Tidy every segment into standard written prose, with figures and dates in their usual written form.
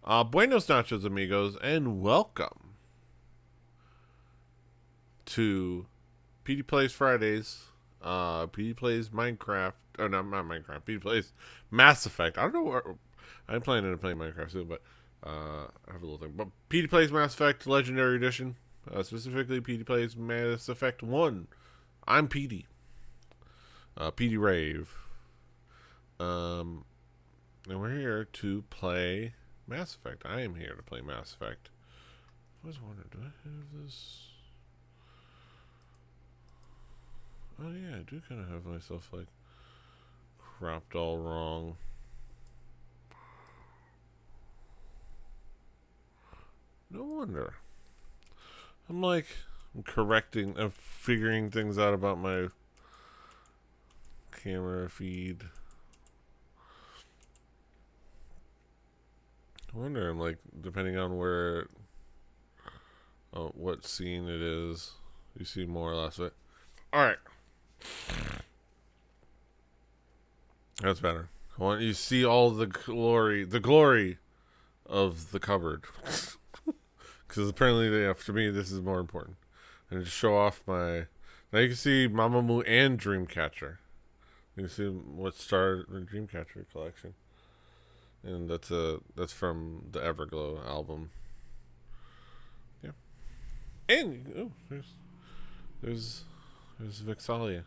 Buenos nachos, amigos, and welcome to Petey Plays Fridays. Petey Plays Minecraft. Oh, no, not Minecraft. Petey Plays Mass Effect. I don't know what. I'm planning to play Minecraft soon, but I have a little thing. But Petey Plays Mass Effect Legendary Edition. Specifically, Petey Plays Mass Effect 1. I'm Petey. Petey Rave. And we're here to play Mass Effect. I am here to play Mass Effect. I was wondering, do I have this? Oh yeah, I do kind of have myself like cropped all wrong. No wonder. I'm correcting, I'm figuring things out about my camera feed. I wonder, I'm like, depending on where, what scene it is, you see more or less of it. Alright. That's better. I want you to see all the glory of the cupboard. Because apparently, to me, this is more important. And to show off my. Now you can see Mamamoo and Dreamcatcher. You can see what started the Dreamcatcher collection. And that's from the Everglow album. Yeah. And, there's Vixalia.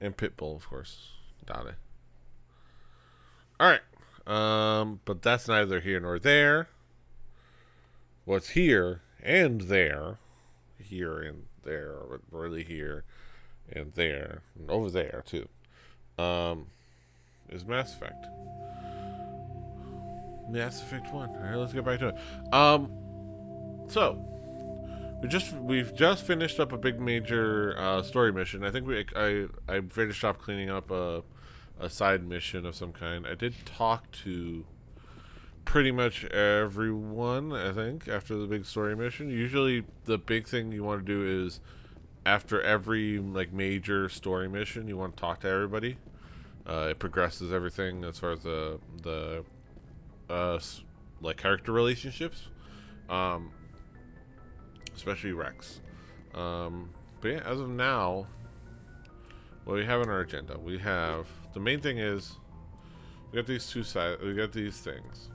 And Pitbull, of course. Dade. Alright. But that's neither here nor there. What's here and there, here and there, but really here and there, and over there too, is Mass Effect. Mass Effect 1. Alright, let's get back to it. So we've just finished up a big major story mission. I think I finished off cleaning up a side mission of some kind. I did talk to pretty much everyone, I think, after the big story mission. Usually the big thing you want to do is after every like major story mission, you want to talk to everybody. It progresses everything as far as the like character relationships, especially Rex. But yeah, as of now, what we have on our agenda, we have the main thing is we got these two sides. We got these things.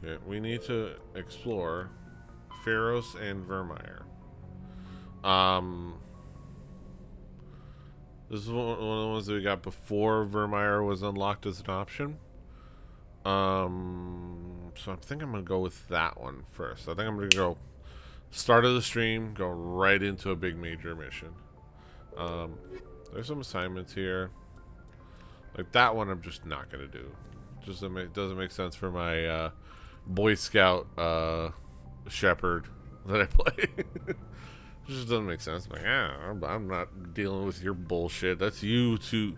Okay, we need to explore Pharos and Vermeer. This is one of the ones that we got before Vermeer was unlocked as an option. So I think I'm gonna go with that one first. I think I'm gonna go start of the stream, go right into a big major mission. There's some assignments here. Like that one, I'm just not gonna do. Just doesn't make sense for my Boy Scout shepherd that I play. It just doesn't make sense. I'm like, I'm not dealing with your bullshit. That's you too.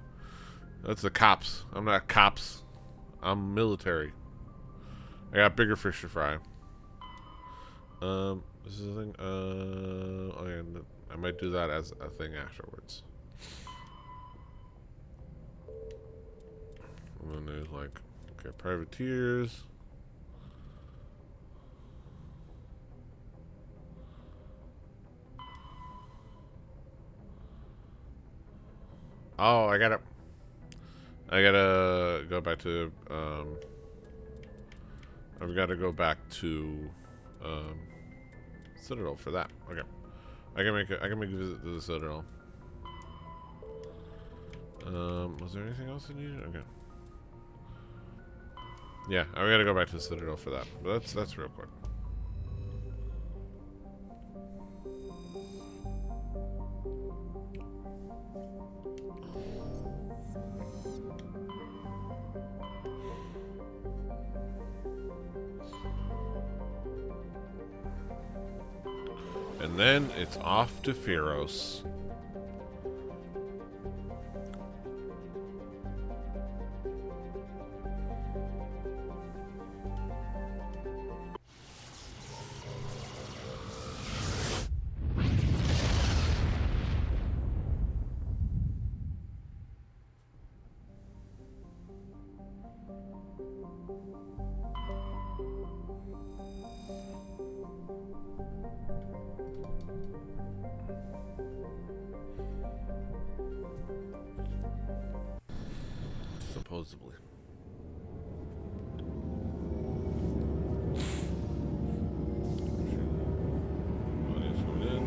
That's the cops. I'm not cops. I'm military. I got bigger fish to fry. This is a thing. Oh yeah, I might do that as a thing afterwards. And then there's like, okay, privateers. Oh, I gotta go back to, I've got to go back to, Citadel for that. Okay. I can make a visit to the Citadel. Was there anything else I needed? Okay. Yeah, I gotta go back to the Citadel for that. But that's real quick. And then it's off to Pharos. Supposedly. Body's coming in.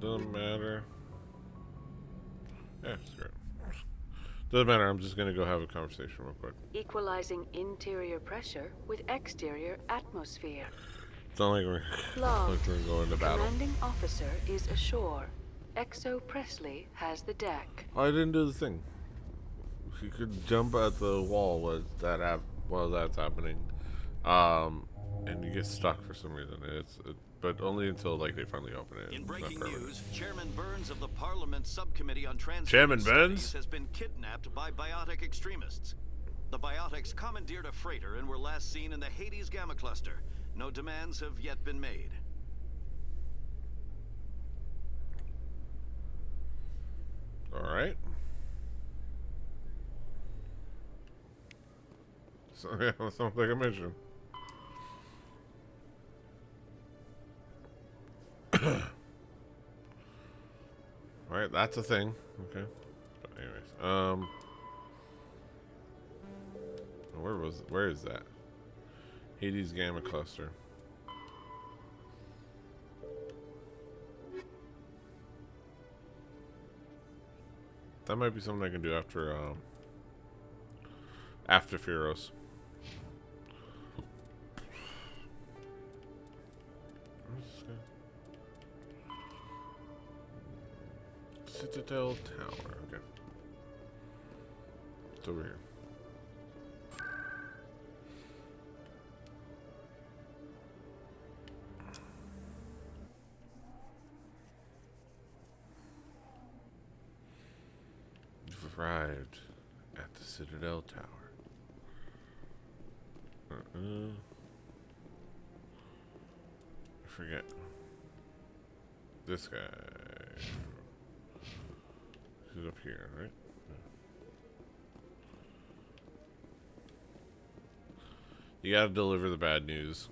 Doesn't matter. Yeah, it's great. Doesn't matter. I'm just gonna go have a conversation real quick. Equalizing interior pressure with exterior atmosphere. It's not like we're, like we're going to battle. Commanding officer is ashore. Exo Presley has the deck. Oh, I didn't do the thing. You could jump at the wall while that's happening, and you get stuck for some reason. But only until like they finally open it. In breaking news, Chairman Burns of the Parliament Subcommittee on Trans Chairman Studies Burns has been kidnapped by biotic extremists. The biotics commandeered a freighter and were last seen in the Hades Gamma Cluster. No demands have yet been made. All right. So yeah, that sounds like a mission. All right, that's a thing. Okay. But anyways, where is that? Hades Gamma Cluster. That might be something I can do after Pharos. Citadel Tower. Okay. It's over here. You've arrived at the Citadel Tower. I forget. This guy. He's up here, right? You gotta deliver the bad news.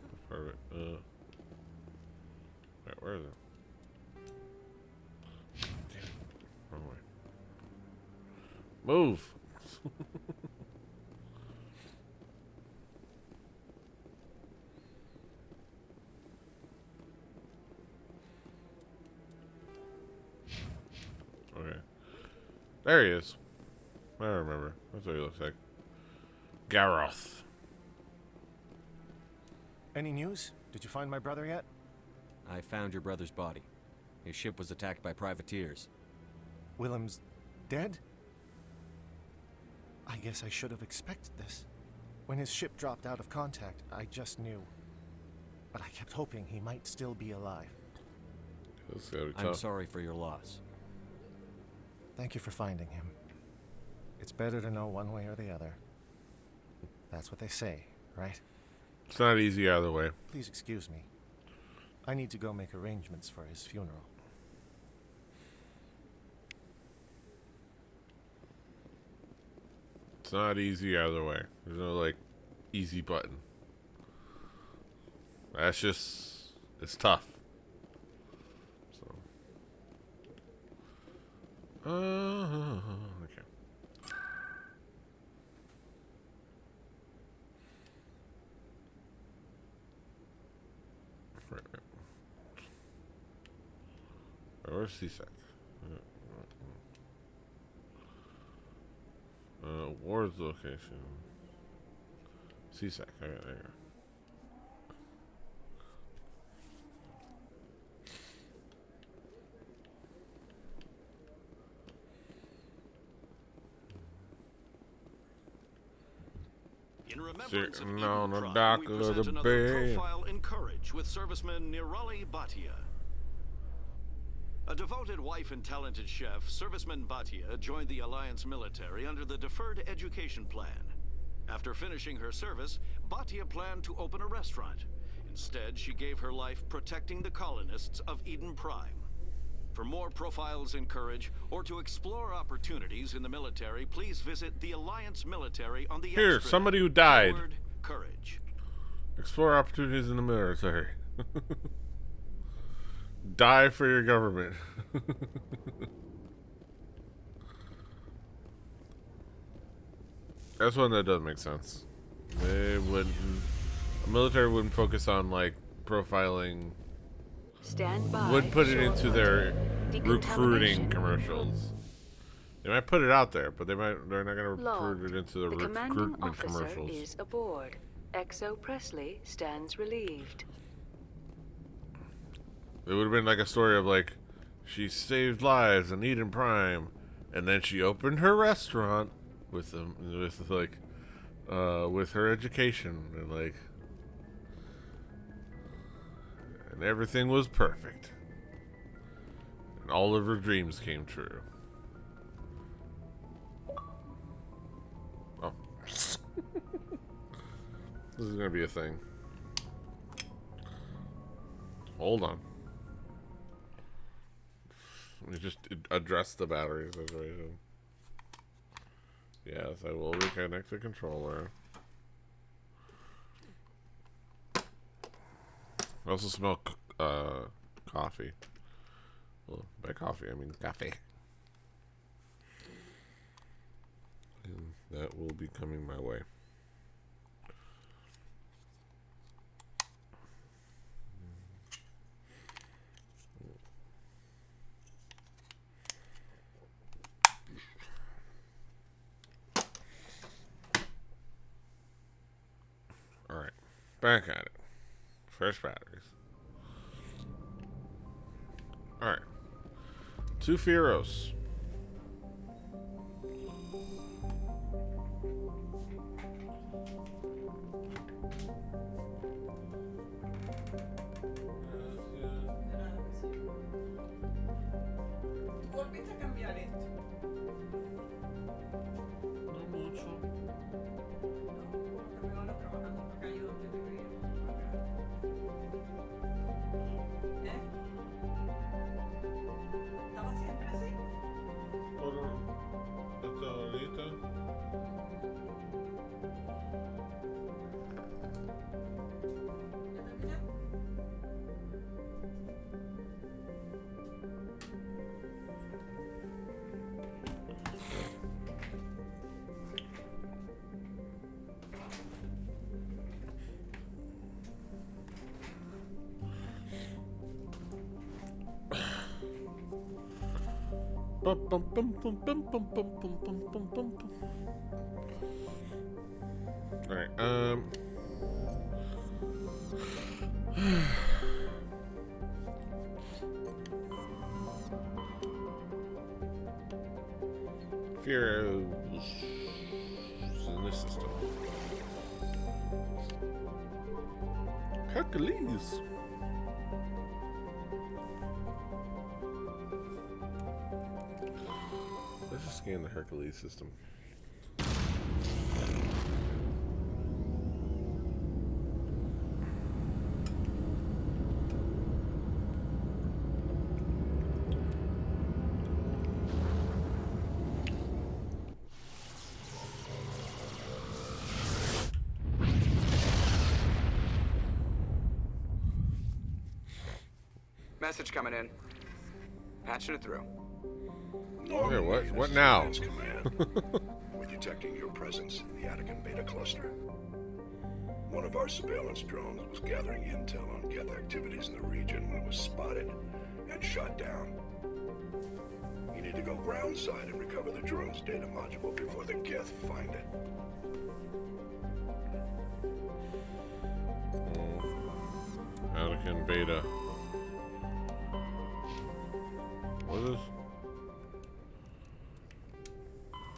That's part of it. Wait, where is it? Damn it. Wrong way. Move! Okay. There he is. I remember. That's what he looks like. Garroth. Any news? Did you find my brother yet? I found your brother's body. His ship was attacked by privateers. Willem's dead? I guess I should have expected this. When his ship dropped out of contact, I just knew. But I kept hoping he might still be alive. I'm sorry for your loss. Thank you for finding him. It's better to know one way or the other. That's what they say, right? It's not easy either way. Please excuse me. I need to go make arrangements for his funeral. It's not easy either way. There's no, like, easy button. That's just... It's tough. So... okay. Right. Where's CSEC? Ward's location. CSEC. Okay, there you go. In remembrance of Sitting on Eden the Prime, dock we of present the another bay. profile in courage with serviceman Nirali Bhatia. A devoted wife and talented chef, serviceman Bhatia joined the Alliance military under the Deferred Education Plan. After finishing her service, Bhatia planned to open a restaurant. Instead, she gave her life protecting the colonists of Eden Prime. For more profiles in courage, or to explore opportunities in the military, please visit the Alliance military on the Here, extranet. somebody who died. Keyword, courage. Explore opportunities in the military. Die for your government. That's one that does make sense. They wouldn't. The military wouldn't focus on like profiling. Stand by. Would put it shore into their contact. recruiting Decontamination. commercials. They might put it out there, but they're not going to Logged. recruit it into the commanding recruitment officer commercials. is aboard. XO Presley stands relieved. It would have been like a story of like, she saved lives in Eden Prime, and then she opened her restaurant with them, with her education, and like, and everything was perfect, and all of her dreams came true. Oh, this is gonna be a thing. Hold on. Let me just address the battery situation. Yes, I will reconnect the controller. I also smell coffee. Well, by coffee, I mean cafe. And that will be coming my way. Alright, back at it. Fresh batteries. Alright. 2 Fieros. ¿Volviste a cambiar esto? No mucho. No, porque me van a trabajando para acá yo donde te veía. ¿Eh? ¿Estaba siempre así? Por esta ahorita. ¿Ya terminé? Bum, bum, bum, bum, bum, bum, bum, bum, bum, bum, bum. Alright, Fieros in this system. Hercules. Let's just scan the Hercules system. Message coming in. Patching it through. Okay, what now? We're detecting your presence in the Attican Beta cluster. One of our surveillance drones was gathering intel on Geth activities in the region when it was spotted and shot down. You need to go groundside and recover the drone's data module before the Geth find it. Anakin Beta. What is this?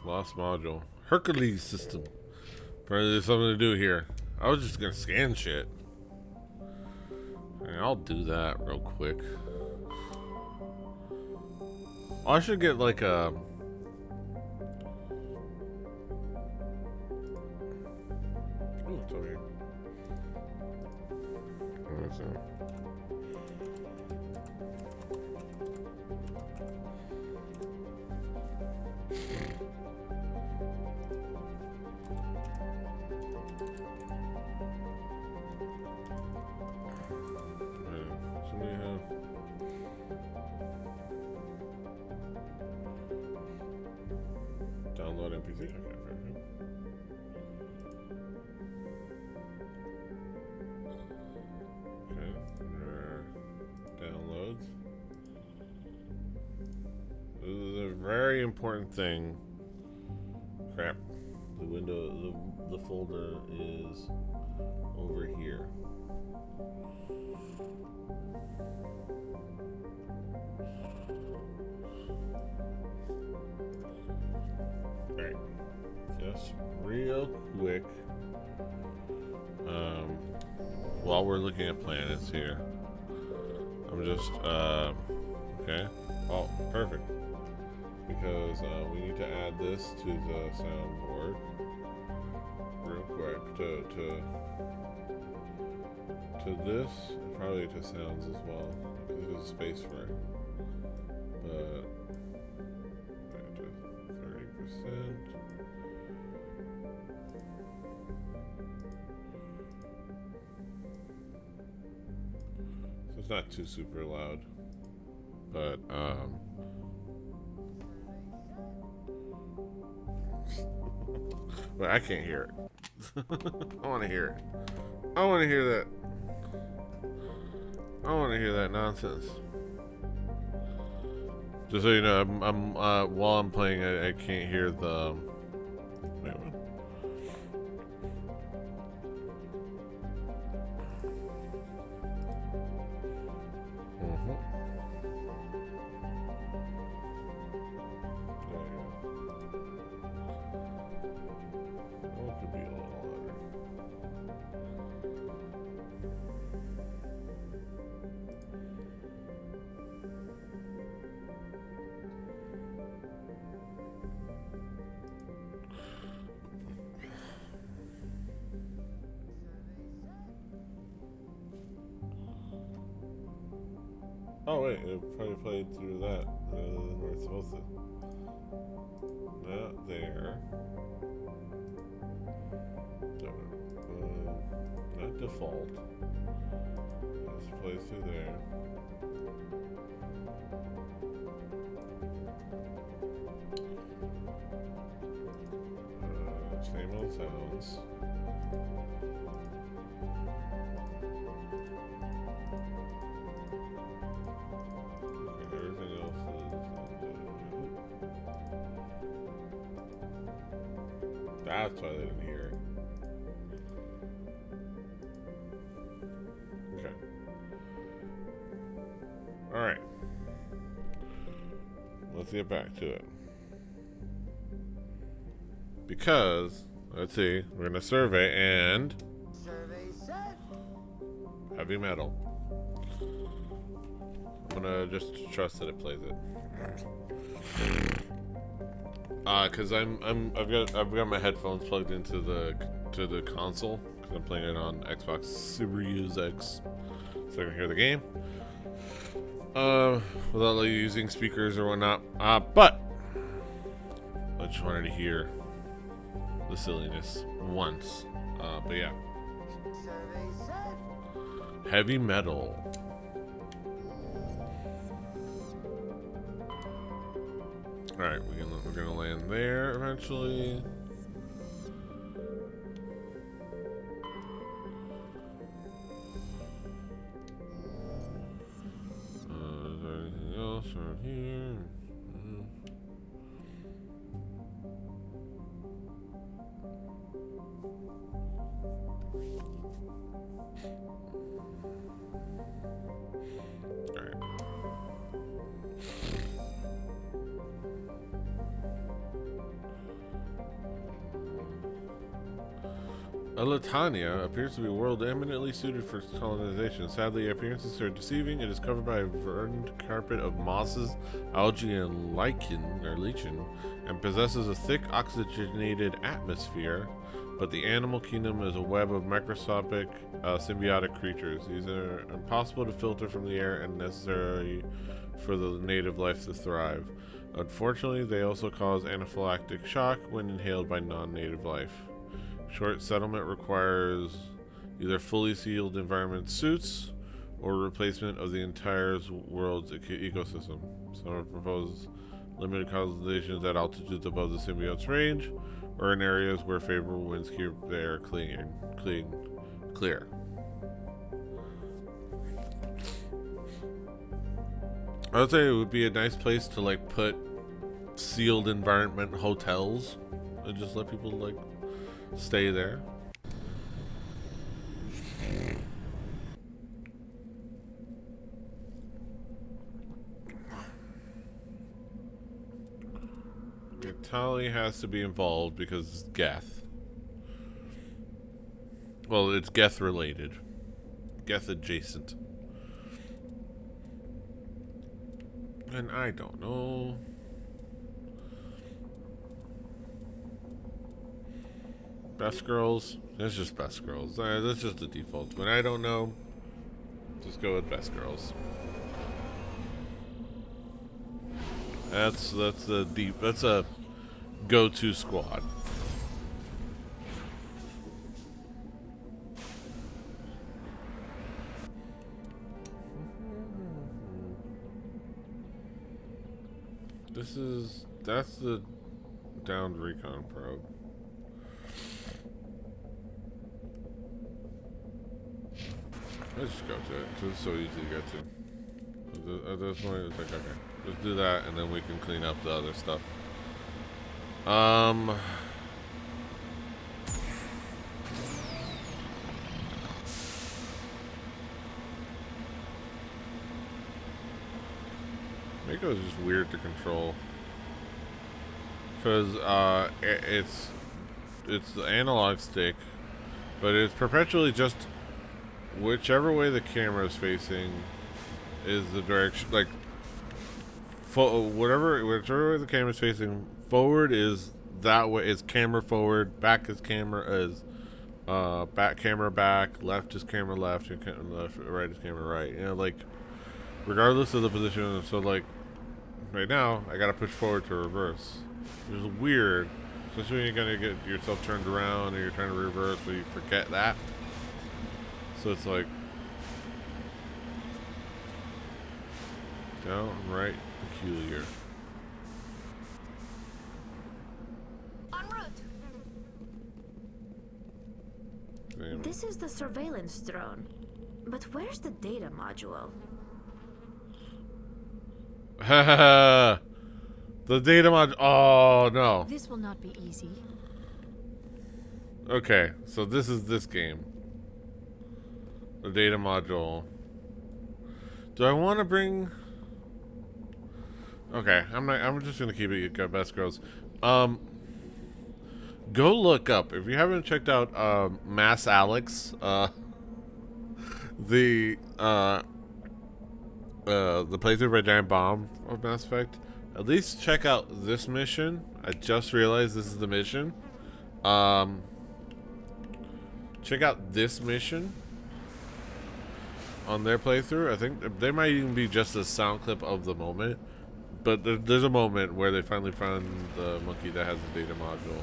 Lost module. Hercules system. There's something to do here. I was just gonna scan shit. Alright, I'll do that real quick. Oh, I should get like a... Ooh, it's over here. Let's see. Somebody have... Download NPC? Okay, fair. Okay, downloads. This is a very important thing. Crap. The window, the folder is over here. Alright. Just real quick. While we're looking at planets here. I'm just, okay. Oh, perfect. Because we need to add this to the soundboard real quick to this, and probably to sounds as well, because there's a space for it. But back to 30%. So it's not too super loud, but but I can't hear it. I want to hear it. I want to hear that. I want to hear that nonsense. Just so you know, I'm while I'm playing, I can't hear the. Wait, what? Oh wait, it probably played through that rather than where it's supposed to. Not there. Not default. Let's play through there. Same old sounds. Everything else is... That's why they didn't hear it. Okay. Alright. Let's get back to it. Because, let's see, we're gonna survey and... Survey set. Heavy metal. I'm gonna just trust that it plays it. Cause I've got my headphones plugged into the console because I'm playing it on Xbox Series X, so I can hear the game. Without like using speakers or whatnot. But I just wanted to hear the silliness once. But yeah. Survey set. Heavy metal. Alright, we're gonna land there eventually. Is there anything else around here? Alright. Elatania appears to be a world eminently suited for colonization. Sadly, appearances are deceiving. It is covered by a verdant carpet of mosses, algae, and lichen, and possesses a thick, oxygenated atmosphere. But the animal kingdom is a web of microscopic, symbiotic creatures. These are impossible to filter from the air and necessary for the native life to thrive. Unfortunately, they also cause anaphylactic shock when inhaled by non-native life. Short settlement requires either fully sealed environment suits or replacement of the entire world's ecosystem. Some have proposed limited colonizations at altitudes above the symbiote's range or in areas where favorable winds keep the air clear. I would say it would be a nice place to like put sealed environment hotels and just let people like stay there. Tali has to be involved because it's Geth. Well, it's Geth related. Geth adjacent. And I don't know. Best girls. It's just best girls. That's just the default. When I don't know, just go with best girls. That's a go-to squad. That's the downed recon probe. Let's just go to it, because it's so easy to get to. At this point, it's like, okay, let's do that, and then we can clean up the other stuff. Mako is just weird to control. Because, it's the analog stick, but it's perpetually just whichever way the camera is facing is the direction, like, whichever way the camera is facing, forward is that way, is camera forward, back is camera, back camera back, left is camera left, and left, right is camera right. You know, like, regardless of the position, so, like, right now, I gotta push forward to reverse. Which is weird, especially when you're gonna get yourself turned around and you're trying to reverse, but you forget that. So it's like downright peculiar. En route. Damn. This is the surveillance drone, but where's the data module? The data mod. Oh no. This will not be easy. Okay, so this is this game. The data module. Do I want to bring? Okay, I'm just gonna keep it best girls. Go look up if you haven't checked out Mass Alex. The playthrough by Giant Bomb of Mass Effect. At least check out this mission. I just realized this is the mission. Check out this mission on their playthrough. I think they might even be just a sound clip of the moment, but there's a moment where they finally found the monkey that has the data module.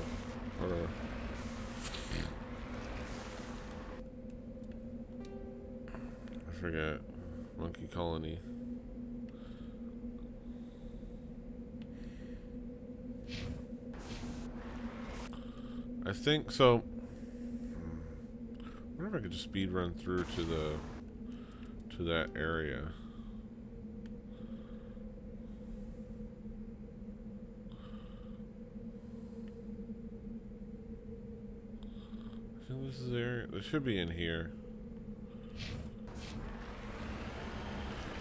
I forget. Monkey colony. I think so. I wonder if I could just speed run through to that area. I think this is there. It should be in here.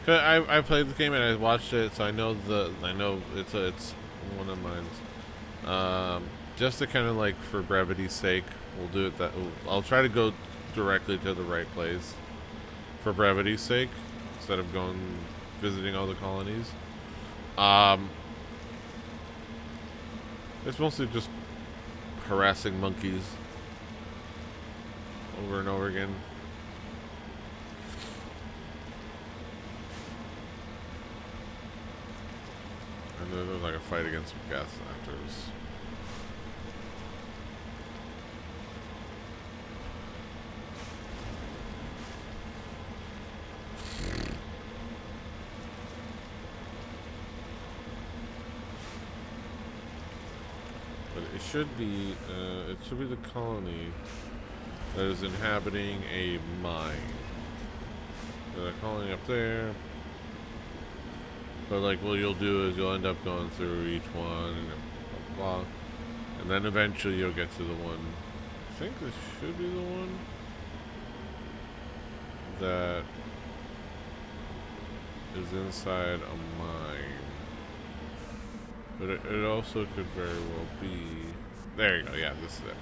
Cause I played the game and I watched it, so I know it's one of mine. Just to kind of like for brevity's sake, we'll do it that. I'll try to go directly to the right place for brevity's sake, instead of going visiting all the colonies. It's mostly just harassing monkeys over and over again. And then there's like a fight against Geth afterwards. But it should be the colony that is inhabiting a mine. There's a colony up there. But like what you'll do is you'll end up going through each one and blah, blah, and then eventually you'll get to the one. I think this should be the one that is inside a mine. But it also could very well be. There you go. Yeah, this is it.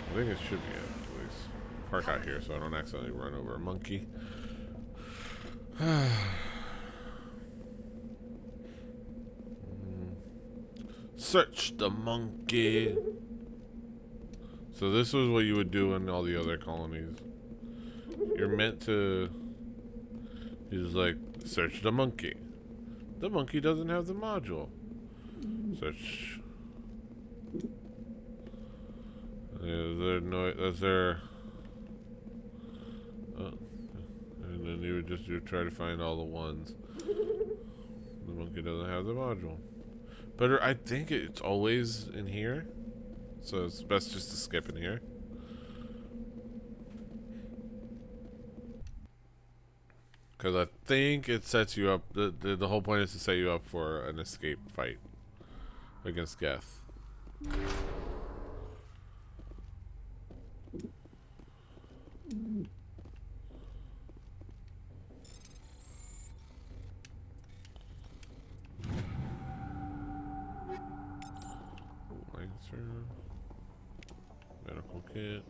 I think it should be it, at least. Park out here so I don't accidentally run over a monkey. Search the monkey. So this was what you would do in all the other colonies. You're meant to. He's like, search the monkey. The monkey doesn't have the module. Search. Is there? And then you would try to find all the ones. The monkey doesn't have the module. But I think it's always in here. So it's best just to skip in here. Because I think it sets you up. The whole point is to set you up for an escape fight against Geth. Lancer. Medical kit.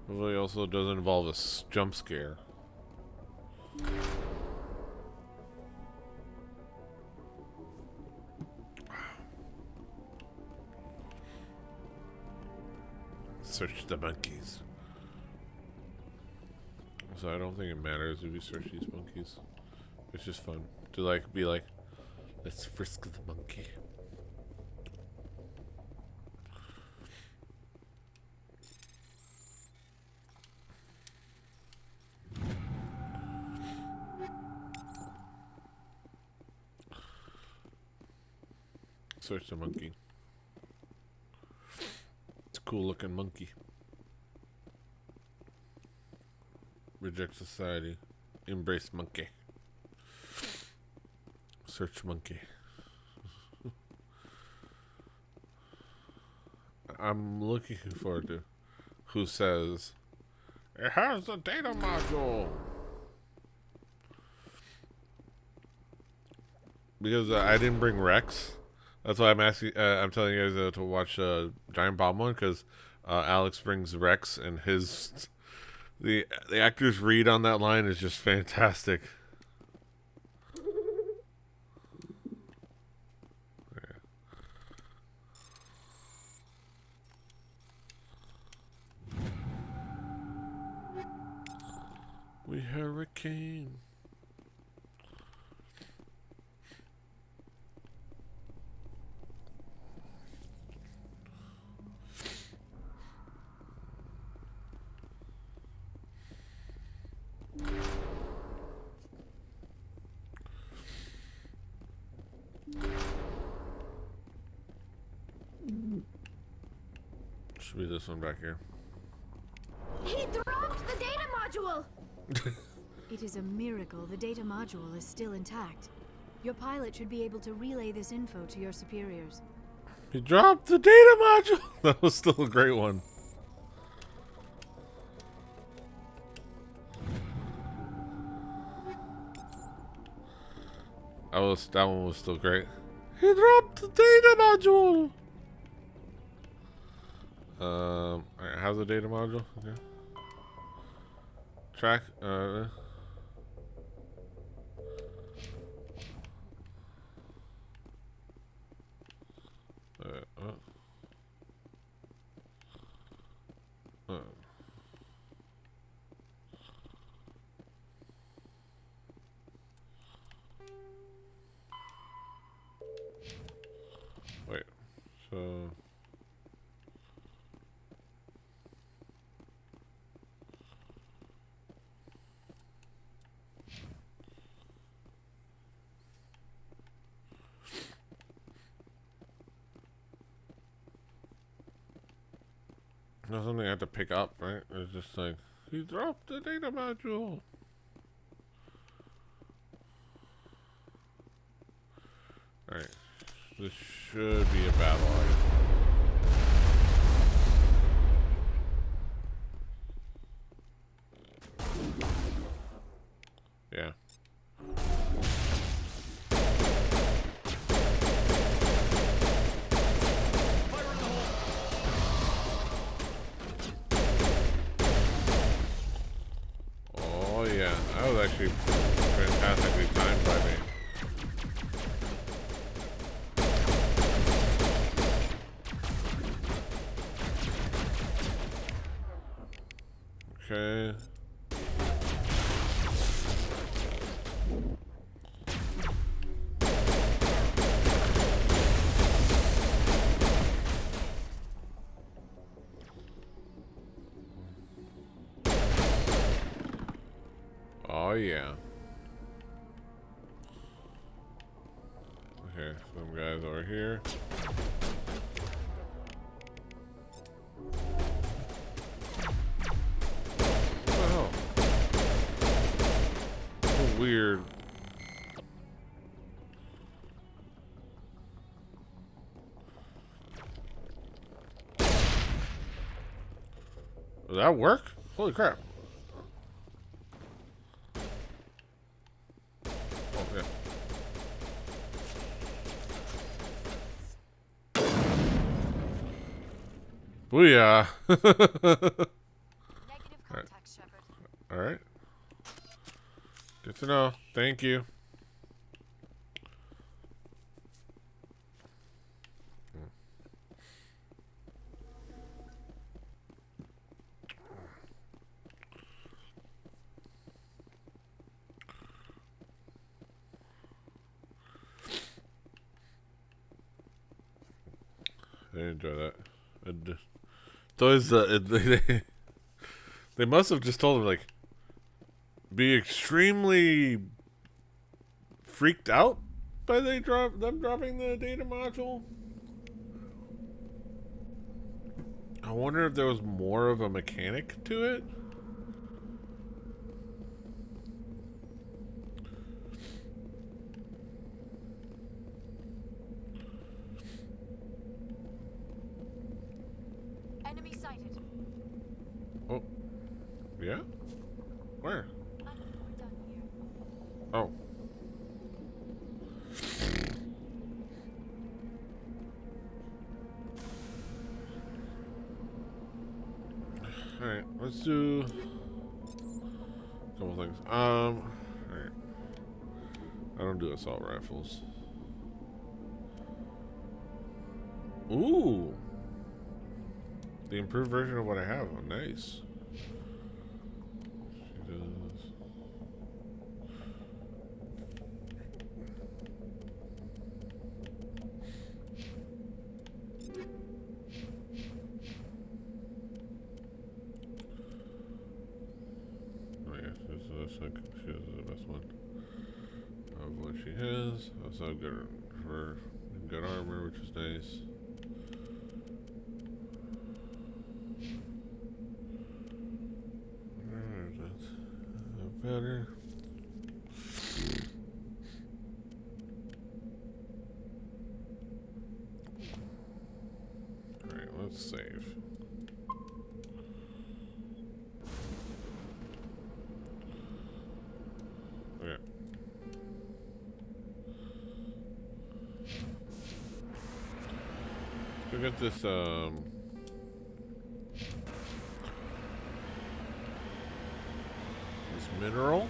Hopefully it also doesn't involve a jump scare. Search the monkeys. So I don't think it matters if you search these monkeys. It's just fun to like be like, let's frisk the monkey. Search the monkey. It's a cool looking monkey. Reject society. Embrace monkey. Search monkey. I'm looking forward to who says it has the data module. Because I didn't bring Rex. That's why I'm asking. I'm telling you guys to watch Giant Bomb one, because Alex brings Rex, and the actor's read on that line is just fantastic. Yeah. We hurricane. Should be this one back here. He dropped the data module! It is a miracle the data module is still intact. Your pilot should be able to relay this info to your superiors. He dropped the data module! That was still a great one. That one was still great. He dropped the data module. Alright, how's the data module? Okay. Track. Uh, Wait. So. That's something I had to pick up, right? It's just like, he dropped the data module. Alright. This should be a battle item. Yeah. Oh yeah, that was actually fantastically timed by me. Okay. Oh yeah. Okay, some guys over here. What the hell? So weird. Does that work? Holy crap. Oh, yeah. Booyah. Negative contact, Shepard. Alright. Good to know. Thank you. I enjoy that. Those they must have just told him like be extremely freaked out by them dropping the data module. I wonder if there was more of a mechanic to it. Enemy sighted. Oh, yeah. Where? We're done here. Oh. Alright, let's do a couple things. Alright. I don't do assault rifles. Ooh. The improved version of what I have. Oh, nice. She does. Oh yeah, this like she has the best one of what she has. Also good for good armor, which is nice. That's better. Alright, let's save. Okay. Look at this, this mineral.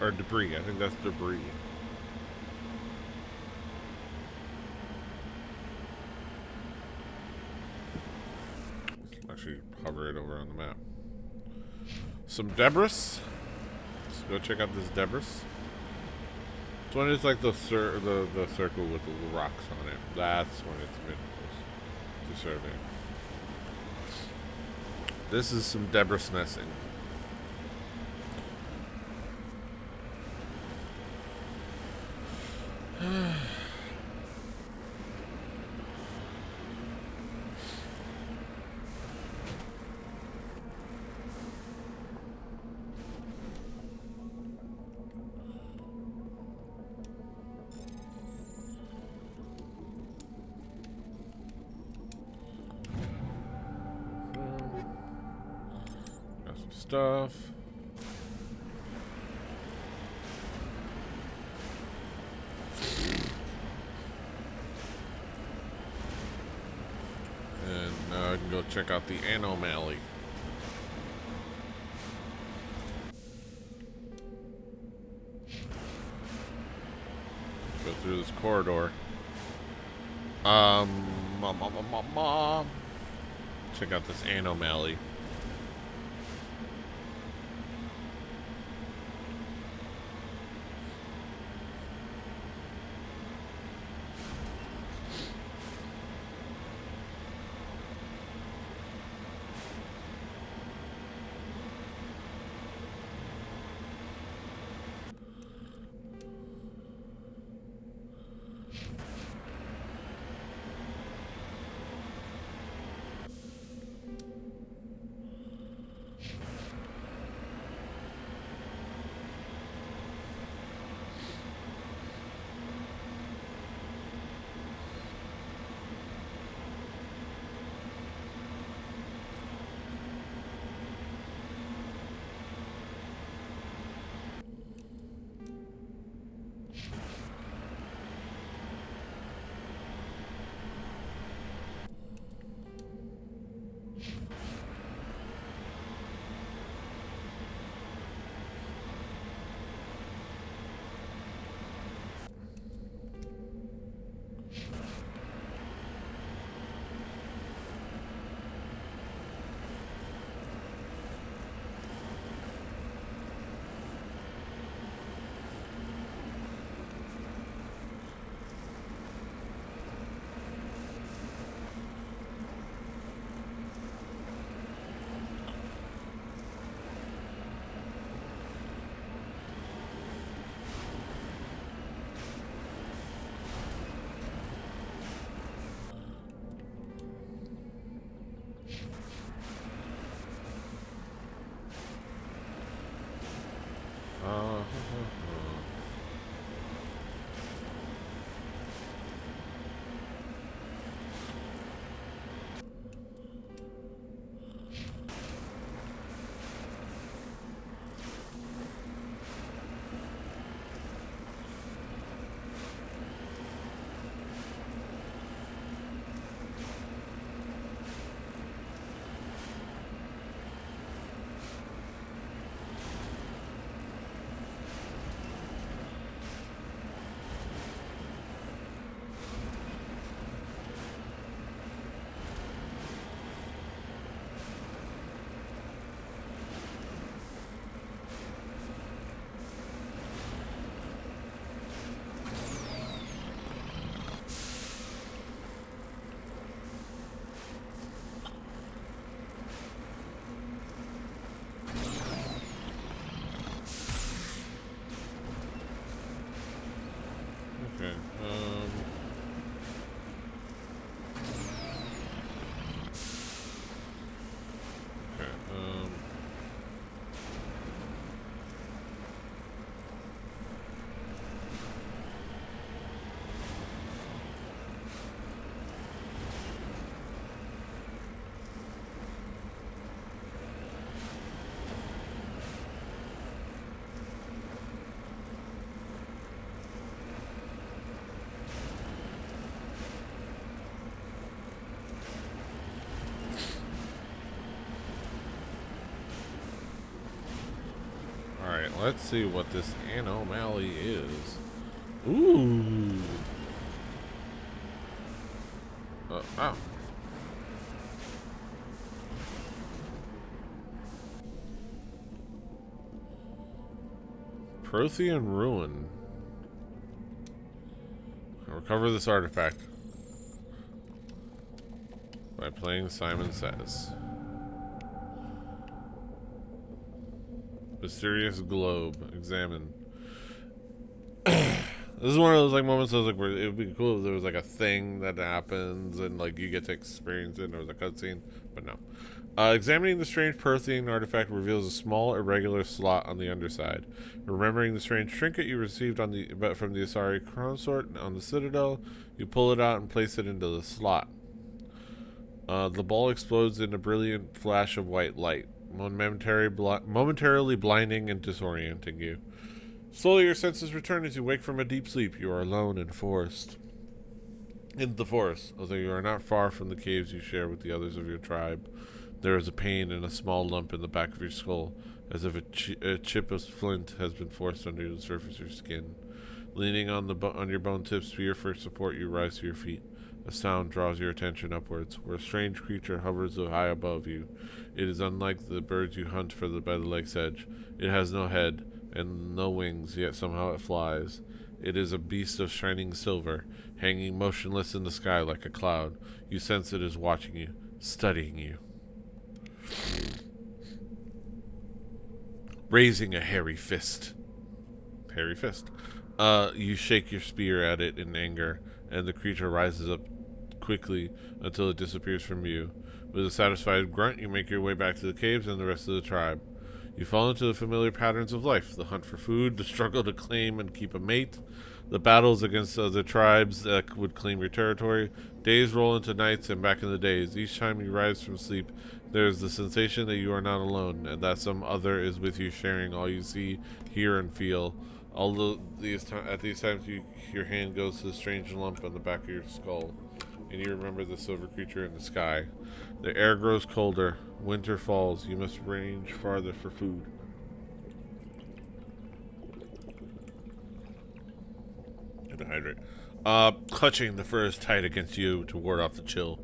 Or debris. I think that's debris. Actually, hover it over on the map. Some debris. Let's go check out this debris. This one is like the circle with the little rocks on it. That's when it's minerals to survey. This is some debris messing. Got some stuff. And now I can go check out the anomaly. Go through this corridor. Check out this anomaly. Let's see what this anomaly is. Ooh. Oh. Prothean ruin. Recover this artifact by playing Simon Says. Mysterious globe. Examine. This is one of those like moments I was like, where it would be cool if there was like a thing that happens and like you get to experience it and there was a cutscene, but no. Examining the strange Prothean artifact reveals a small irregular slot on the underside. Remembering the strange trinket you received from the Asari consort on the Citadel, you pull it out and place it into the slot. The ball explodes in a brilliant flash of white light, momentarily blinding and disorienting you. Slowly your senses return as you wake from a deep sleep. You are alone in the forest, although you are not far from the caves you share with the others of your tribe. There is a pain and a small lump in the back of your skull, as if a chip of flint has been forced under the surface of your skin. Leaning on your bone tips for your first support, you rise to your feet. A sound draws your attention upwards, where a strange creature hovers high above you. It is unlike the birds you hunt by the lake's edge. It has no head and no wings, yet somehow it flies. It is a beast of shining silver, hanging motionless in the sky like a cloud. You sense it is watching you, studying you. Raising a hairy fist. You shake your spear at it in anger, and the creature rises up quickly until it disappears from view. With a satisfied grunt, you make your way back to the caves and the rest of the tribe. You fall into the familiar patterns of life: the hunt for food, the struggle to claim and keep a mate, the battles against other tribes that would claim your territory. Days roll into nights and back in the days. Each time you rise from sleep, there is the sensation that you are not alone, and that some other is with you, sharing all you see, hear, and feel. Although at these times, your hand goes to the strange lump on the back of your skull, and you remember the silver creature in the sky. The air grows colder. Winter falls. You must range farther for food. To hydrate. Clutching, the fur is tight against you to ward off the chill.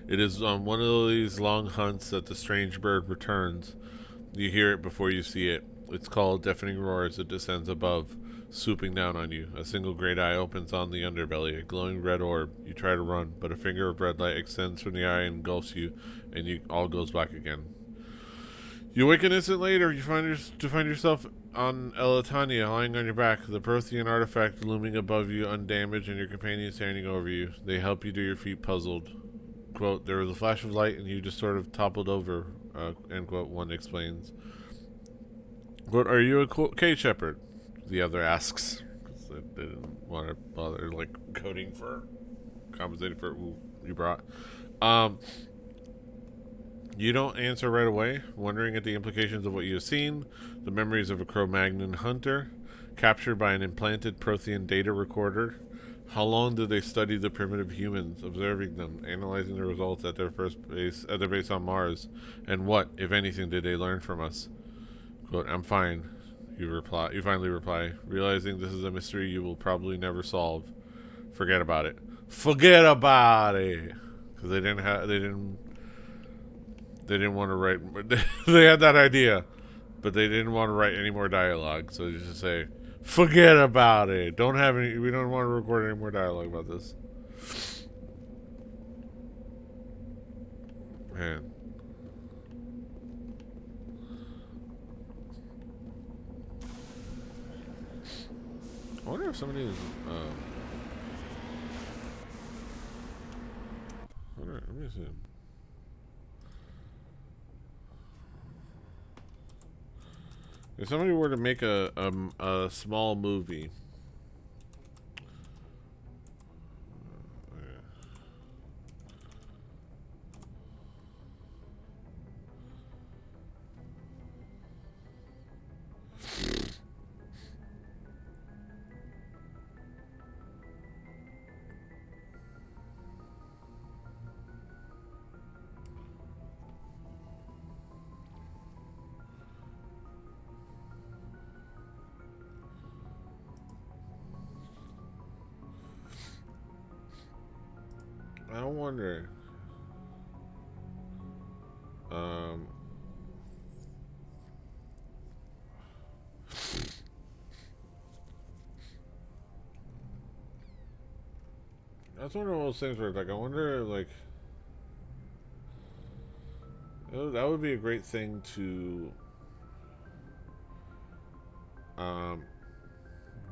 It is on one of these long hunts that the strange bird returns. You hear it before you see it. Its call, deafening roar as it descends above, swooping down on you. A single great eye opens on the underbelly, a glowing red orb. You try to run, but a finger of red light extends from the eye and engulfs you, and you all goes black again. You wake an instant later. You find yourself on Elatania, lying on your back, the Prothean artifact looming above you undamaged, and your companion standing over you. They help you to your feet, puzzled. Quote, there was a flash of light, and you just sort of toppled over, end quote, one explains. Quote, are you a cage shepherd? The other asks. They didn't want to bother, compensating for what you brought. You don't answer right away, wondering at the implications of what you have seen. The memories of a Cro-Magnon hunter, captured by an implanted Prothean data recorder. How long did they study the primitive humans, observing them, analyzing the results at their base on Mars? And what, if anything, did they learn from us? Quote, I'm fine. You finally reply, realizing this is a mystery you will probably never solve. Forget about it. Forget about it. Because they didn't want to write. They had that idea, but they didn't want to write any more dialogue. So they just say, forget about it. We don't want to record any more dialogue about this. Man. I wonder if somebody is. Let me see. If somebody were to make a small movie, I'm wondering. That's one of those things where, like, I wonder, like, that would be a great thing to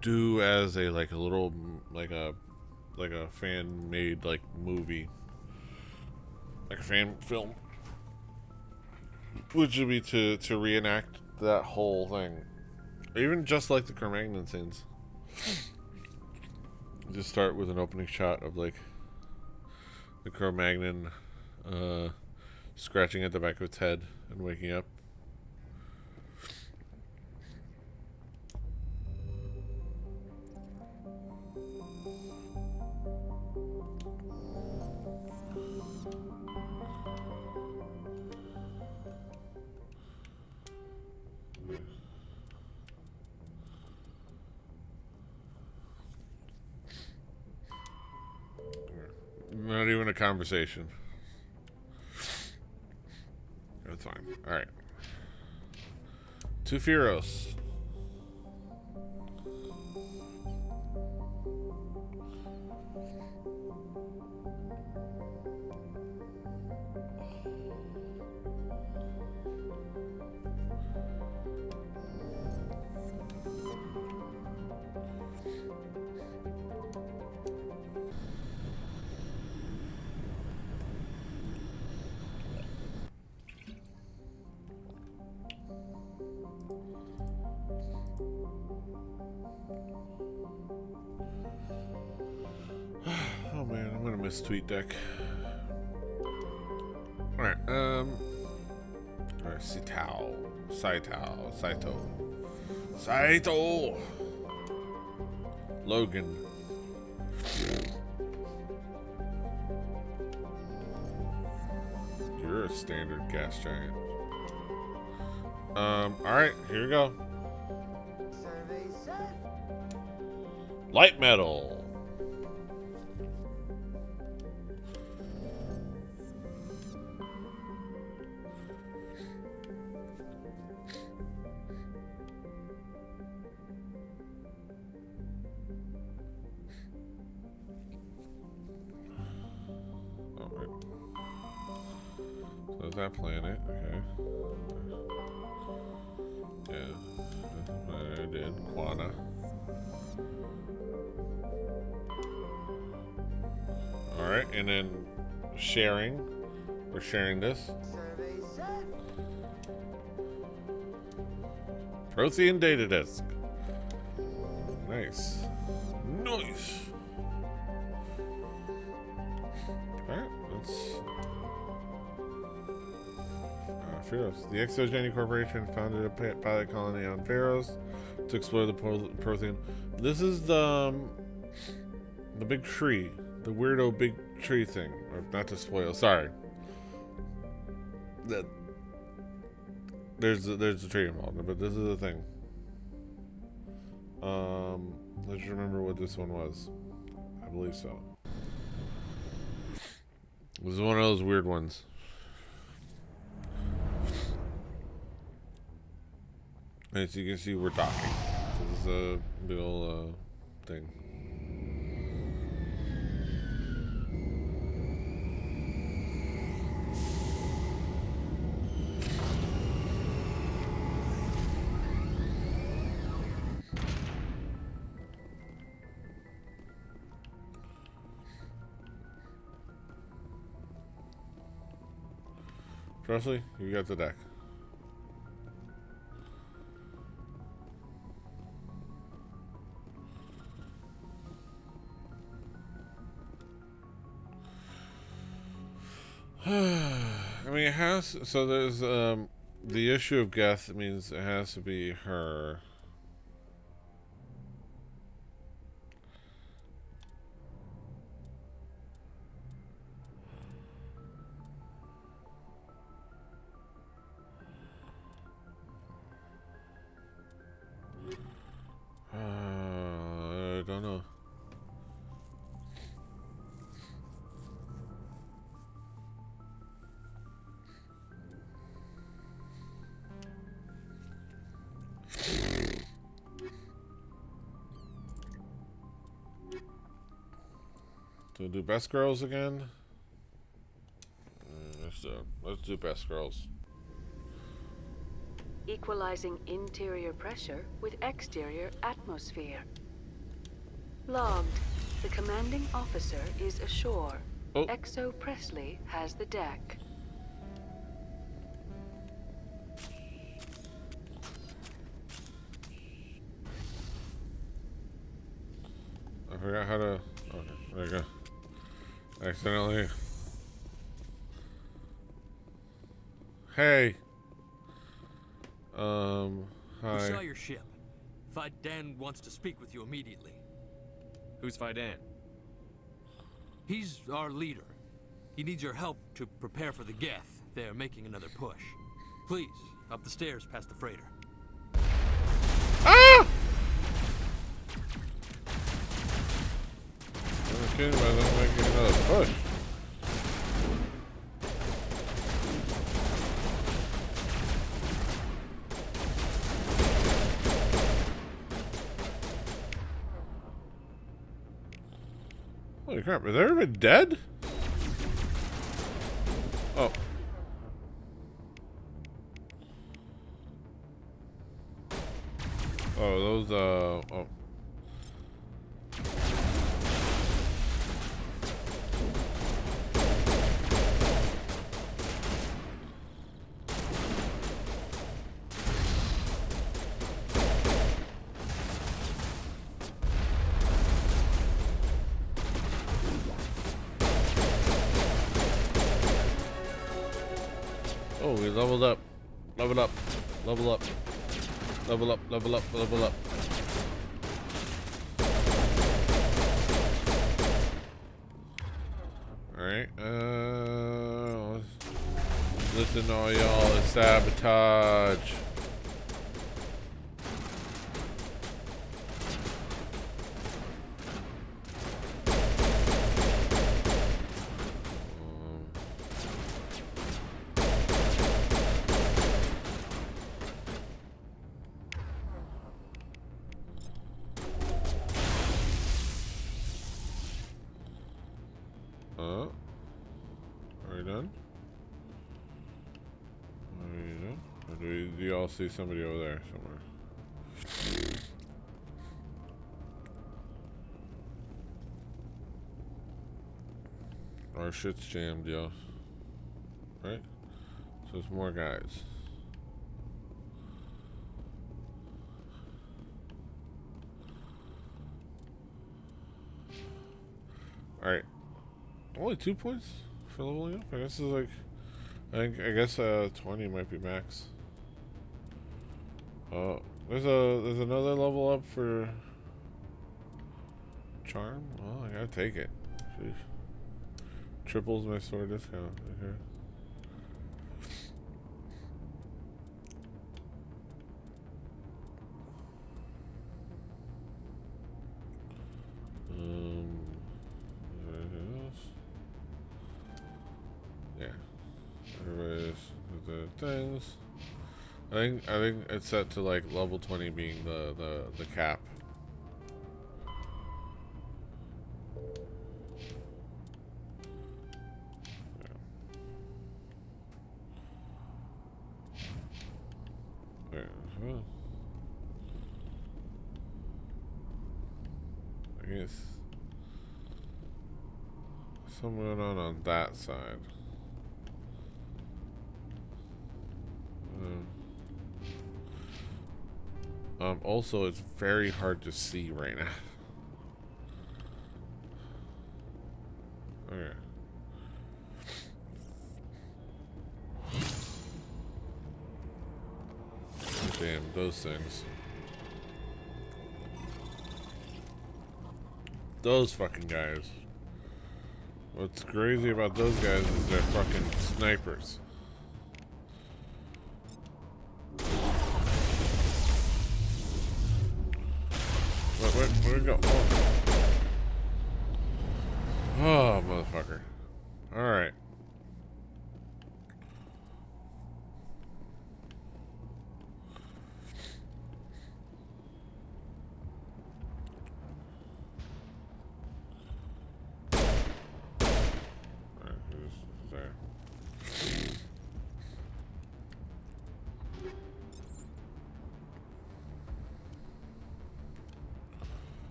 do as a like a little like a fan made like movie, like a fan film, which would be to reenact that whole thing, even just like the Cro-Magnon scenes. Just start with an opening shot of like the Cro-Magnon scratching at the back of its head and waking up. Not even a conversation. That's fine. Alright. To Firos. Oh man, I'm gonna miss Tweet Deck. Alright, alright, Saito. Logan. You're a standard gas giant. Alright, here we go. Survey said. Light metal. That planet, okay. Yeah, that's the planet I did. Quana. Alright, and then sharing. We're sharing this. Survey said. Prothean data disk. Nice. Nice. Alright, let's. Pharos. The Exogeny Corporation founded a pilot colony on Pharos to explore the Prothean. This is the big tree, the weirdo big tree thing. Or not to spoil. Sorry. That there's a tree involved, but this is the thing. Let's remember what this one was. I believe so. This is one of those weird ones. As you can see, we're docking. So this is a big old thing. Presley, you got the deck. I mean, it has. So there's the issue of Geth means it has to be her. I don't know. To do best girls again. Let's do best girls. Equalizing interior pressure with exterior atmosphere. Logged. The commanding officer is ashore. Oh. Exo Presley has the deck. I forgot how to. Okay, there you go. Accidentally. Hey. Hi. We saw your ship. Fidan wants to speak with you immediately. Who's Fidan? He's our leader. He needs your help to prepare for the Geth. They're making another push. Please, up the stairs past the freighter. Ah! I'm kidding about them making another push. Holy crap, is everybody dead? Oh. Oh, those, oh. Oh, we leveled up. Level up. Level up. Level up, level up, level up. Alright, listen to all y'all, it's sabotage. Are we done? Are we done? Or do you all see somebody over there somewhere? Our shit's jammed, yo. Right? So there's more guys. Alright. Only 2 points for leveling up? I guess it's like I guess 20 might be max. Oh, there's another level up for charm? Well, I gotta take it. Sheesh. Triples my sword discount right here. Anything else? Yeah. Everybody's with the things. I think it's set to like level 20 being the cap. Yeah. I guess something going on that side. Also, it's very hard to see right now. Okay. Damn, those things. Those fucking guys. What's crazy about those guys is they're fucking snipers. Where'd it go? Oh, motherfucker. Alright.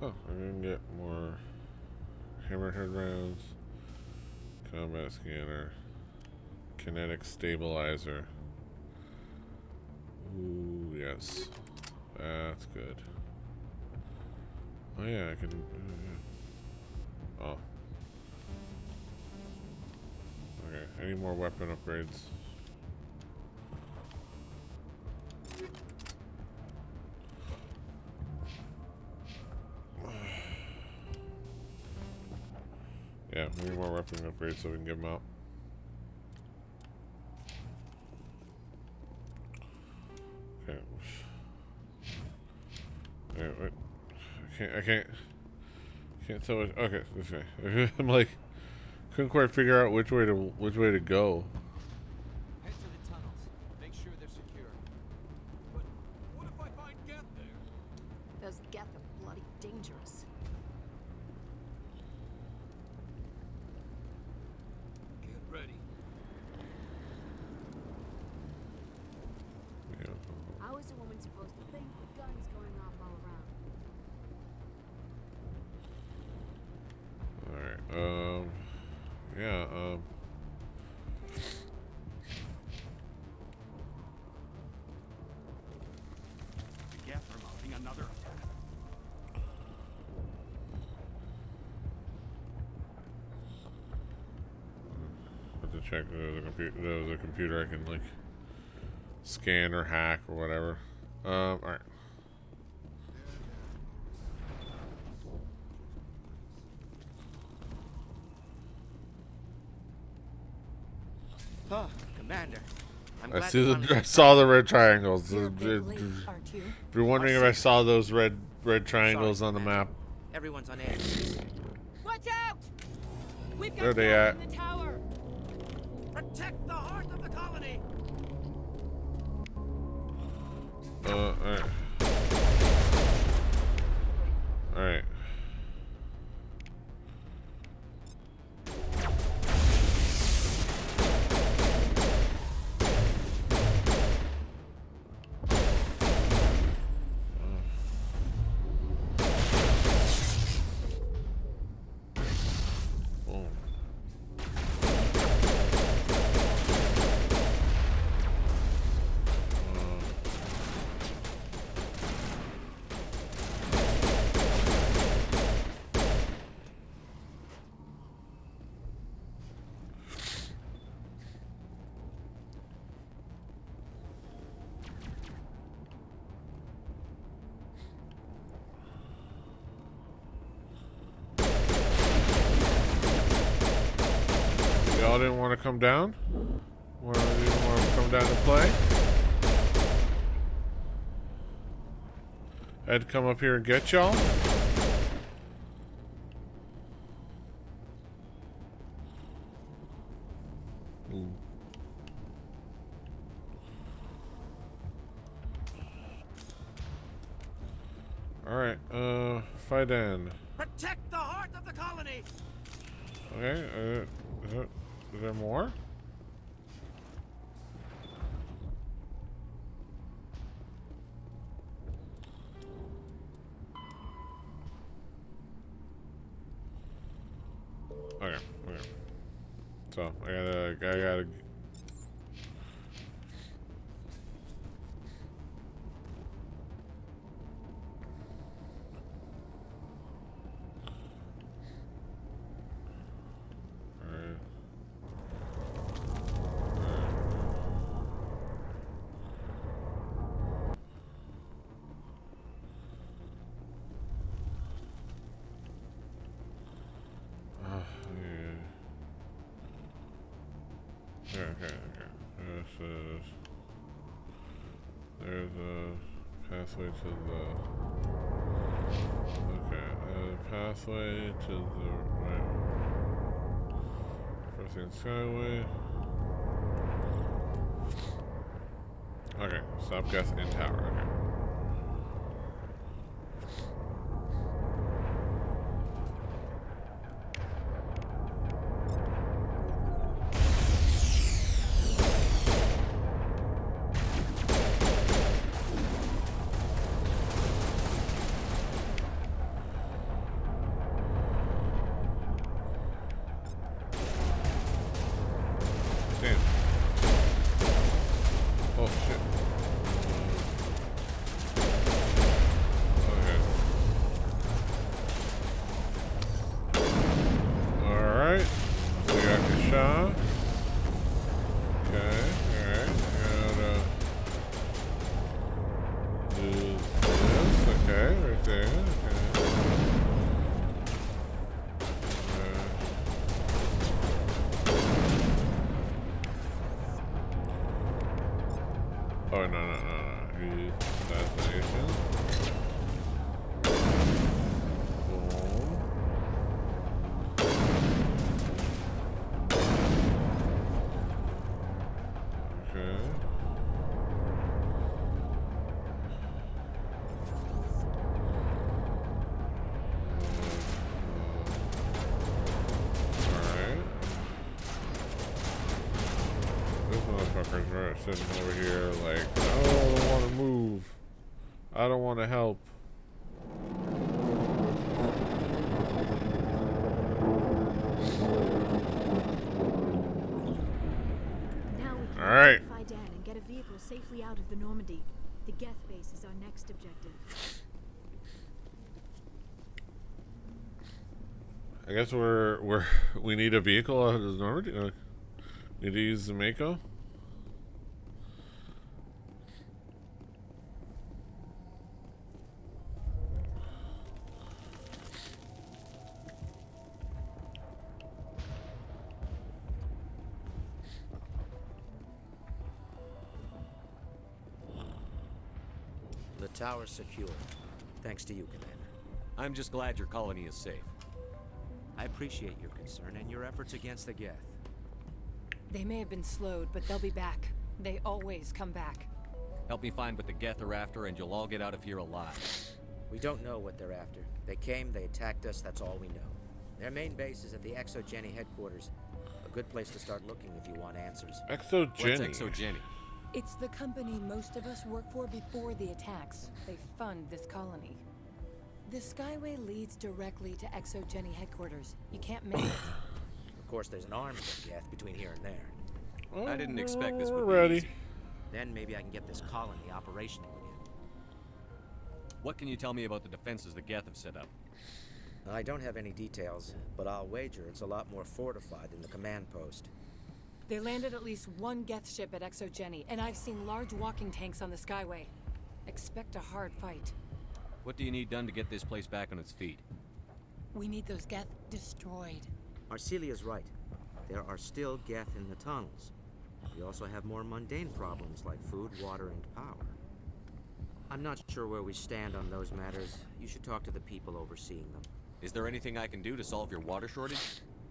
Oh, I can get more hammerhead rounds, combat scanner, kinetic stabilizer. Ooh, yes. That's good. Oh yeah, I can... oh. Okay, any more weapon upgrades? Yeah, we need more weapon upgrades so we can get them out. Okay. Wait. I can't tell which, okay, this way. I'm like, couldn't quite figure out which way to go. Head to the tunnels. Make sure they're secure. But what if I find Geth there? Those Geth are bloody dangerous. Get ready. Yeah. How is a woman supposed to think with guns going off all around? Alright, yeah, The Geth are mounting another attack. have to check there's a computer I can like scan or hack or whatever. Alright. Oh, Commander. I saw the red triangles. If you're wondering if I saw those red triangles on the map, Everyone's on edge. Watch out! We've got where are they at? in the tower. Protect the heart of the colony. Alright. Alright. Y'all didn't want to come down? Didn't want to come down and play? I had to come up here and get y'all? Alright, fight in. Protect the heart of the colony. Okay, is there more? Okay. So I gotta. Okay. There's a pathway to the. Okay, pathway to the right. First thing, Skyway. Okay, stop Geth in tower. Okay. Okay, okay. Oh, no. He's assassination. Boom. Okay. Alright. This motherfucker's right sitting over here like, I don't want to move. I don't want to help. Now we can All right. identify Dan and get a vehicle safely out of the Normandy. The Geth base is our next objective. I guess we need a vehicle out of the Normandy. Need to use the Mako. The tower's secure. Thanks to you, Commander. I'm just glad your colony is safe. I appreciate your concern and your efforts against the Geth. They may have been slowed, but they'll be back. They always come back. Help me find what the Geth are after, and you'll all get out of here alive. We don't know what they're after. They came, they attacked us, that's all we know. Their main base is at the Exogeny headquarters. A good place to start looking if you want answers. Exogeny. What's Exogeny? It's the company most of us work for before the attacks. They fund this colony. The Skyway leads directly to Exogeny headquarters. You can't miss it. Of course, there's an army of Geth between here and there. Oh, I didn't expect this would we're be ready. easy. Then maybe I can get this colony operational again. What can you tell me about the defenses the Geth have set up? I don't have any details, but I'll wager it's a lot more fortified than the command post. They landed at least one Geth ship at Exogeny, and I've seen large walking tanks on the Skyway. Expect a hard fight. What do you need done to get this place back on its feet? We need those Geth destroyed. Arcelia's right. There are still Geth in the tunnels. We also have more mundane problems like food, water, and power. I'm not sure where we stand on those matters. You should talk to the people overseeing them. Is there anything I can do to solve your water shortage?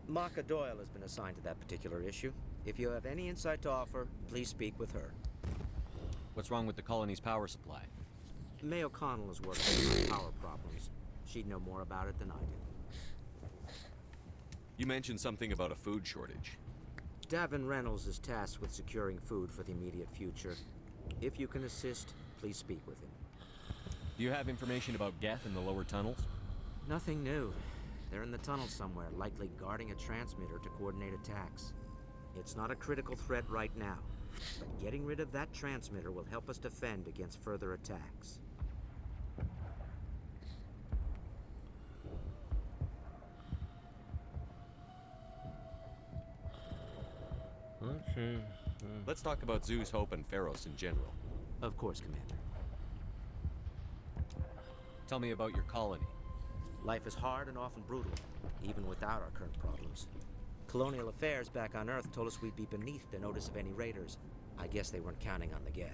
Maka Doyle has been assigned to that particular issue. If you have any insight to offer, please speak with her. What's wrong with the colony's power supply? May O'Connell is working on power problems. She'd know more about it than I do. You mentioned something about a food shortage. Davin Reynolds is tasked with securing food for the immediate future. If you can assist, please speak with him. Do you have information about Geth in the lower tunnels? Nothing new. They're in the tunnel somewhere, likely guarding a transmitter to coordinate attacks. It's not a critical threat right now, but getting rid of that transmitter will help us defend against further attacks. Okay. Let's talk about Zeus, Hope, and Pharos in general. Of course, Commander. Tell me about your colony. Life is hard and often brutal, even without our current problems. Colonial affairs back on Earth told us we'd be beneath the notice of any raiders. I guess they weren't counting on the Geth.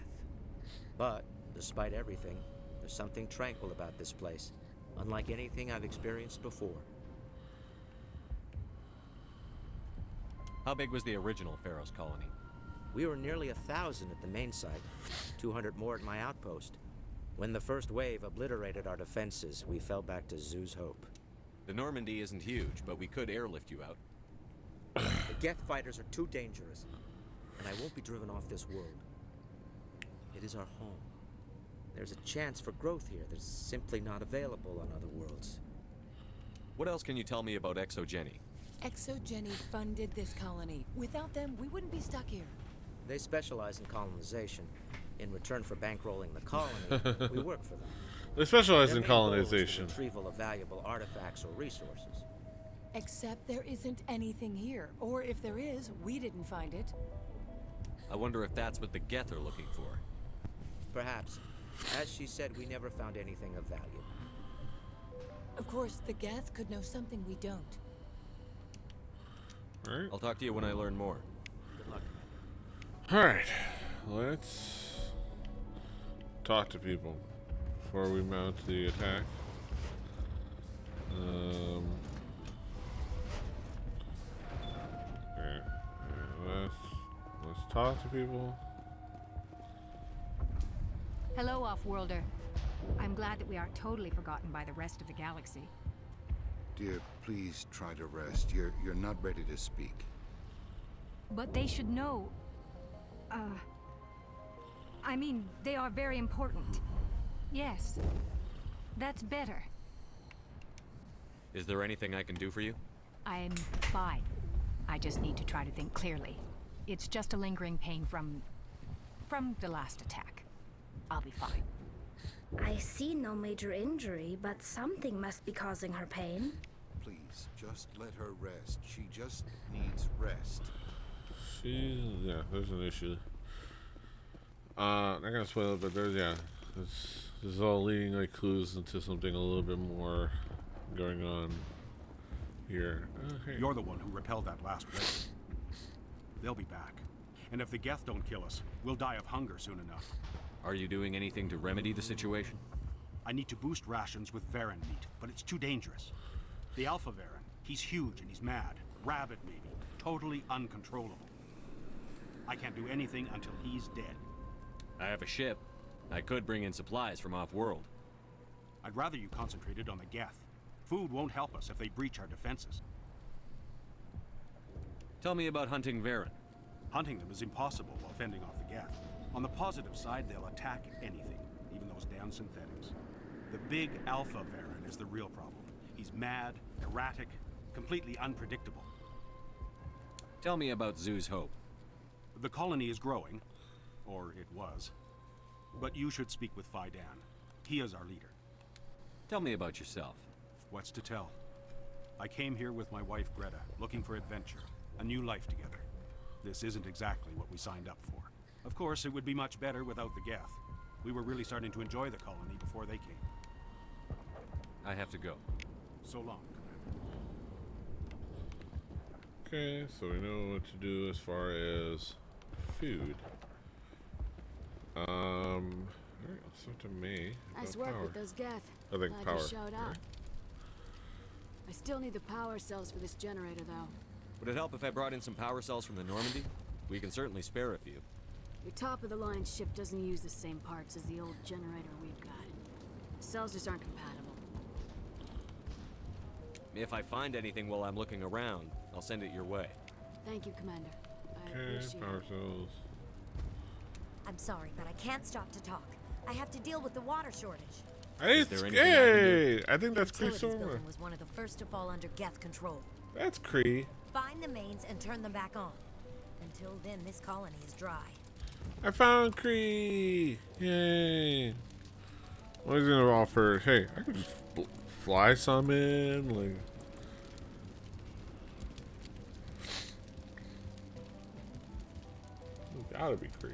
But, despite everything, there's something tranquil about this place, unlike anything I've experienced before. How big was the original Pharos colony? We were nearly 1,000 at the main site, 200 more at my outpost. When the first wave obliterated our defenses, we fell back to Zeus Hope. The Normandy isn't huge, but we could airlift you out. The Geth fighters are too dangerous, and I won't be driven off this world. It is our home. There's a chance for growth here that's simply not available on other worlds. What else can you tell me about Exogeny? Exogeny funded this colony. Without them, we wouldn't be stuck here. They specialize in colonization. In return for bankrolling the colony, we work for them. They specialize Their in main goal is the colonization. retrieval of valuable artifacts or resources. Except there isn't anything here. Or if there is, we didn't find it. I wonder if that's what the Geth are looking for. Perhaps. As she said, we never found anything of value. Of course, the Geth could know something we don't. Alright. I'll talk to you when I learn more. Good luck. Alright. Let's talk to people before we mount the attack. Okay. Let's talk to people. Hello, Off-Worlder. I'm glad that we aren't totally forgotten by the rest of the galaxy. Dear, please try to rest. You're not ready to speak. But they should know. I mean, they are very important. Yes. That's better. Is there anything I can do for you? I'm fine. I just need to try to think clearly. It's just a lingering pain from the last attack. I'll be fine. I see no major injury, but something must be causing her pain. Please, just let her rest. She just needs rest. Yeah, there's an issue. Not gonna spoil it, but this is all leading like clues into something a little bit more going on here. Okay. You're the one who repelled that last raid. They'll be back. And if the Geth don't kill us, we'll die of hunger soon enough. Are you doing anything to remedy the situation? I need to boost rations with Varen meat, but it's too dangerous. The Alpha Varen, he's huge and he's mad. Rabid maybe. Totally uncontrollable. I can't do anything until he's dead. I have a ship. I could bring in supplies from off-world. I'd rather you concentrated on the Geth. Food won't help us if they breach our defenses. Tell me about hunting Varen. Hunting them is impossible while fending off the Geth. On the positive side, they'll attack anything, even those damn synthetics. The big Alpha Varen is the real problem. He's mad, erratic, completely unpredictable. Tell me about Zoo's Hope. The colony is growing, or it was. But you should speak with Faidan. He is our leader. Tell me about yourself. What's to tell? I came here with my wife Greta, looking for adventure, a new life together. This isn't exactly what we signed up for. Of course, it would be much better without the Geth. We were really starting to enjoy the colony before they came. I have to go. So long, Commander. Okay, so we know what to do as far as food. Alright, let's talk to May. Nice about work power. with those Geth. I think Glad power. you showed up. right? I still need the power cells for this generator, though. Would it help if I brought in some power cells from the Normandy? We can certainly spare a few. Your top-of-the-line ship doesn't use the same parts as the old generator we've got. The cells just aren't compatible. If I find anything while I'm looking around, I'll send it your way. Thank you, Commander. I Okay, appreciate power it. cells. I'm sorry, but I can't stop to talk. I have to deal with the water shortage. Hey, there anything I can do? I think that's Cree Utilities Silver. building was one of the first to fall under Geth control. That's Cree. Find the mains and turn them back on. Until then, this colony is dry. I found Cree! Yay! What is gonna offer? Hey, I could just fly some in, like. It's gotta be Cree.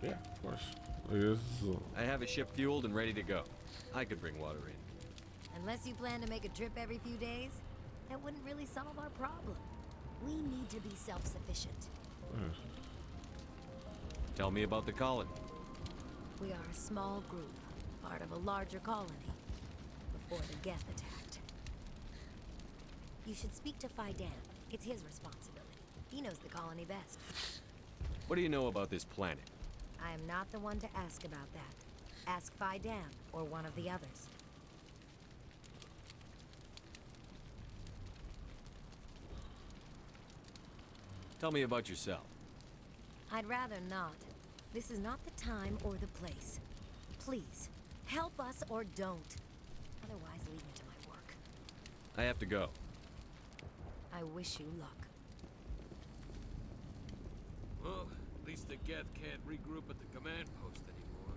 Yeah, of course. Like, this is I have a ship fueled and ready to go. I could bring water in. Unless you plan to make a trip every few days, that wouldn't really solve our problem. We need to be self-sufficient. Tell me about the colony. We are a small group, part of a larger colony, before the Geth attacked. You should speak to Faidan. It's his responsibility. He knows the colony best. What do you know about this planet? I am not the one to ask about that. Ask Faidan or one of the others. Tell me about yourself. I'd rather not. This is not the time or the place. Please, help us or don't. Otherwise, leave me to my work. I have to go. I wish you luck. Well, at least the Geth can't regroup at the command post anymore.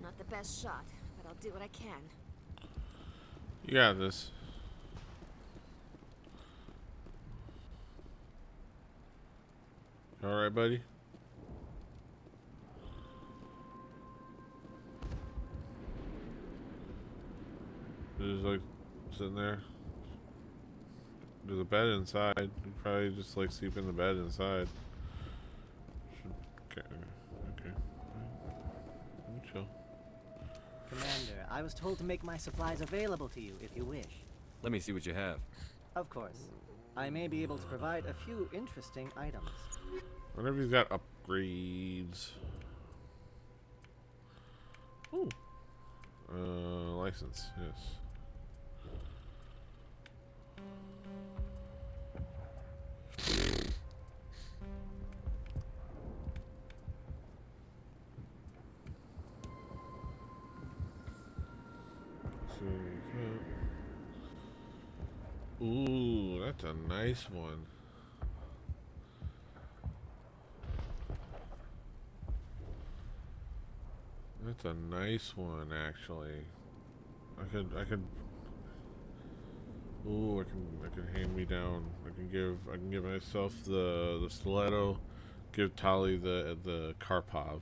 Not the best shot, but I'll do what I can. You got this. Alright, buddy? Just like sitting there. There's a bed inside. You probably just like sleep in the bed inside. Okay. Okay. Let me chill. Commander, I was told to make my supplies available to you if you wish. Let me see what you have. Of course. I may be able to provide a few interesting items. Whenever he's got upgrades. Ooh. License, yes. Ooh, that's a nice one. That's a nice one, actually. I could. Ooh, I can hand me down. I can give myself the stiletto. Give Tali the Karpov.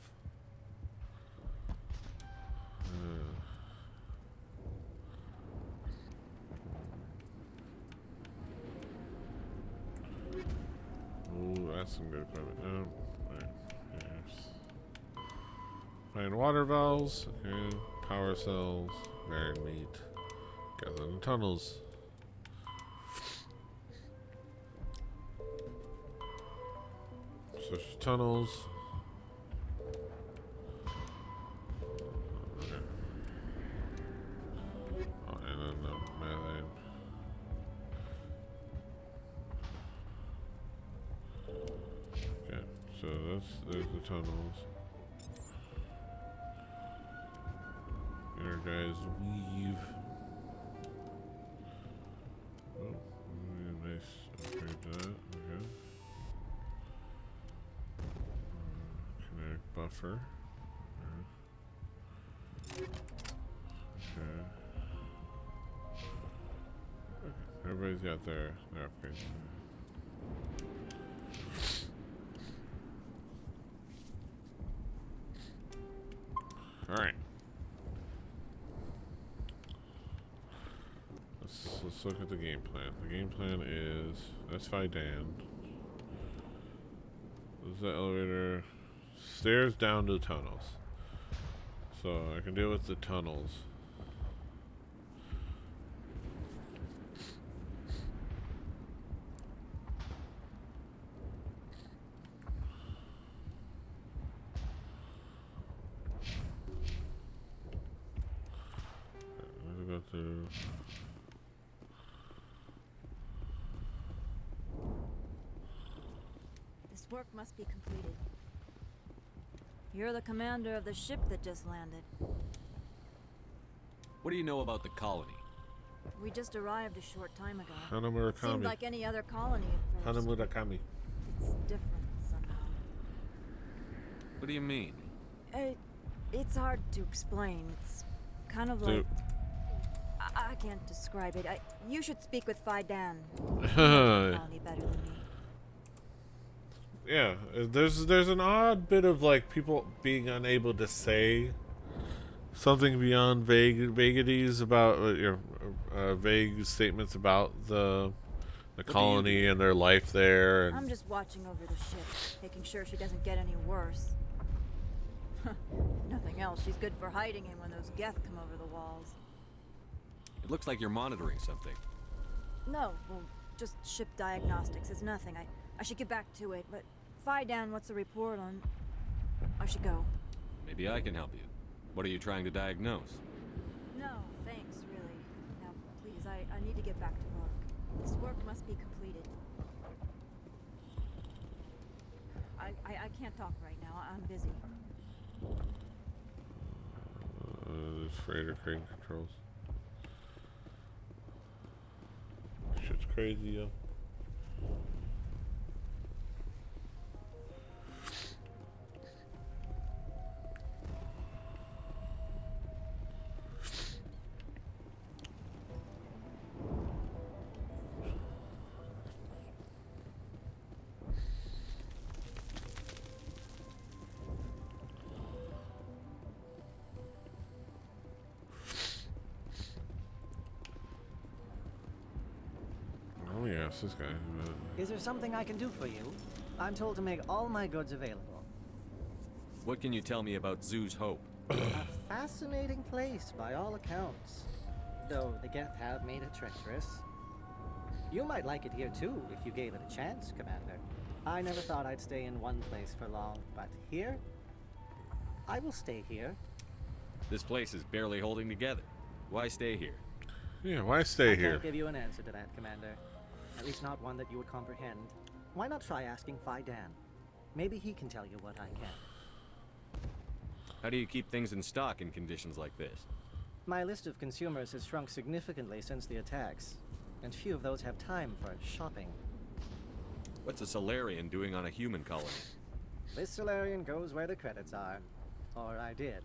Ooh, that's some good equipment. Right. Yes. Find water valves. Okay. Power cells. Very neat. Gather in tunnels. Search tunnels. Okay. Oh, and then the methane. Okay, so there's the tunnels. Energized weave. Oh, nice upgrade to that. Okay. Kinetic buffer. Okay. Everybody's got their upgrades. Alright. Let's look at the game plan. The game plan is that's Fidan. This is the elevator. Stairs down to the tunnels. So I can deal with the tunnels. Let's go through. This work must be completed. You're the commander of the ship that just landed. What do you know about the colony? We just arrived a short time ago. Hanamurakami. Seemed like any other colony at first. Hanamurakami. It's different somehow. What do you mean? It's hard to explain. It's kind of like... I can't describe it. You should speak with Fidan. You know the colony better than me. Yeah, there's an odd bit of like people being unable to say something beyond vaguities about vague statements about the colony and their life there. And I'm just watching over the ship, making sure she doesn't get any worse. If nothing else, she's good for hiding in when those Geth come over the walls. It looks like you're monitoring something. No, well, just ship diagnostics. It's nothing. I should get back to it, but Fidan, what's the report on... I should go. Maybe I can help you. What are you trying to diagnose? No, thanks, really. Now, please, I need to get back to work. This work must be completed. I can't talk right now. I'm busy. there's freighter crane controls. Shit's crazy, yo. What's this guy? Is there something I can do for you? I'm told to make all my goods available. What can you tell me about Zoo's Hope? A fascinating place, by all accounts. Though the Geth have made it treacherous. You might like it here too, if you gave it a chance, Commander. I never thought I'd stay in one place for long, but here? I will stay here. This place is barely holding together. Why stay here? Yeah, why stay I here? can't give you an answer to that, Commander. At least not one that you would comprehend. Why not try asking Phi Dan? Maybe he can tell you what I can. How do you keep things in stock in conditions like this? My list of consumers has shrunk significantly since the attacks, and few of those have time for shopping. What's a Solarian doing on a human colony? This Solarian goes where the credits are. Or I did.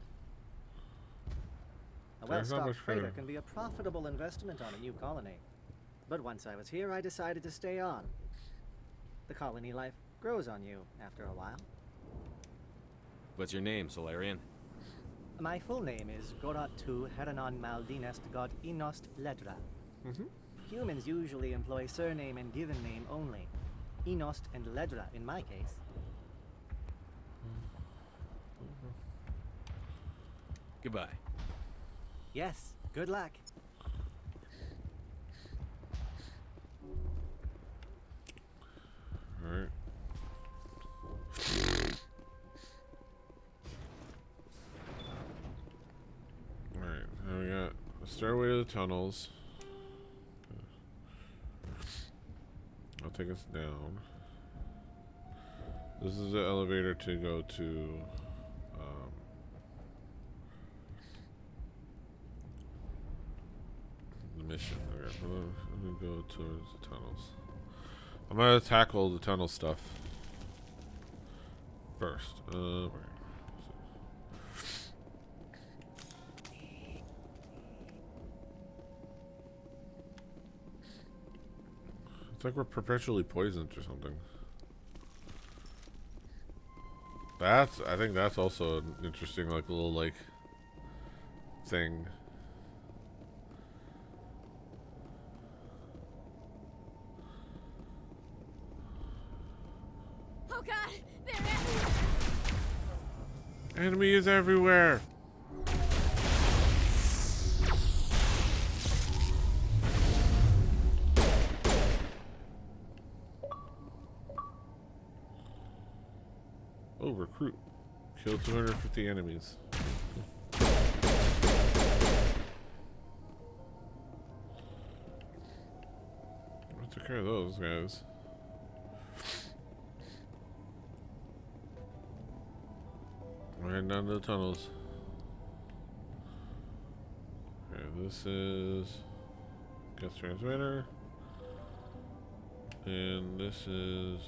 A There's not well-stocked much freighter credit. can be a profitable investment on a new colony. But once I was here, I decided to stay on. The colony life grows on you after a while. What's your name, Solarian? My full name is Gorat tu Heranon Maldinest God Inost Ledra. Humans usually employ surname and given name only. Inost and Ledra in my case. Goodbye. Yes, good luck. Alright. Alright, now we got a stairway to the tunnels. I'll take us down. This is the elevator to go to the mission. Okay, let me go towards the tunnels. I'm gonna tackle the tunnel stuff first. Right. It's like we're perpetually poisoned or something. I think that's also an interesting, like, little, like, thing. Oh god, they're everywhere! Enemy is everywhere! Oh, recruit. Kill 250 enemies. I took care of those guys. We're heading down to the tunnels. Okay, this is gas transmitter. And this is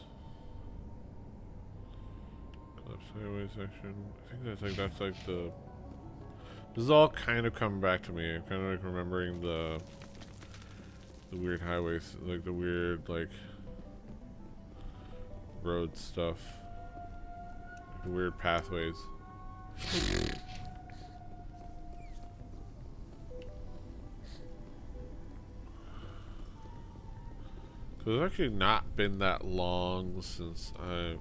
collapse highway section. I think that's like the. This is all kind of coming back to me. I'm kind of like remembering the weird highways, like the weird like road stuff, like the weird pathways. So it's actually not been that long since I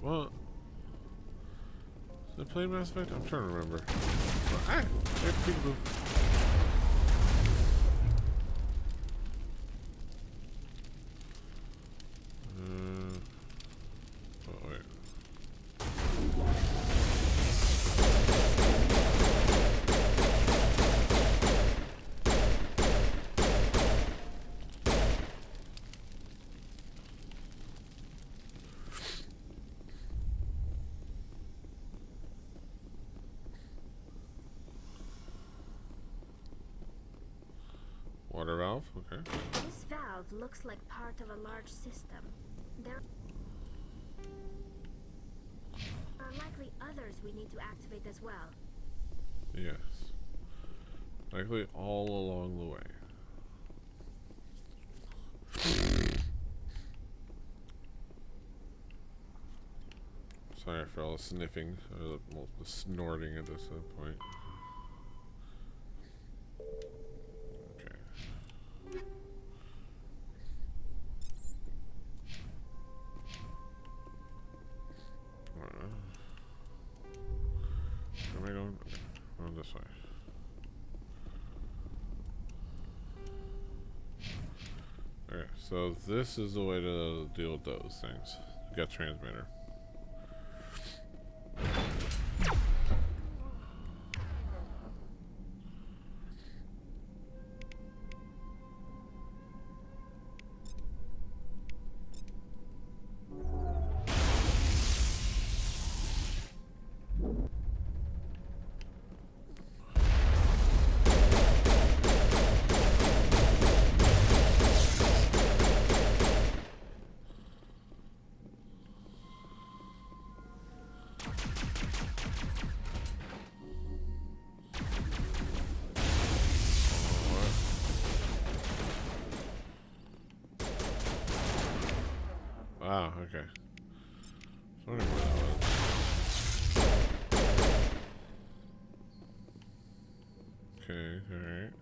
did I play Mass Effect? I'm trying to remember. Ah, peekaboo. Oh wait. Water valve, okay. This valve looks like part of a large system. There are likely others we need to activate as well. Yes. Likely all along the way. Sorry for all the sniffing, or the snorting at this point. Am I going? Going this way. Okay, so this is the way to deal with those things. Get transmitter. Wow, okay. I was wondering where that was. Okay, alright.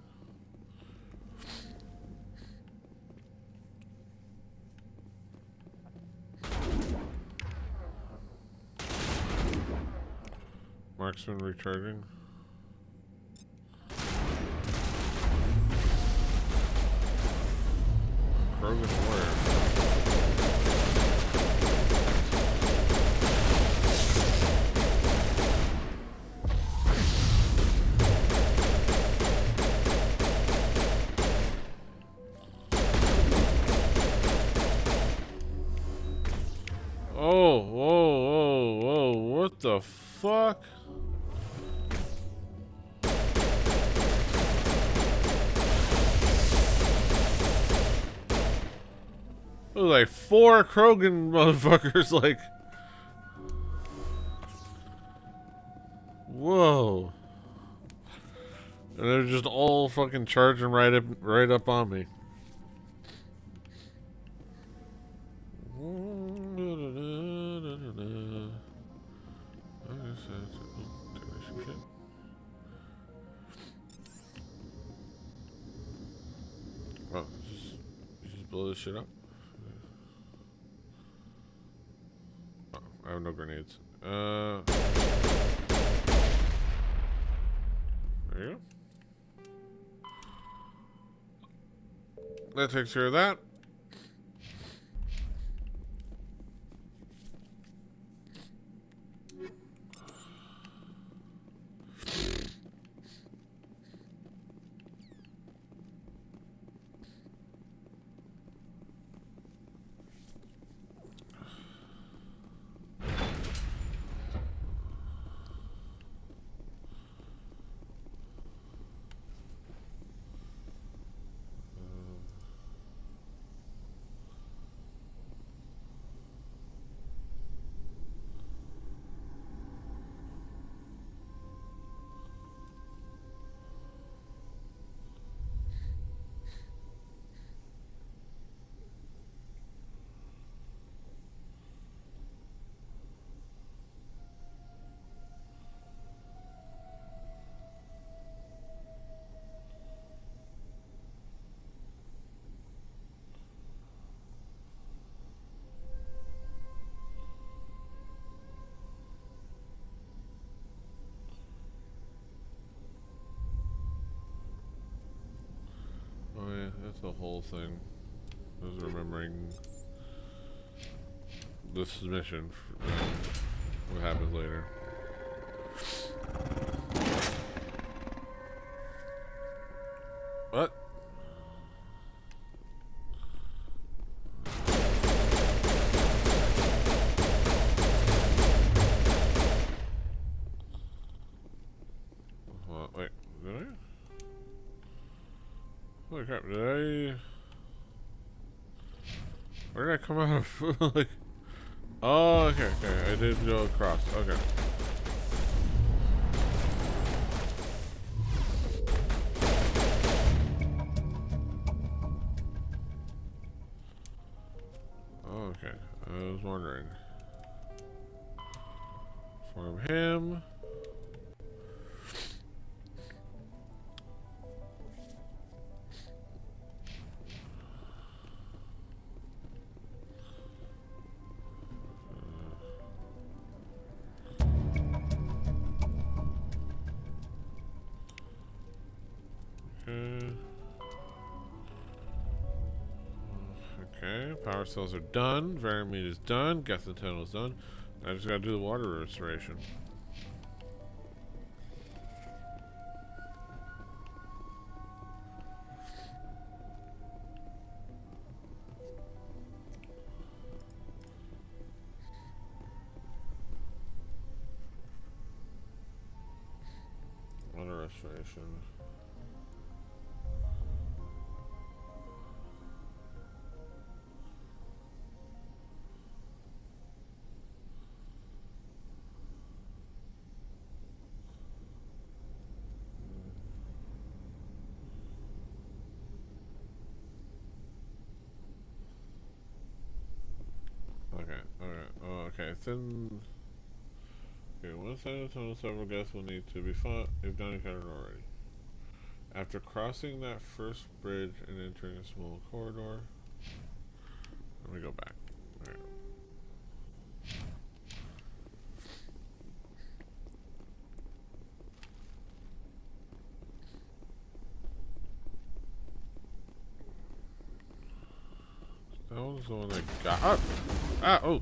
Marksman recharging. Krogan warrior. Oh, whoa, whoa, whoa, what the fuck? It was like 4 Krogan motherfuckers, like. Whoa. And they're just all fucking charging right up on me. Oh, just blow this shit up. Oh, I have no grenades. There you go. That takes care of that. Oh yeah, that's the whole thing. I was remembering this mission. What happens later. What? Wait, did I? Holy crap, did I? Where did I come out of? Like, oh, okay, I did go across, okay. Oh, okay, I was wondering. Farm him. Okay. Okay, power cells are done. Varimeat is done. Gas and tunnel is done. I just gotta do the water restoration. Water restoration. Okay, okay, then... Okay, one side of the tunnel, several guests will need to be fought if not encountered already. After crossing that first bridge and entering a small corridor... Let me go back. Okay. That was the one I got. Oh!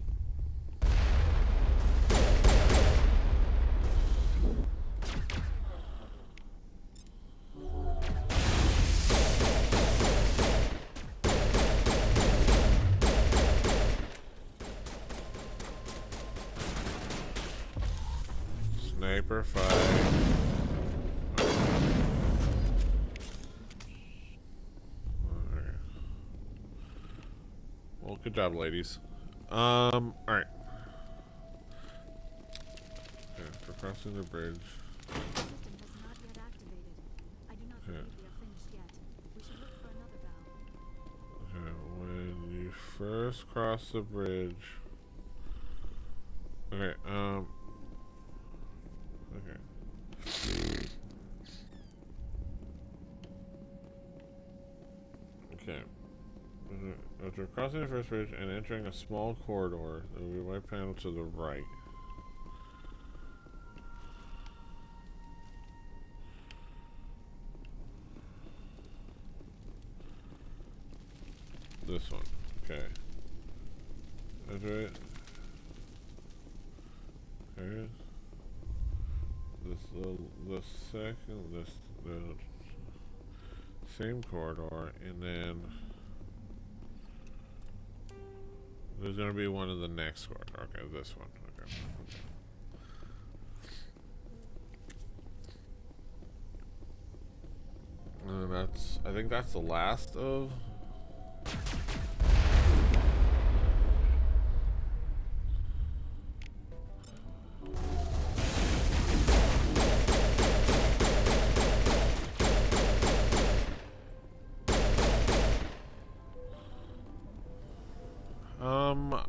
Sniper fight. Okay. Well, good job, ladies. Alright. Okay, for crossing the bridge. Okay. Okay, when you first cross the bridge. Okay, okay. Okay. After crossing the first bridge and entering a small corridor, there will be a white panel to the right. This one. Okay. Enter it. Okay. The second, the same corridor, and then there's gonna be one of the next corridor. Okay, this one. Okay. I think that's the last of.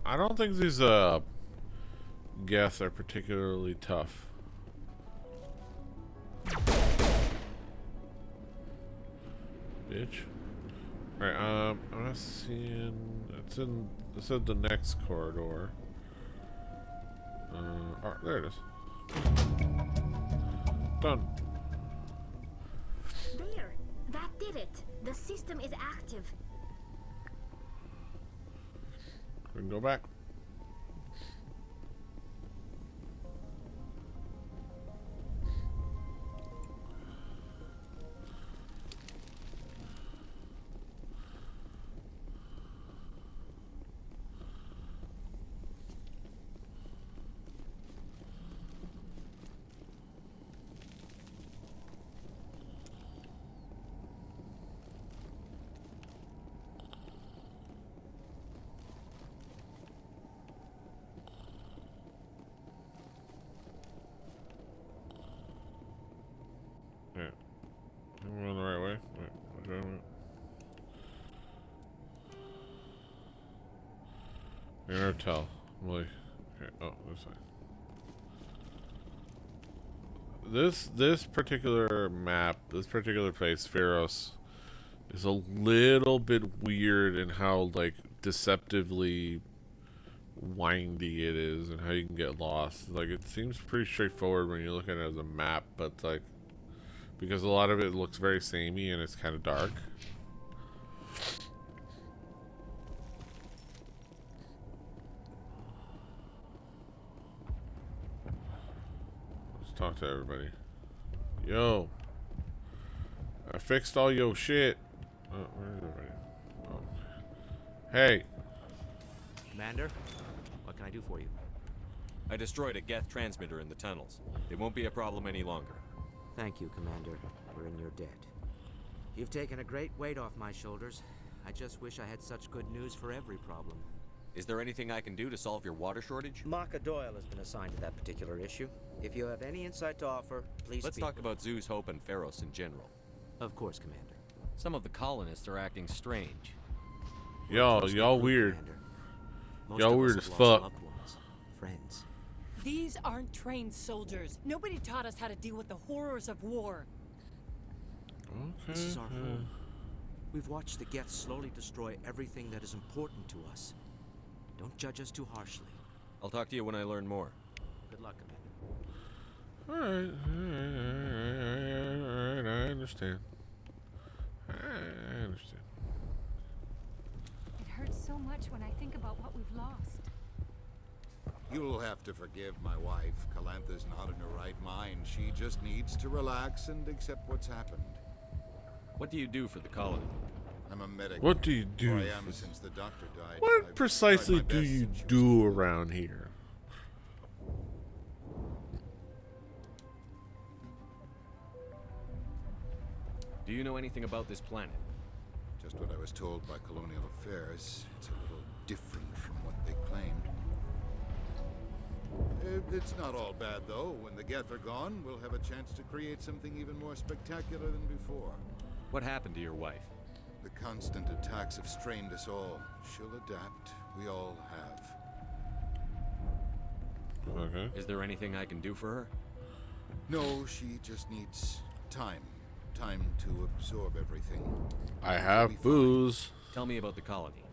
I don't think these geths are particularly tough. Bitch. Alright, I'm not seeing. It said the next corridor. Oh, there it is. Done. There! That did it! The system is active. We can go back. Yeah. We're on the right way. Wait, what's wrong with it? Tell. Really? Okay. Oh, this way. This particular map, this particular place, Pharos, is a little bit weird in how like deceptively windy it is and how you can get lost. Like it seems pretty straightforward when you look at it as a map, but like because a lot of it looks very samey and it's kind of dark. Let's talk to everybody. Yo, I fixed all your shit. Where is everybody? Oh. Hey. Commander, what can I do for you? I destroyed a Geth transmitter in the tunnels. It won't be a problem any longer. Thank you, Commander. We're in your debt. You've taken a great weight off my shoulders. I just wish I had such good news for every problem. Is there anything I can do to solve your water shortage? Maka Doyle has been assigned to that particular issue. If you have any insight to offer, please Let's speak. talk about Zeus, Hope, and Pharos in general. Of course, Commander. Some of the colonists are acting strange. Y'all weird. Most Y'all of us weird have as lost fuck. loved ones, friends. These aren't trained soldiers. Nobody taught us how to deal with the horrors of war. This is our home. We've watched the Geth slowly destroy everything that is important to us. Don't judge us too harshly. I'll talk to you when I learn more. Good luck, Commander. Alright, I understand. I understand. It hurts so much when I think about what we've lost. You'll have to forgive my wife. Calantha's not in her right mind. She just needs to relax and accept what's happened. What do you do for the colony? I'm a medic. What do you do? Or I am since the doctor died. What I've precisely tried my do best you since she was do around here? Do you know anything about this planet? Just what I was told by Colonial Affairs. It's a little different from what they claimed. It's not all bad, though. When the Geth are gone, we'll have a chance to create something even more spectacular than before. What happened to your wife? The constant attacks have strained us all. She'll adapt. We all have. Okay. Is there anything I can do for her? No, she just needs time. Time to absorb everything. I have booze. Tell me about the colony.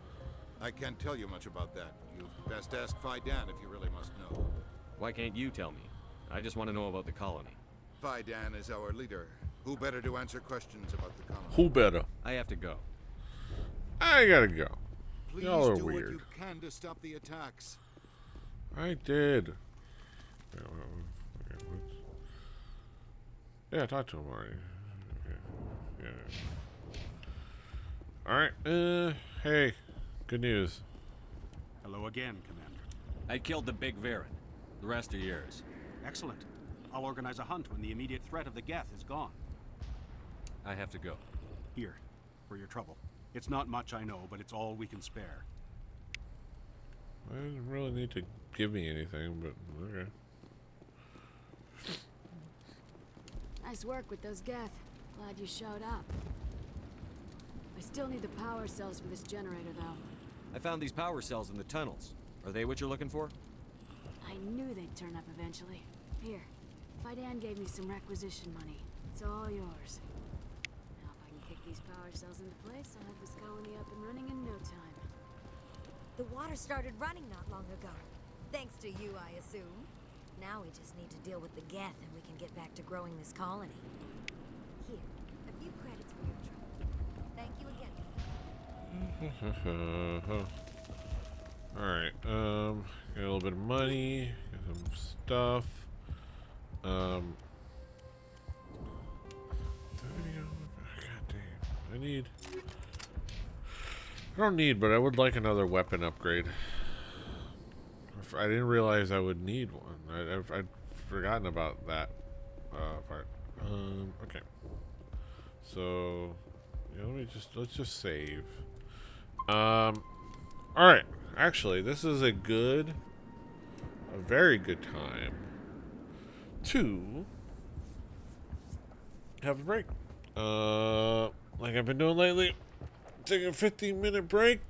I can't tell you much about that. You best ask Fidan if you really must know. Why can't you tell me? I just want to know about the colony. Fidan is our leader. Who better to answer questions about the colony? Who better? I have to go. I gotta go. Please Y'all are do weird. what you can to stop the attacks. I did. Yeah, I talked to him already. Okay. Yeah. Alright, hey. Good news. Hello again, Commander. I killed the big Varen. The rest are yours. Excellent. I'll organize a hunt when the immediate threat of the Geth is gone. I have to go. Here, for your trouble. It's not much, I know, but it's all we can spare. I didn't really need to give me anything, but okay. Nice work with those Geth. Glad you showed up. I still need the power cells for this generator, though. I found these power cells in the tunnels. Are they what you're looking for? I knew they'd turn up eventually. Here, Fidan gave me some requisition money. It's all yours. Now if I can kick these power cells into place, I'll have this colony up and running in no time. The water started running not long ago. Thanks to you, I assume. Now we just need to deal with the Geth and we can get back to growing this colony. Here, a few credits for your trouble. Thank you again. Alright, got a little bit of money, got some stuff. God damn. I don't need, but I would like another weapon upgrade. I didn't realize I would need one. I'd forgotten about that part. Okay. So, yeah, let's just save. Alright. Actually, this is a very good time to have a break. Like I've been doing lately. Take a 15-minute break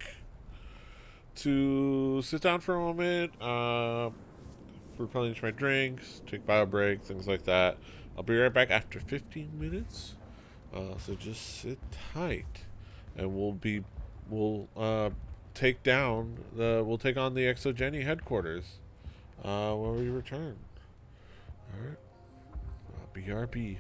to sit down for a moment, replenish my drinks, take bio break, things like that. I'll be right back after 15 minutes. So just sit tight, and we'll take on the Exogeny headquarters when we return. All right, BRB.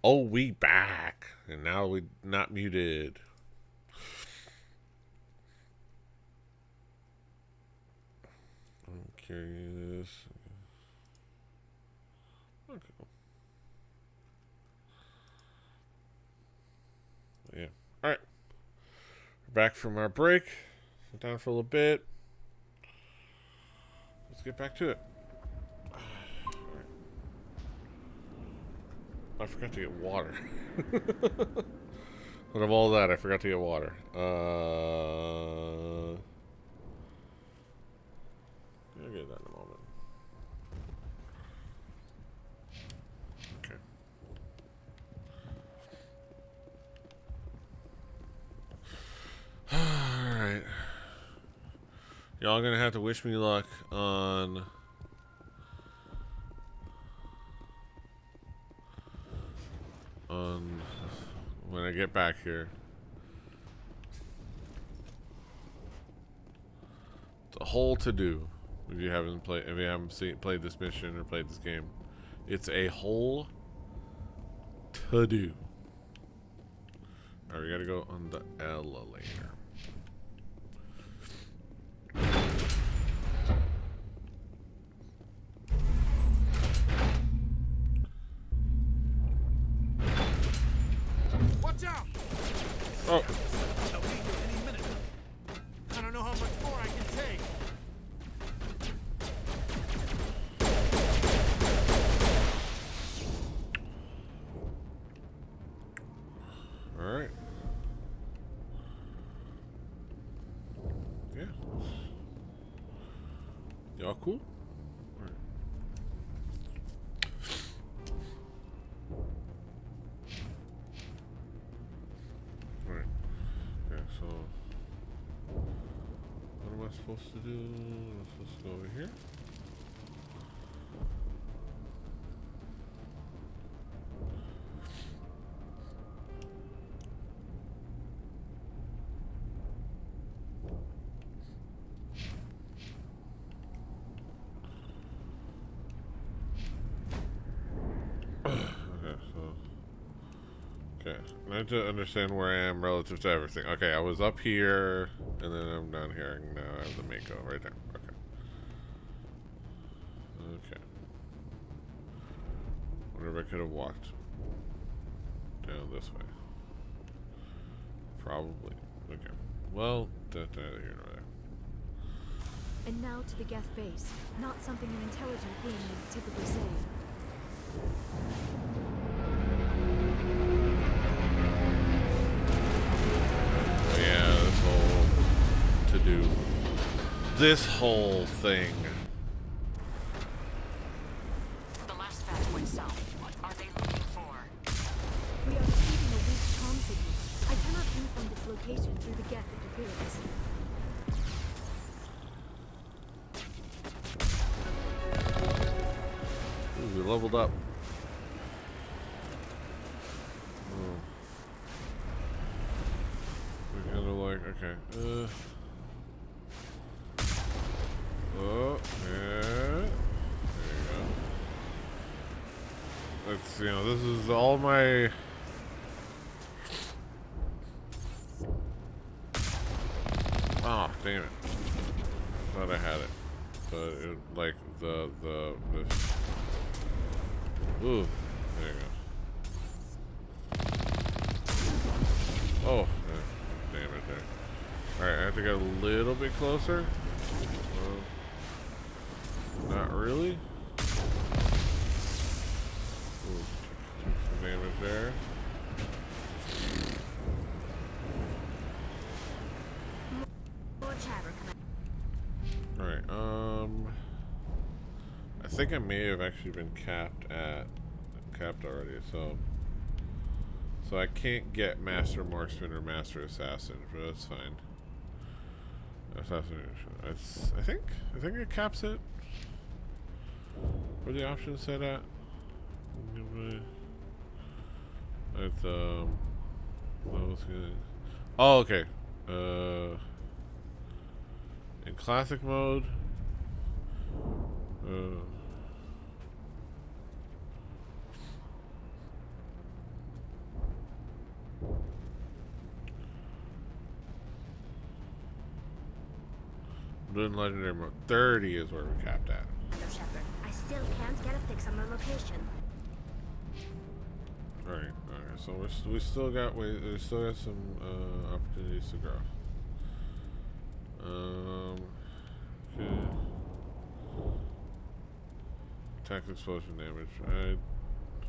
Oh, we back. And now we not muted. I'm curious. Okay. Yeah. Alright. We're back from our break. Sit down for a little bit. Let's get back to it. I forgot to get water. Out of all that, I forgot to get water. I'll get that in a moment. Okay. Alright. Y'all gonna have to wish me luck on when I get back here. It's a whole to do. If you haven't played this mission or played this game, it's a whole to do. Alright, we gotta go on the elevator. Watch out! Oh. They'll be here any minute. I don't know how much more I can take. Alright. Yeah. Y'all cool? Alright. Alright. Okay, so what am I supposed to do? I'm supposed to go over here. Okay, I need to understand where I am relative to everything. Okay, I was up here, and then I'm down here, and now I have the Mako right there. Okay. Okay. Wonder if I could have walked down this way. Probably. Okay. Well, that's neither here nor there. And now to the Geth base. Not something an intelligent being would typically say. Oh yeah, this whole to-do. This whole thing. The last batch went south. What are they looking for? We are receiving a weak comm signal. I cannot pinpoint its location through the Geth interference. Ooh, we leveled up. We're kind of like, okay. Oh, yeah. There you go. Let's, this is all my... Oh, damn it. Thought I had it. But it, like, this. Ooh, there you go. Oh, damn it there. Alright, I have to get a little bit closer. Not really. Ooh, took some damage there. More chatter Alright, I think I may have actually been capped already, so I can't get Master Marksman or Master Assassin, but that's fine. Assassination. I think it caps it. Where the options set at? It's oh, okay. In classic mode, Doing legendary mode. 30 is where we're capped at. No, Shepard. I still can't get a fix on the location. Alright, okay, so we still got some opportunities to grow. Okay. Attack explosion damage. Right.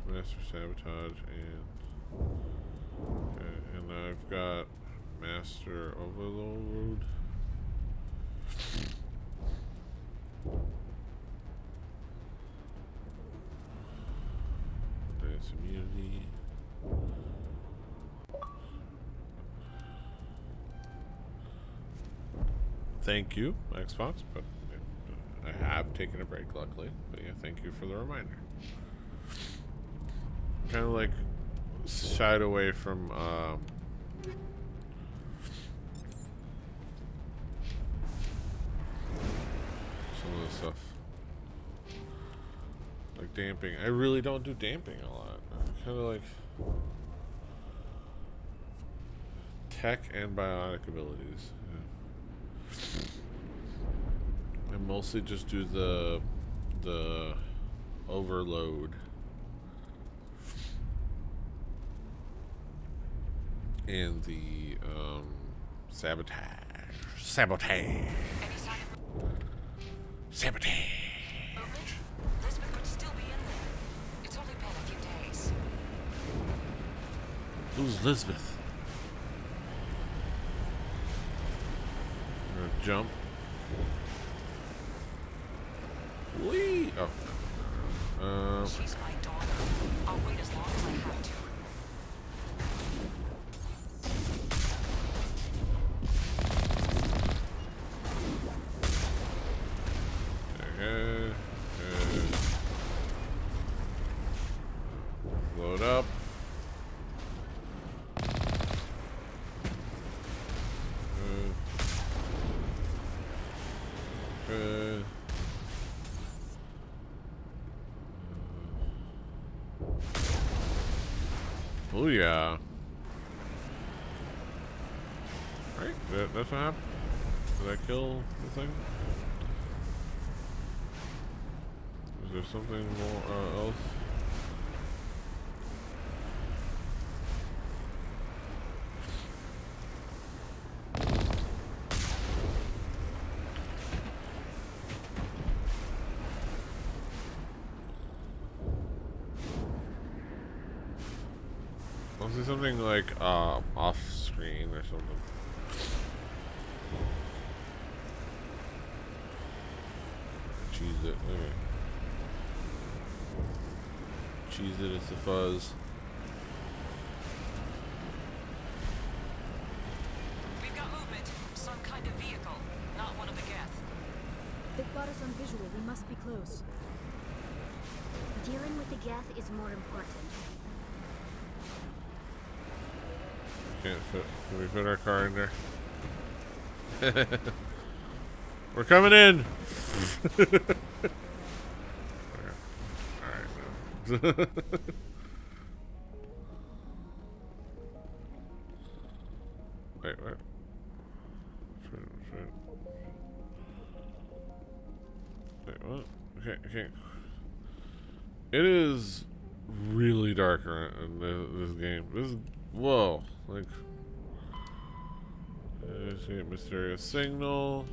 Master sabotage and I've got Master Overload. Dance immunity. Thank you, Xbox, but I have taken a break, luckily. But yeah, thank you for the reminder. Kind of like shied away from some of the stuff. Like damping. I really don't do damping a lot. Kind of like tech and biotic abilities. Yeah. I mostly just do the overload and the sabotage. Sabotage. Lisbeth could still be in there. It's only been a few days. Who's Lisbeth? I'm gonna jump. Whee! Oh. She's my daughter. I'll wait as long as I have to. Okay. Load up. Okay. Oh yeah. Right, that's what happened. Did I kill the thing? Is there something more else? Must be something like off screen or something. Cheese it. Okay. Cheese it, it's a fuzz. We've got movement. Some kind of vehicle. Not one of the Geth. They've got us on visual. We must be close. Dealing with the Geth is more important. Can't fit. Can we fit our car in there? We're coming in! Alright, man. Wait, what? Wait, what? Okay. It is really dark in this game. This is, whoa, like, see a mysterious signal.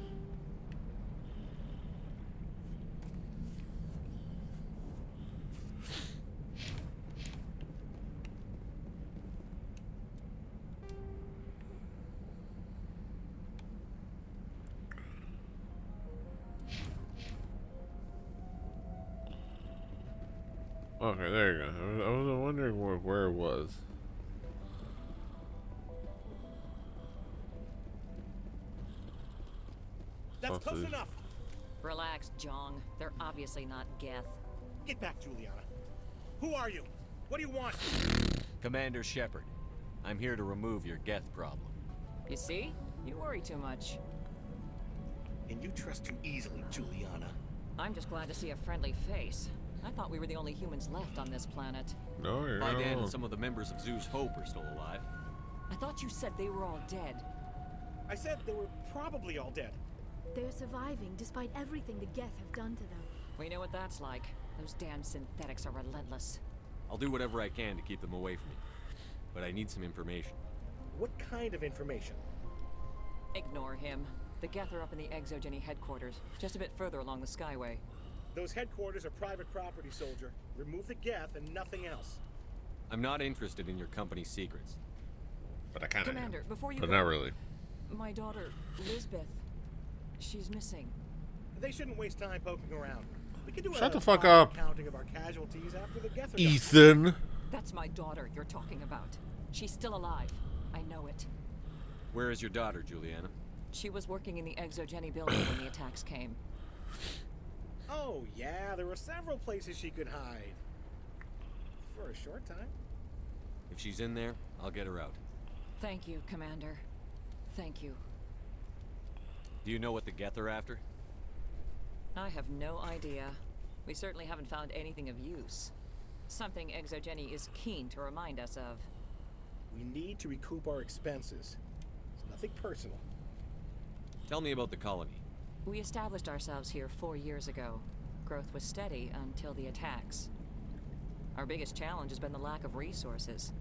Okay, there you go. I was wondering where it was. That's close enough. Relax, Jong. They're obviously not Geth. Get back, Juliana. Who are you? What do you want? Commander Shepard. I'm here to remove your Geth problem. You see? You worry too much. And you trust too easily, Juliana. I'm just glad to see a friendly face. I thought we were the only humans left on this planet. No, you're not. Fidan and some of the members of Zoo's Hope are still alive. I thought you said they were all dead. I said they were probably all dead. They're surviving despite everything the Geth have done to them. We know what that's like. Those damn synthetics are relentless. I'll do whatever I can to keep them away from me. But I need some information. What kind of information? Ignore him. The Geth are up in the Exogeny headquarters, just a bit further along the Skyway. Those headquarters are private property, soldier. Remove the Geth and nothing else. I'm not interested in your company's secrets. But I kind of Commander, before you but go, not really. my daughter, Lisbeth, she's missing. They shouldn't waste time poking around. We can do Shut a the fuck proper up. counting of our casualties after the Geth are done. Ethan. That's my daughter you're talking about. She's still alive. I know it. Where is your daughter, Juliana? She was working in the Exogeny building when the attacks came. Oh, yeah, there were several places she could hide. For a short time. If she's in there, I'll get her out. Thank you, Commander. Thank you. Do you know what the Geth are after? I have no idea. We certainly haven't found anything of use. Something Exogeny is keen to remind us of. We need to recoup our expenses. It's nothing personal. Tell me about the colony. We established ourselves here 4 years ago. Growth was steady until the attacks. Our biggest challenge has been the lack of resources.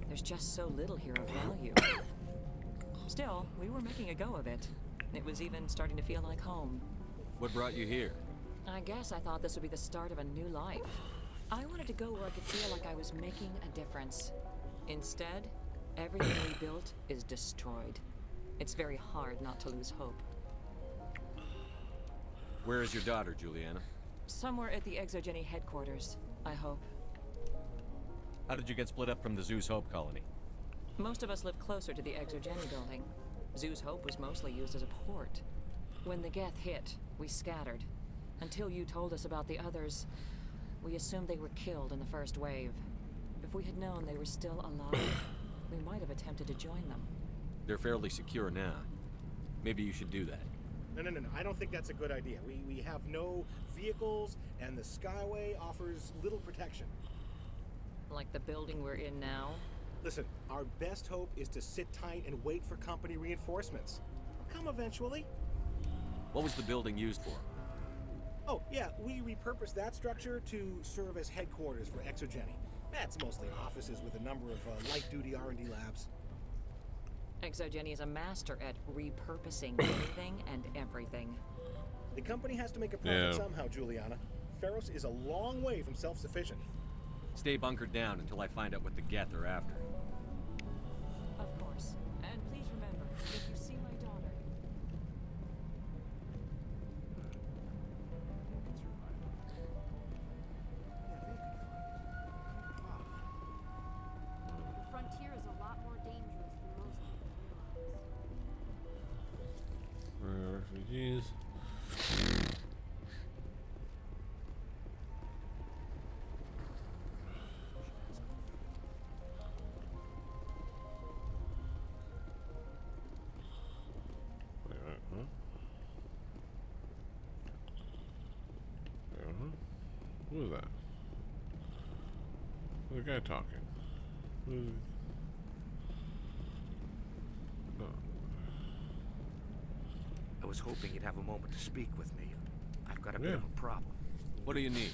There's just so little here of value. Still, we were making a go of it. It was even starting to feel like home. What brought you here? I guess I thought this would be the start of a new life. I wanted to go where I could feel like I was making a difference. Instead, everything we built is destroyed. It's very hard not to lose hope. Where is your daughter, Juliana? Somewhere at the Exogeny headquarters, I hope. How did you get split up from the Zeus Hope colony? Most of us live closer to the Exogeny building. Zeus Hope was mostly used as a port. When the Geth hit, we scattered. Until you told us about the others, we assumed they were killed in the first wave. If we had known they were still alive, we might have attempted to join them. They're fairly secure now. Maybe you should do that. No. I don't think that's a good idea. We have no vehicles, and the Skyway offers little protection. Like the building we're in now? Listen, our best hope is to sit tight and wait for company reinforcements. They'll come eventually. What was the building used for? Oh, yeah, we repurposed that structure to serve as headquarters for Exogeny. That's mostly offices with a number of light-duty R&D labs. Exogeny is a master at repurposing anything and everything. The company has to make a profit somehow, Juliana. Feros is a long way from self-sufficient. Stay bunkered down until I find out what the Geth are after. Of course. And please remember, if you see my daughter... The frontier is a lot more dangerous than most people realize. Refugees. Who is that? Who's the guy talking? Who's... No. I was hoping you'd have a moment to speak with me. I've got a bit of a problem. What do you need?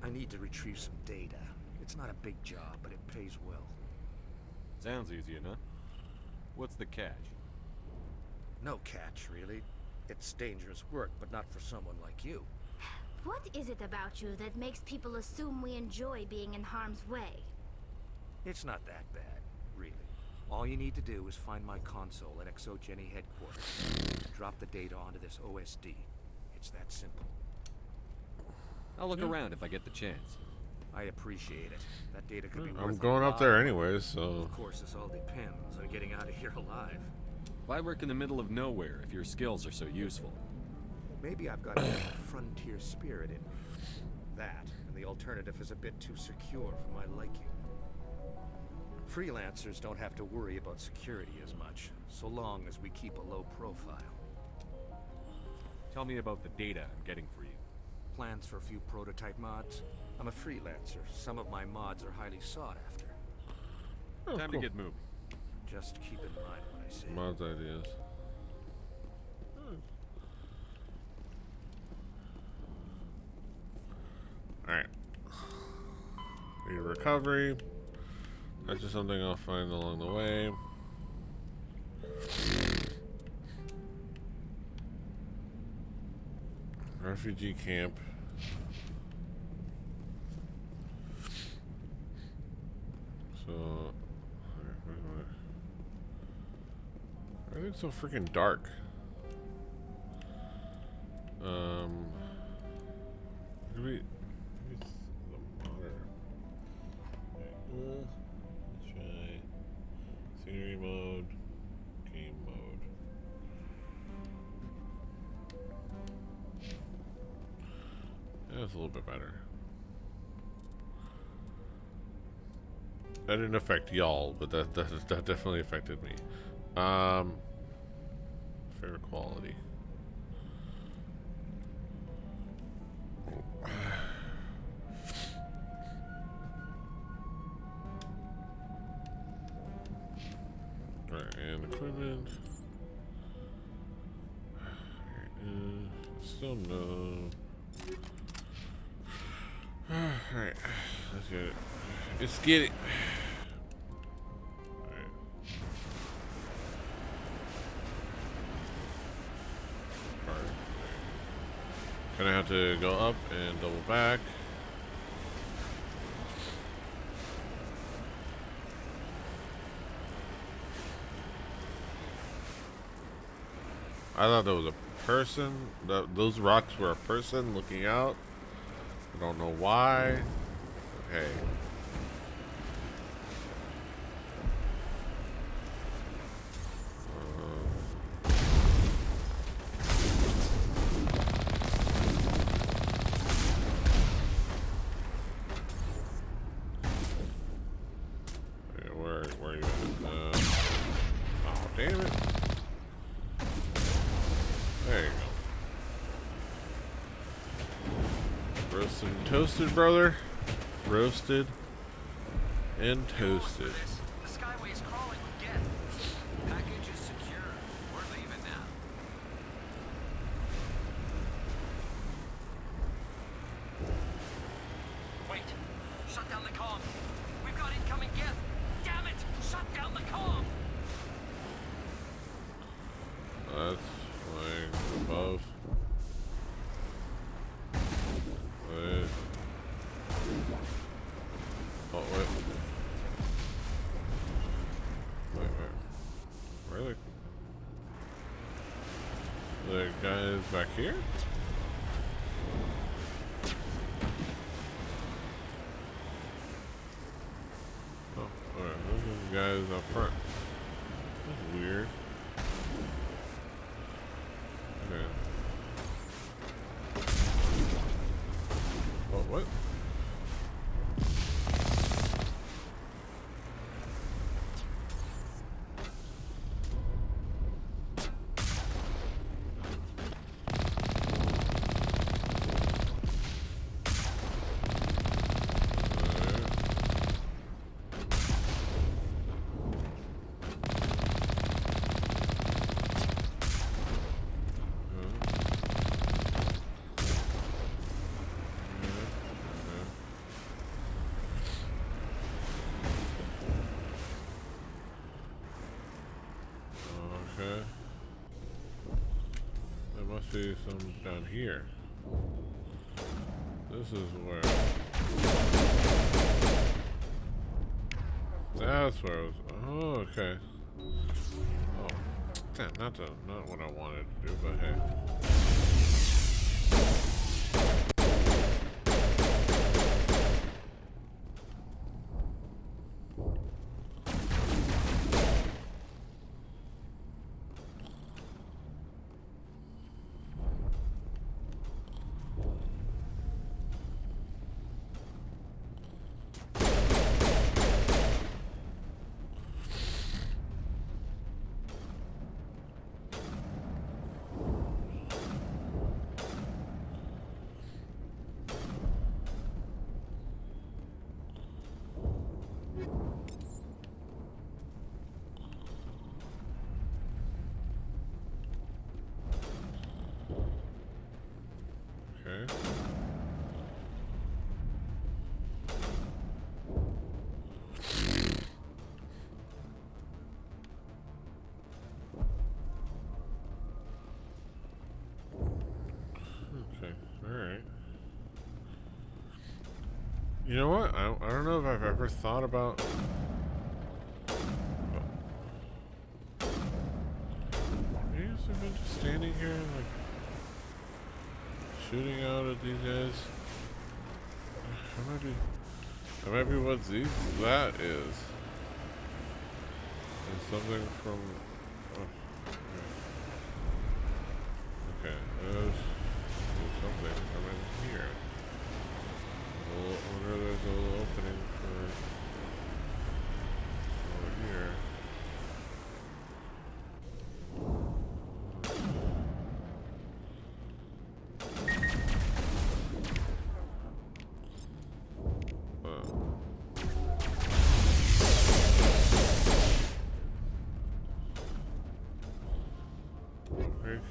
I need to retrieve some data. It's not a big job, but it pays well. Sounds easy enough. What's the catch? No catch, really. It's dangerous work, but not for someone like you. What is it about you that makes people assume we enjoy being in harm's way? It's not that bad, really. All you need to do is find my console at Exogeny headquarters. Drop the data onto this OSD. It's that simple. I'll look around if I get the chance. I appreciate it. That data could be worth I'm going up there anyways, so... Of course, this all depends on getting out of here alive. Why work in the middle of nowhere if your skills are so useful? Maybe I've got a frontier spirit in me. That, and the alternative is a bit too secure for my liking. Freelancers don't have to worry about security as much, so long as we keep a low profile. Tell me about the data I'm getting for you. Plans for a few prototype mods? I'm a freelancer. Some of my mods are highly sought after. Oh, Time cool. to get moving. Just keep in mind what I say. Mods ideas. recovery. That's just something I'll find along the way. Refugee camp. So, everything's so freaking dark. Maybe it's the monitor. Let's try scenery mode, game mode. That's a little bit better. That didn't affect y'all, but that definitely affected me. Fair quality. Right, and equipment. Still no. Alright, let's get it. Let's get it. Alright. Gonna have to go up and double back. I thought there was a person. Those rocks were a person looking out. I don't know why. Okay. Where are you at? Oh, damn it. There you go. Roasted and toasted, brother. Roasted and toasted. The Skyway is crawling with Geth. Package is secure. We're leaving now. Wait. Shut down the comm. We've got incoming Geth. Damn it! Shut down the comm. That's flying above. Wait. Oh, wait. Wait. Where are the guys back here? Oh, alright. Those are the guys up front. That's weird. Okay. Oh, what? Okay. There must be some down here. This is where. That's where it was. Oh, okay. Oh, damn, not what I wanted to do, but hey. Okay. Alright. You know what? I don't know if I've ever thought about... Maybe I've been just standing here like shooting out at these guys. That might be what that is. It's something from... Oh, okay, there's something coming here. I wonder if there's a little opening for over here.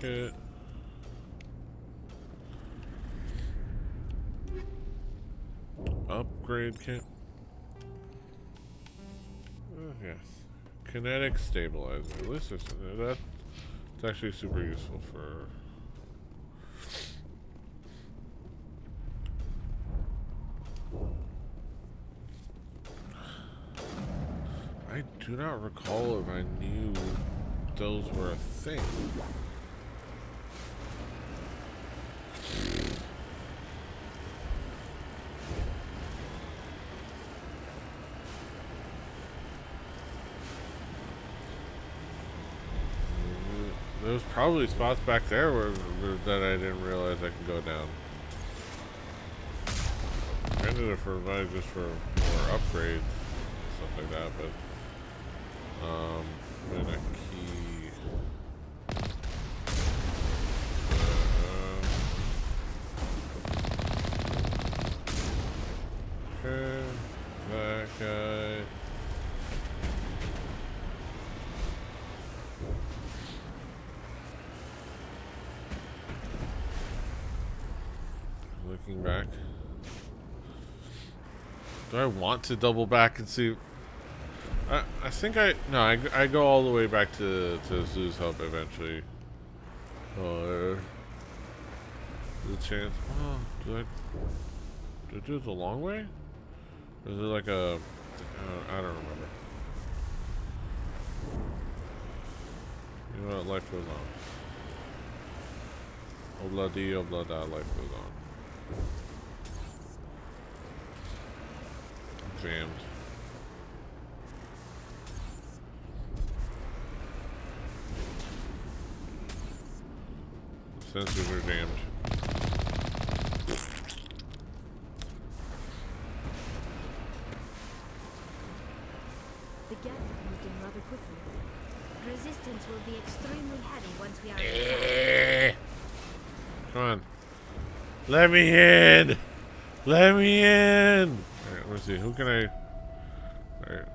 Kit. Upgrade kit. Yes. Kinetic stabilizer. This is that's actually super useful for. I do not recall if I knew those were a thing. There's probably spots back there that I didn't realize I could go down. Granted, if we're not just for more upgrades and stuff like that, but and a key. Okay, that guy. Looking back. Do I want to double back and see? I think I go all the way back to Zoo's hub eventually. Oh, there's a chance. Oh, do I do it the long way? Or is it like a? I don't remember. You know what? Life goes on. Obla di, obla da. Life goes on. Jammed. Sensors are jammed. The gap moved in rather quickly. Resistance will be extremely heavy once we are inside. Come on. Let me in! Let me in! Alright, let's see. Who can I... Alright.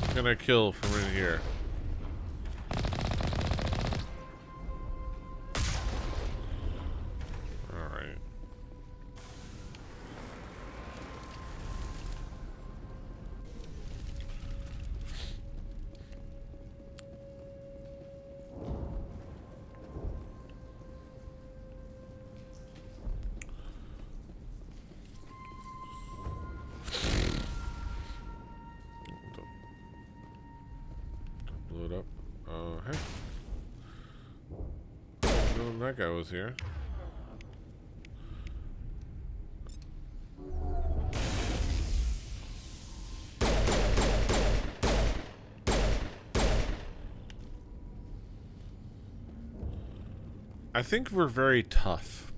Who can I kill from in here? Alright. Blow it up. Hey. No, that guy was here. I think we're very tough.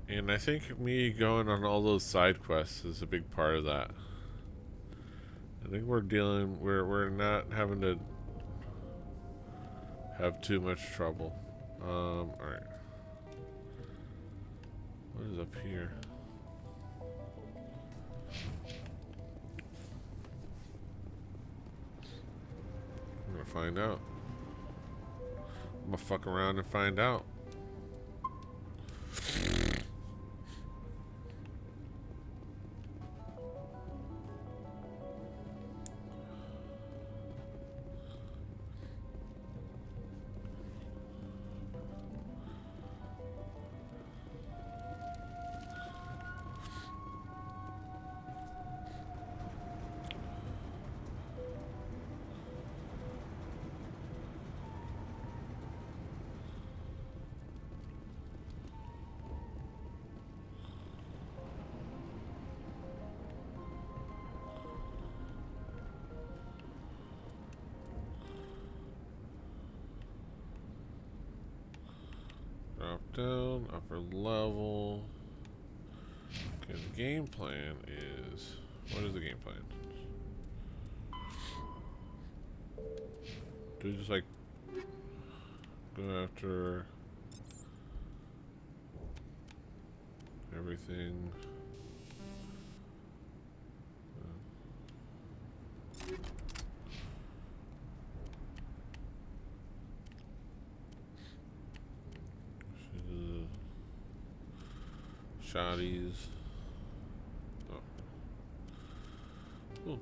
And I think me going on all those side quests is a big part of that. I think we're not having to have too much trouble. Alright. What is up here? I'm gonna find out. I'm gonna fuck around and find out. down, upper level. Okay, the game plan is... What is the game plan? Do we just like go after everything? Shotties. Oh. Ooh.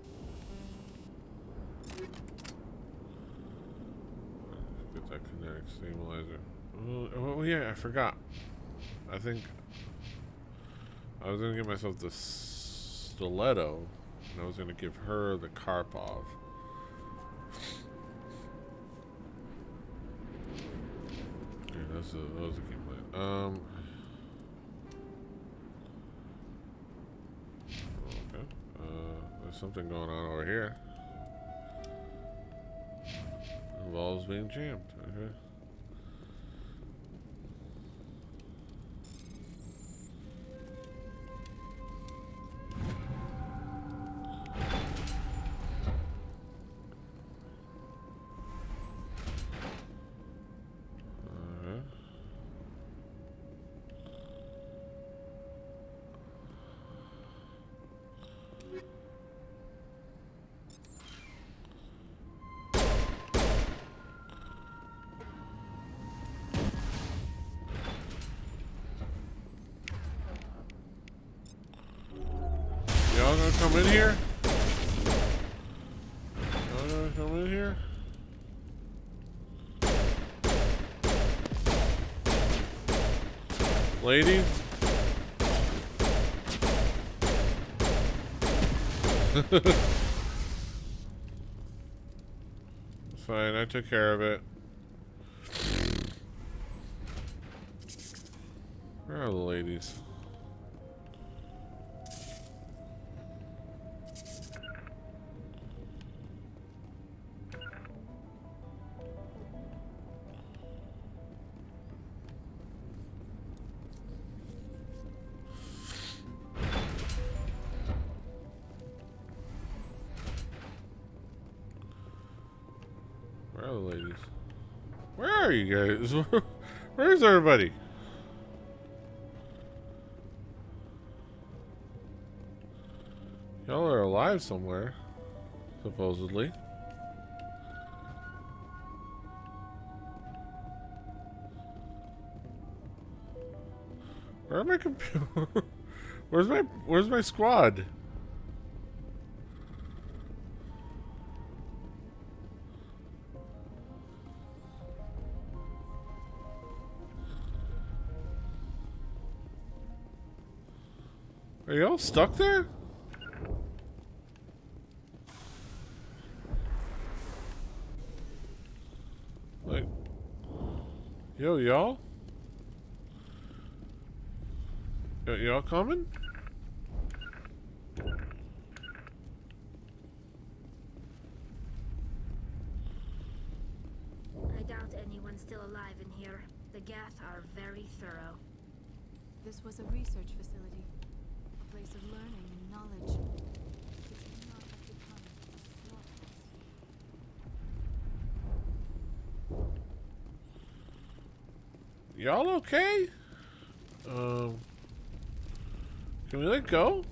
Get that kinetic stabilizer. Oh yeah, I forgot. I think I was gonna give myself the stiletto, and I was gonna give her the Karpov. Yeah, that was a game plan. Okay. There's something going on over here. The ball's being jammed. Okay. Y'all gonna come in here? Y'all gonna come in here? Ladies? It's fine, I took care of it. Where are the ladies? Where are the ladies? Where are you guys? Where's everybody? Y'all are alive somewhere, supposedly. Where are my computer? Where's my squad? Are y'all stuck there? Like, yo, y'all? Y'all coming? I doubt anyone's still alive in here. The Geth are very thorough. This was a research facility, a place of learning and knowledge. It should not have become a slaughterhouse. Y'all okay? Can we let go?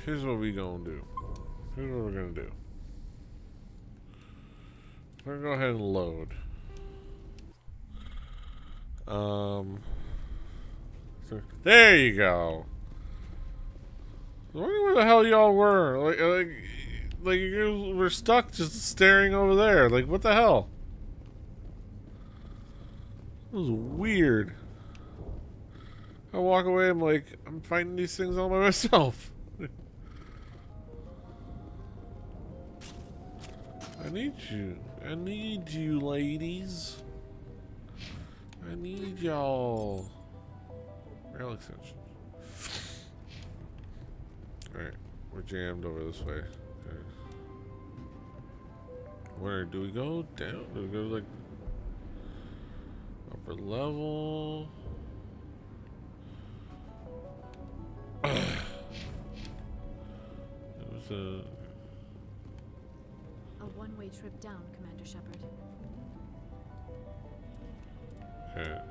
Here's what we gonna do. Here's what we're gonna do. We're gonna go ahead and load. So there you go. I wonder where the hell y'all were. Like you were stuck just staring over there. Like, what the hell? It was weird. I walk away, I'm like, I'm fighting these things all by myself. I need you. I need you, ladies. I need y'all. Rail extension. Alright, we're jammed over this way. Okay. Where do we go? Down? Do we go like upper level? It was a one-way trip down, Commander Shepard. okay.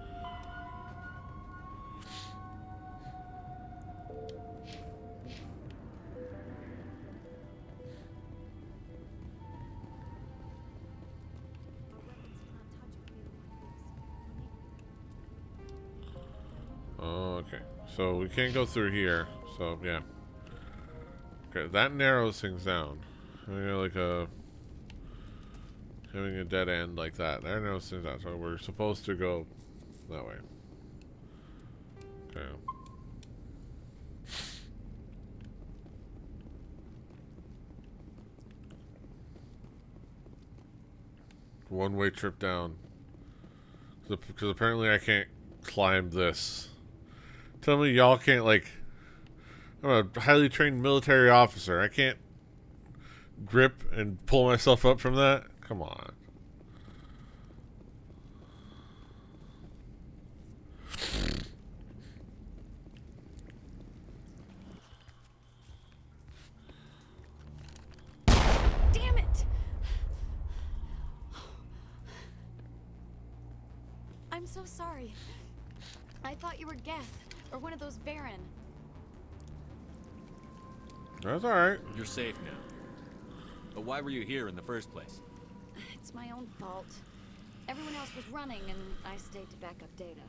Oh, okay. So we can't go through here. So yeah. Okay, that narrows things down. Like having a dead end like that. That narrows things down. So we're supposed to go that way. Okay. One-way trip down. Because apparently I can't climb this. Tell me y'all can't, like... I'm a highly trained military officer. I can't grip and pull myself up from that? Come on. Damn it! I'm so sorry. I thought you were Geth, or one of those Baron. That's alright. You're safe now. But why were you here in the first place? It's my own fault. Everyone else was running, and I stayed to back up data.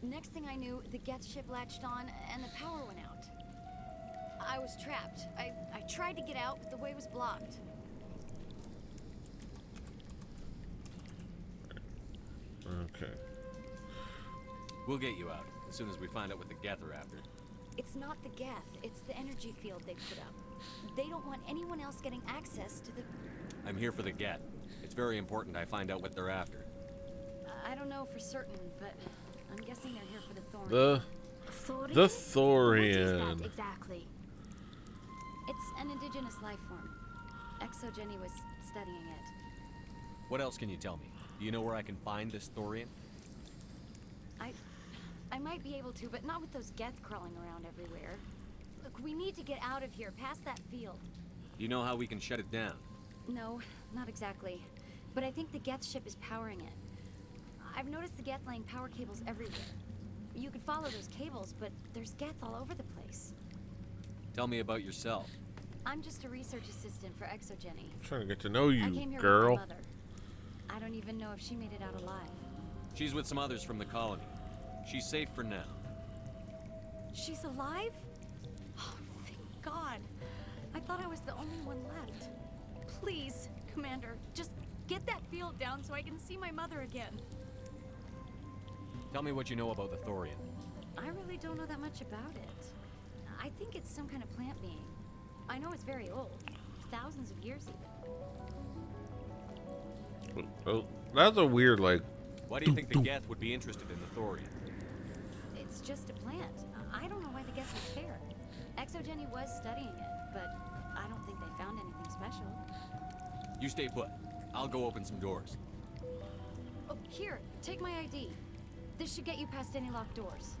Next thing I knew, the Geth ship latched on, and the power went out. I was trapped. I tried to get out, but the way was blocked. Okay. We'll get you out as soon as we find out what the Geth are after. It's not the Geth, it's the energy field they put up. They don't want anyone else getting access to the... I'm here for the Geth. It's very important I find out what they're after. I don't know for certain, but I'm guessing they're here for the Thorian. The Thorian. What is that exactly? It's an indigenous life form. ExoGeni was studying it. What else can you tell me? Do you know where I can find this Thorian? I might be able to, but not with those Geth crawling around everywhere. Look, we need to get out of here, past that field. Do you know how we can shut it down? No, not exactly. But I think the Geth ship is powering it. I've noticed the Geth laying power cables everywhere. You could follow those cables, but there's Geth all over the place. Tell me about yourself. I'm just a research assistant for ExoGeni. I'm trying to get to know you, I came here girl. with my mother. I don't even know if she made it out alive. She's with some others from the colony. She's safe for now. She's alive? Oh, thank God. I thought I was the only one left. Please, Commander, just get that field down so I can see my mother again. Tell me what you know about the Thorian. I really don't know that much about it. I think it's some kind of plant being. I know it's very old. Thousands of years even. Oh, that's a weird, like... Why do you think the Geth would be interested in the Thorian? It's just a plant. I don't know why the Geth would care. ExoGeni was studying it, but I don't think they found anything special. You stay put. I'll go open some doors. Oh, here, take my ID. This should get you past any locked doors.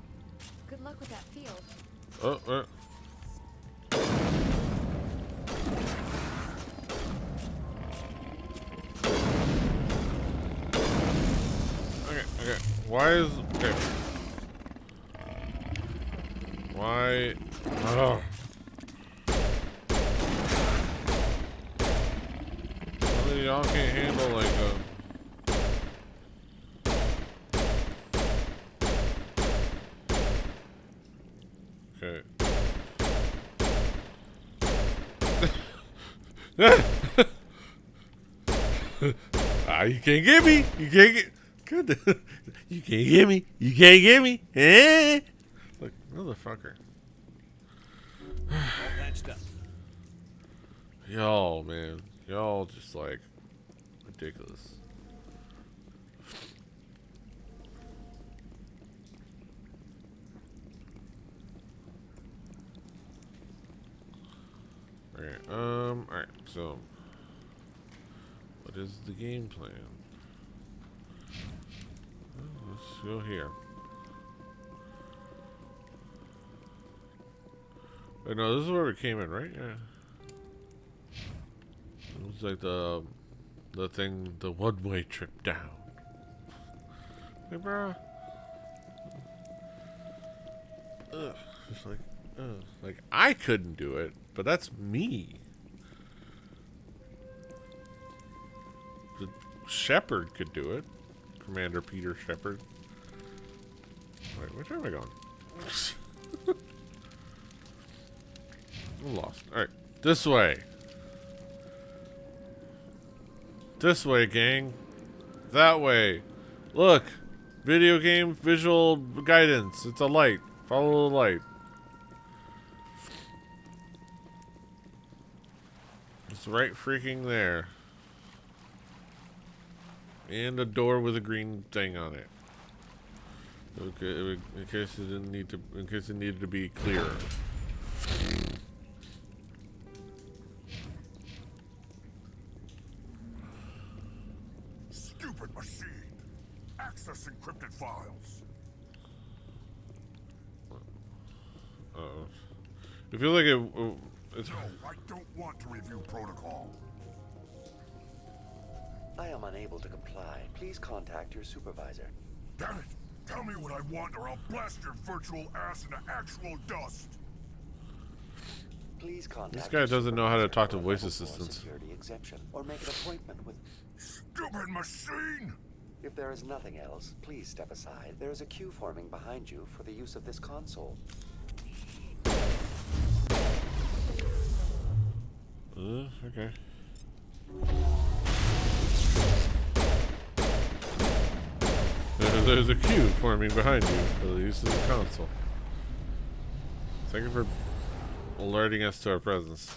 Good luck with that field. Okay. Why is... Okay. Why... Oh. Y'all can't handle, like, Okay. You can't get me. You can't get... Good. You can't get me. You can't get me. Eh? Like, motherfucker. All patched up. Y'all, man. Y'all just, like, ridiculous. So, what is the game plan? Well, let's go here. Wait, no, this is where we came in, right? Yeah. It was like the thing, the one-way trip down. Hey, bro. Ugh, just like, ugh. Like I couldn't do it, but that's me. The Shepard could do it. Commander Peter Shepard. Wait, which way am I going? I'm lost. Alright, this way. This way, gang. That way. Look. Video game visual guidance. It's a light. Follow the light. It's right freaking there. And a door with a green thing on it. Okay, in case it didn't need to, in case it needed to be clearer. Stupid machine. Access encrypted files. Uh-oh. It feels like it's... No, I don't want to review protocol. I am unable to comply. Please contact your supervisor. Damn it! Tell me what I want or I'll blast your virtual ass into actual dust. Please contact. This guy doesn't know how to talk to voice assistants. Security exemption or make an appointment with. Stupid machine! If there is nothing else, please step aside. There is a queue forming behind you for the use of this console. Okay. There's a queue forming behind you for the use of the console. Thank you for alerting us to our presence.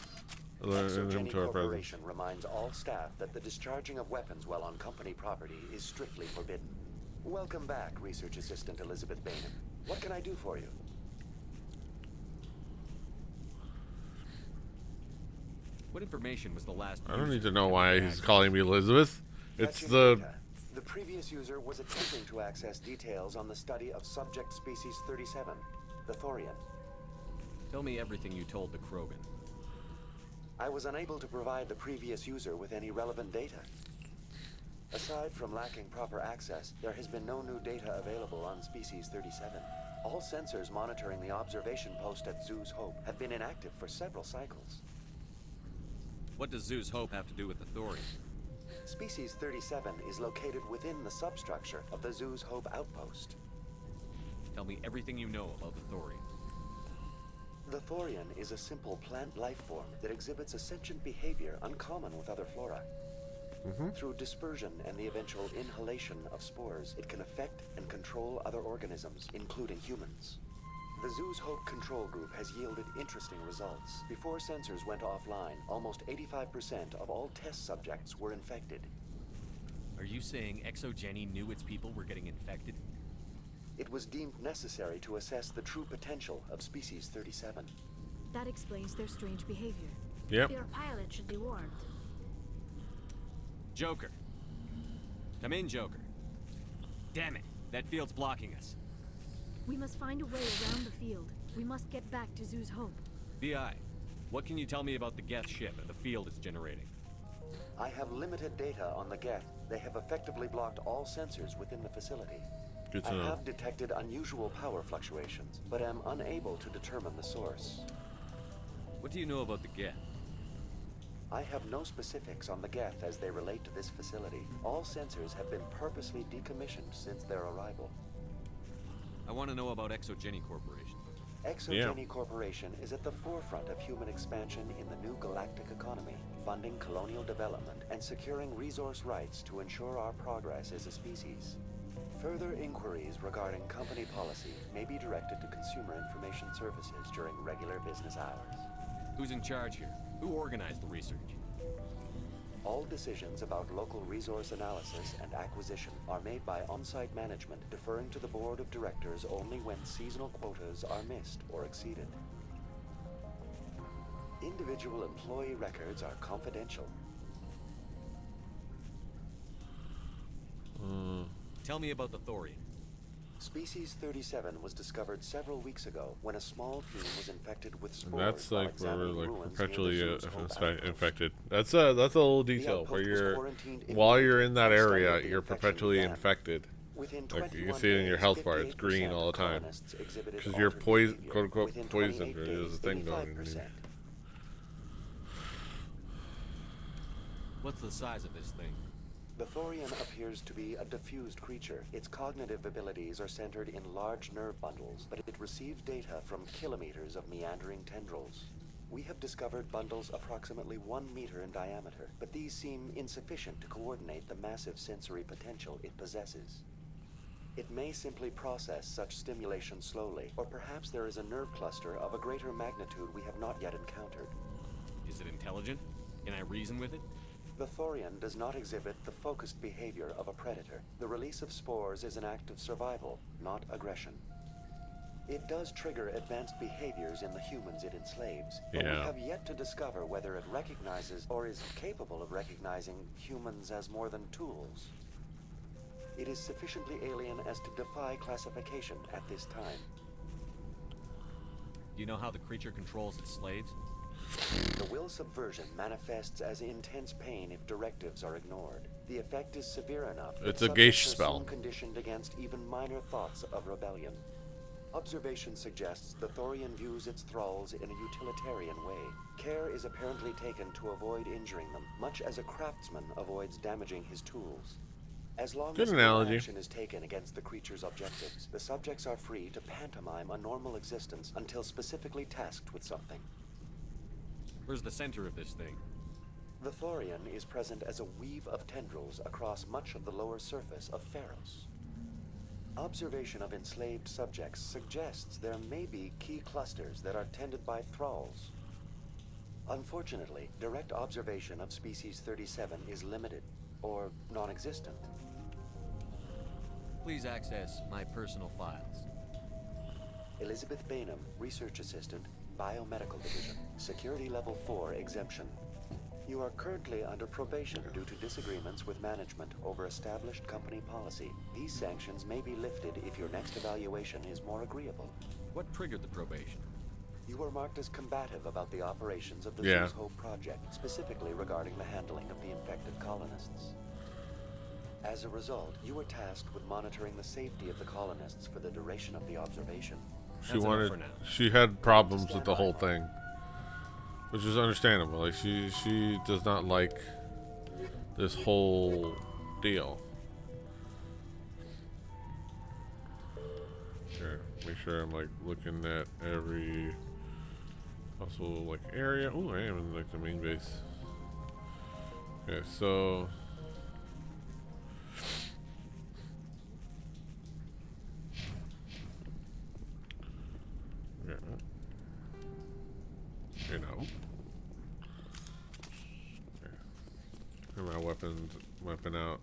Alerting him to our presence. Corporation reminds all staff that the discharging of weapons while on company property is strictly forbidden. Welcome back, Research Assistant Elizabeth Bainham. What can I do for you? What information was the last? I don't need to know why he's calling me Elizabeth. It's the... Data. The previous user was attempting to access details on the study of subject species 37, the Thorian. Tell me everything you told the Krogan. I was unable to provide the previous user with any relevant data. Aside from lacking proper access, there has been no new data available on species 37. All sensors monitoring the observation post at Zoo's Hope have been inactive for several cycles. What does Zoo's Hope have to do with the Thorian? Species 37 is located within the substructure of the Zoo's Hope outpost. Tell me everything you know about the Thorian. The Thorian is a simple plant life form that exhibits a sentient behavior uncommon with other flora. Through dispersion and the eventual inhalation of spores, it can affect and control other organisms, including humans. The Zoo's Hope control group has yielded interesting results. Before sensors went offline, almost 85% of all test subjects were infected. Are you saying ExoGeni knew its people were getting infected? It was deemed necessary to assess the true potential of species 37. That explains their strange behavior. Yep. Your pilot should be warned. Joker. Come in, Joker. Damn it. That field's blocking us. We must find a way around the field. We must get back to Zoo's Hope. BI, what can you tell me about the Geth ship and the field it's generating? I have limited data on the Geth. They have effectively blocked all sensors within the facility. Good to I know. have detected unusual power fluctuations, but am unable to determine the source. What do you know about the Geth? I have no specifics on the Geth as they relate to this facility. All sensors have been purposely decommissioned since their arrival. I want to know about ExoGeni Corporation. ExoGeni Corporation is at the forefront of human expansion in the new galactic economy, funding colonial development and securing resource rights to ensure our progress as a species. Further inquiries regarding company policy may be directed to Consumer Information Services during regular business hours. Who's in charge here? Who organized the research? All decisions about local resource analysis and acquisition are made by on-site management, deferring to the board of directors only when seasonal quotas are missed or exceeded. Individual employee records are confidential. Tell me about the thorium. Species 37 was discovered several weeks ago when a small team was infected with spores. That's while like where we're examining like ruins perpetually near the Zoo's Hope outpost. infected. That's a little The detail outpost where was you're quarantined while you're immediately in that and started area, the you're infection perpetually began. infected. Within Like you can 21 see it in your days, health bar; it's 58% green all the time colonists exhibited because you're altered poison, behavior. quote unquote, Within poisoned. 28 Or there's a days, thing going in 85%. you. What's the size of this thing? The thorium appears to be a diffused creature. Its cognitive abilities are centered in large nerve bundles, but it receives data from kilometers of meandering tendrils. We have discovered bundles approximately 1 meter in diameter, but these seem insufficient to coordinate the massive sensory potential it possesses. It may simply process such stimulation slowly, or perhaps there is a nerve cluster of a greater magnitude we have not yet encountered. Is it intelligent? Can I reason with it? The thorium does not exhibit the focused behavior of a predator. The release of spores is an act of survival, not aggression. It does trigger advanced behaviors in the humans it enslaves, but we have yet to discover whether it recognizes or is capable of recognizing humans as more than tools. It is sufficiently alien as to defy classification at this time. Do you know how the creature controls its slaves? The will subversion manifests as intense pain if directives are ignored. The effect is severe enough that It's a subjects geisha are spell. soon conditioned against even minor thoughts of rebellion. Observation suggests the thorium views its thralls in a utilitarian way. Care is apparently taken to avoid injuring them, much as a craftsman avoids damaging his tools. As long Good as no analogy. action is taken against the creature's objectives, the subjects are free to pantomime a normal existence until specifically tasked with something. Where's the center of this thing? The thorium is present as a weave of tendrils across much of the lower surface of Pharos. Observation of enslaved subjects suggests there may be key clusters that are tended by thralls. Unfortunately, direct observation of species 37 is limited, or non-existent. Please access my personal files. Elizabeth Bainham, Research Assistant, Biomedical Division, Security Level 4 exemption. You are currently under probation due to disagreements with management over established company policy. These sanctions may be lifted if your next evaluation is more agreeable. What triggered the probation? You were marked as combative about the operations of the Yeah. Zoo's Hope project, specifically regarding the handling of the infected colonists. As a result, you were tasked with monitoring the safety of the colonists for the duration of the observation. She had problems with the whole thing, which is understandable. Like she does not like this whole deal. Here, make sure I'm like looking at every possible like area. Oh, I am in like the main base. Okay, so yeah, you know. Okay. And my weapon out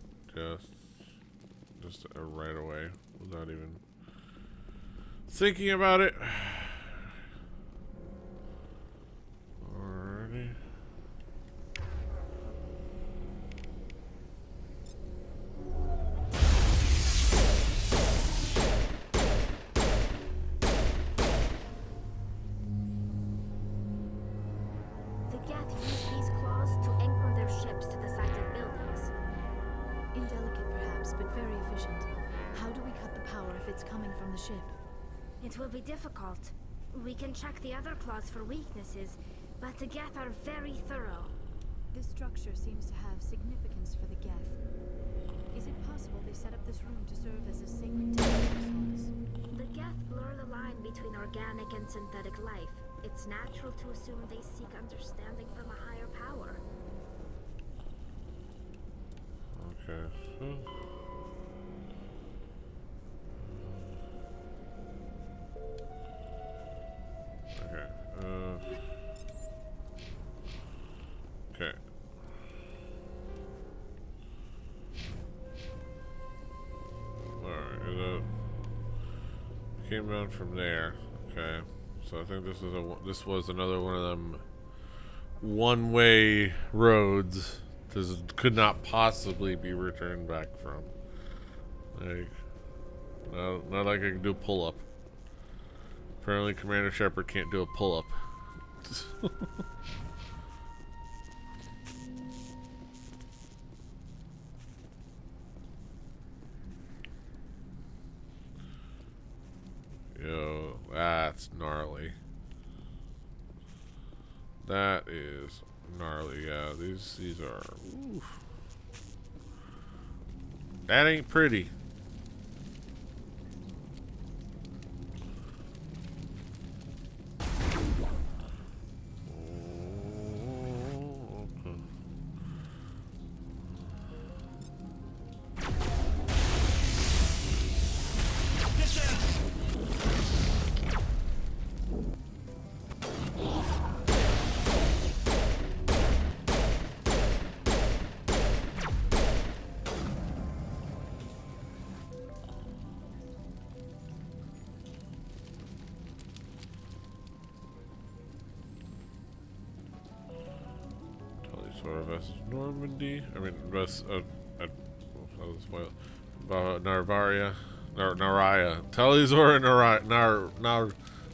just right away without even thinking about it. Alrighty. The Geth use these claws to anchor their ships to the sides of buildings. Indelicate perhaps, but very efficient. How do we cut the power if it's coming from the ship? It will be difficult. We can check the other claws for weaknesses, but the Geth are very thorough. This structure seems to have significance for the Geth. Is it possible they set up this room to serve as a sacred temple of sorts? The Geth blur the line between organic and synthetic life. It's natural to assume they seek understanding from a higher power. Okay. Okay. Okay. Alright, came down from there. Okay. So I think this was another one of them one-way roads. This could not possibly be returned back from. Like, not like I can do a pull-up. Apparently, Commander Shepard can't do a pull-up. Yo, that's gnarly. That is gnarly. Yeah, these are. Oof. That ain't pretty. Normandy. I mean, West. Narvaria, Naraya, Talizora,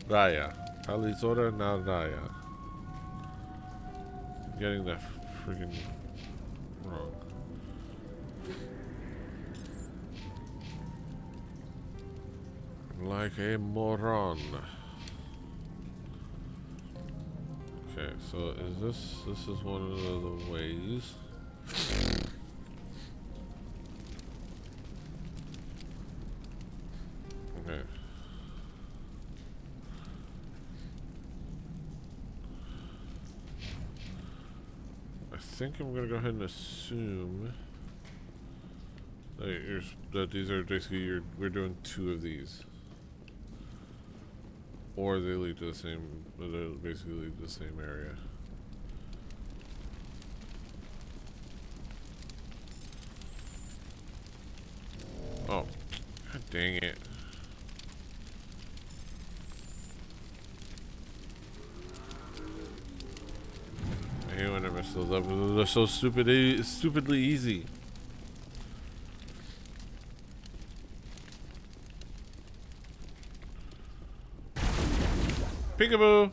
Naraya, Talizora, Naraya. I'm getting that freaking wrong. Like a moron. Okay, so is this is one of the ways. Okay. I think I'm gonna go ahead and assume that these are basically we're doing 2 of these. Or they lead to the same, they basically lead to the same area. Oh, god dang it. I hate when I mess those up. They're so stupidly easy. Peekaboo!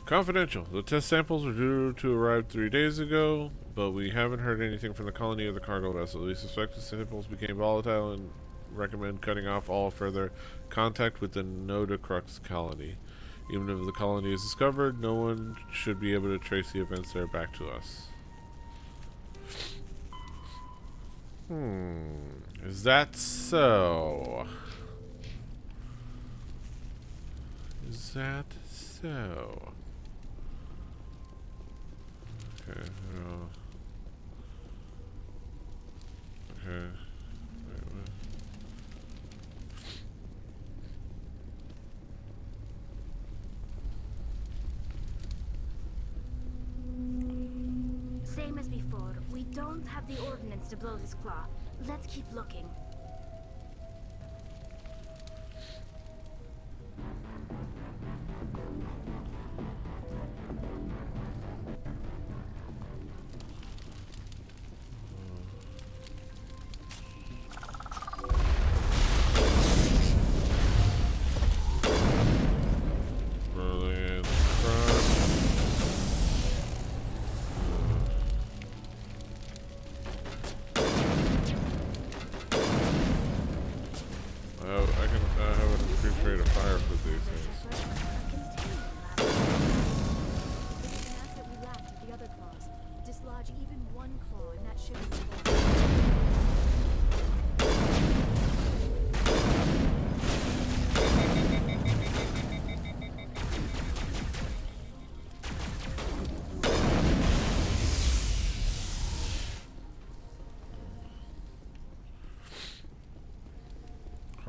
Confidential. The test samples were due to arrive 3 days ago, but we haven't heard anything from the colony or the cargo vessel. We suspect the samples became volatile and recommend cutting off all further contact with the Nodacrux colony. Even if the colony is discovered, no one should be able to trace the events there back to us. Is that so? Is that so? Okay. Okay. Same as before. We don't have the ordnance to blow this claw. Let's keep looking.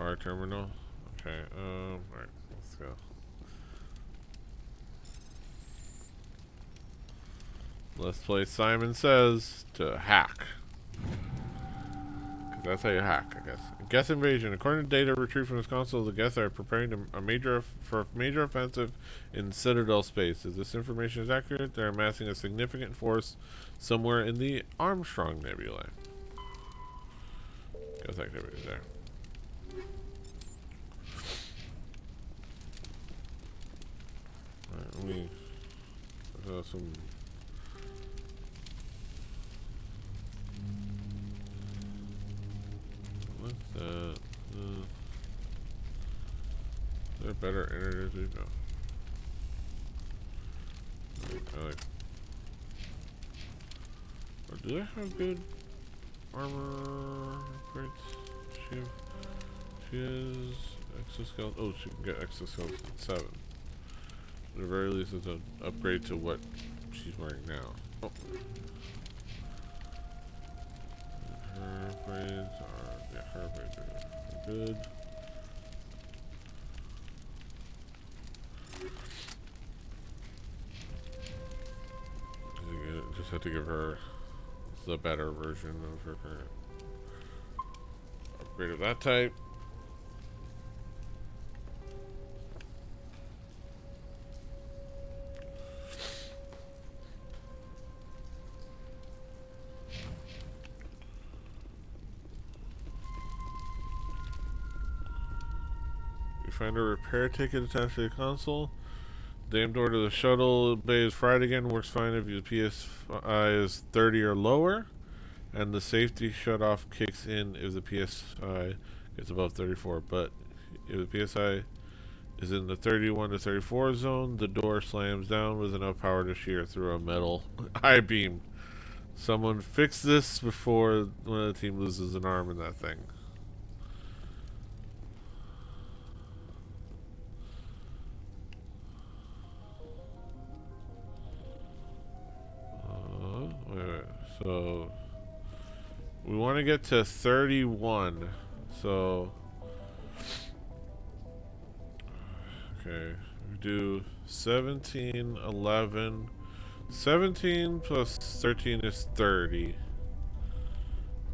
our terminal. Okay, alright, let's go. Let's play Simon Says to hack. Cause that's how you hack, I guess. Geth invasion. According to data retrieved from this console, the Geth are preparing a major offensive in Citadel space. If this information is accurate, they're amassing a significant force somewhere in the Armstrong Nebula. Geth activity there. Alright, let me some. What's that? Is there better internet? No. I like. Or do they have good armor upgrades? She has exoskeleton. Oh, she can get exoskeleton 7. At the very least, it's an upgrade to what she's wearing now. Oh. Her upgrades are, yeah, her upgrades are good. Just have to give her the better version of her current upgrade of that type. You find a repair ticket attached to the console. Damn door to the shuttle bay is fried again. Works fine if your PSI is 30 or lower. And the safety shutoff kicks in if the PSI gets above 34. But if the PSI is in the 31 to 34 zone, the door slams down with enough power to shear through a metal I-beam. Someone fix this before one of the team loses an arm in that thing. Wait. So we want to get to 31. So okay, we do 17, 11. 17 plus 13 is 30.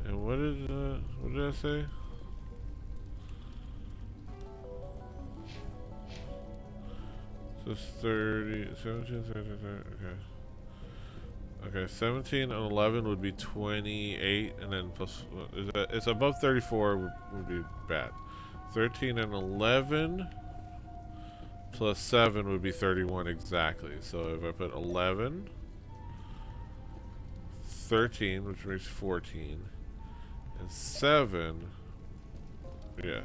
And what did I say? So it's 30, 17, 13, 30, okay. Okay, 17 and 11 would be 28, and then plus, it's above 34 would be bad. 13 and 11 plus 7 would be 31 exactly. So if I put 11, 13, which makes 14, and 7, yes.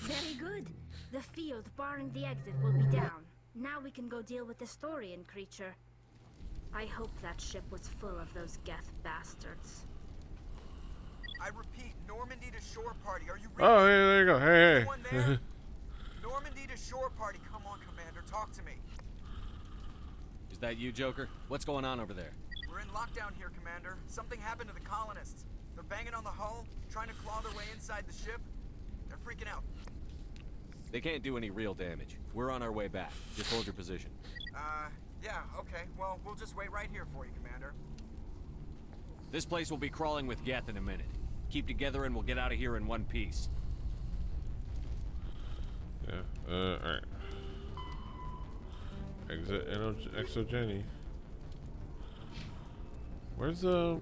Very good. The field barring the exit will be down. Now we can go deal with the Storian creature. I hope that ship was full of those Geth bastards. I repeat, Normandy to shore party. Are you ready? Oh, hey, there you go. Hey, Anyone there? Normandy to shore party. Come on, Commander. Talk to me. Is that you, Joker? What's going on over there? We're in lockdown here, Commander. Something happened to the colonists. They're banging on the hull, trying to claw their way inside the ship. They're freaking out. They can't do any real damage. We're on our way back. Just hold your position. Yeah, okay. Well, we'll just wait right here for you, Commander. This place will be crawling with Geth in a minute. Keep together and we'll get out of here in one piece. Yeah, alright. Exit Exogeny. Where's okay.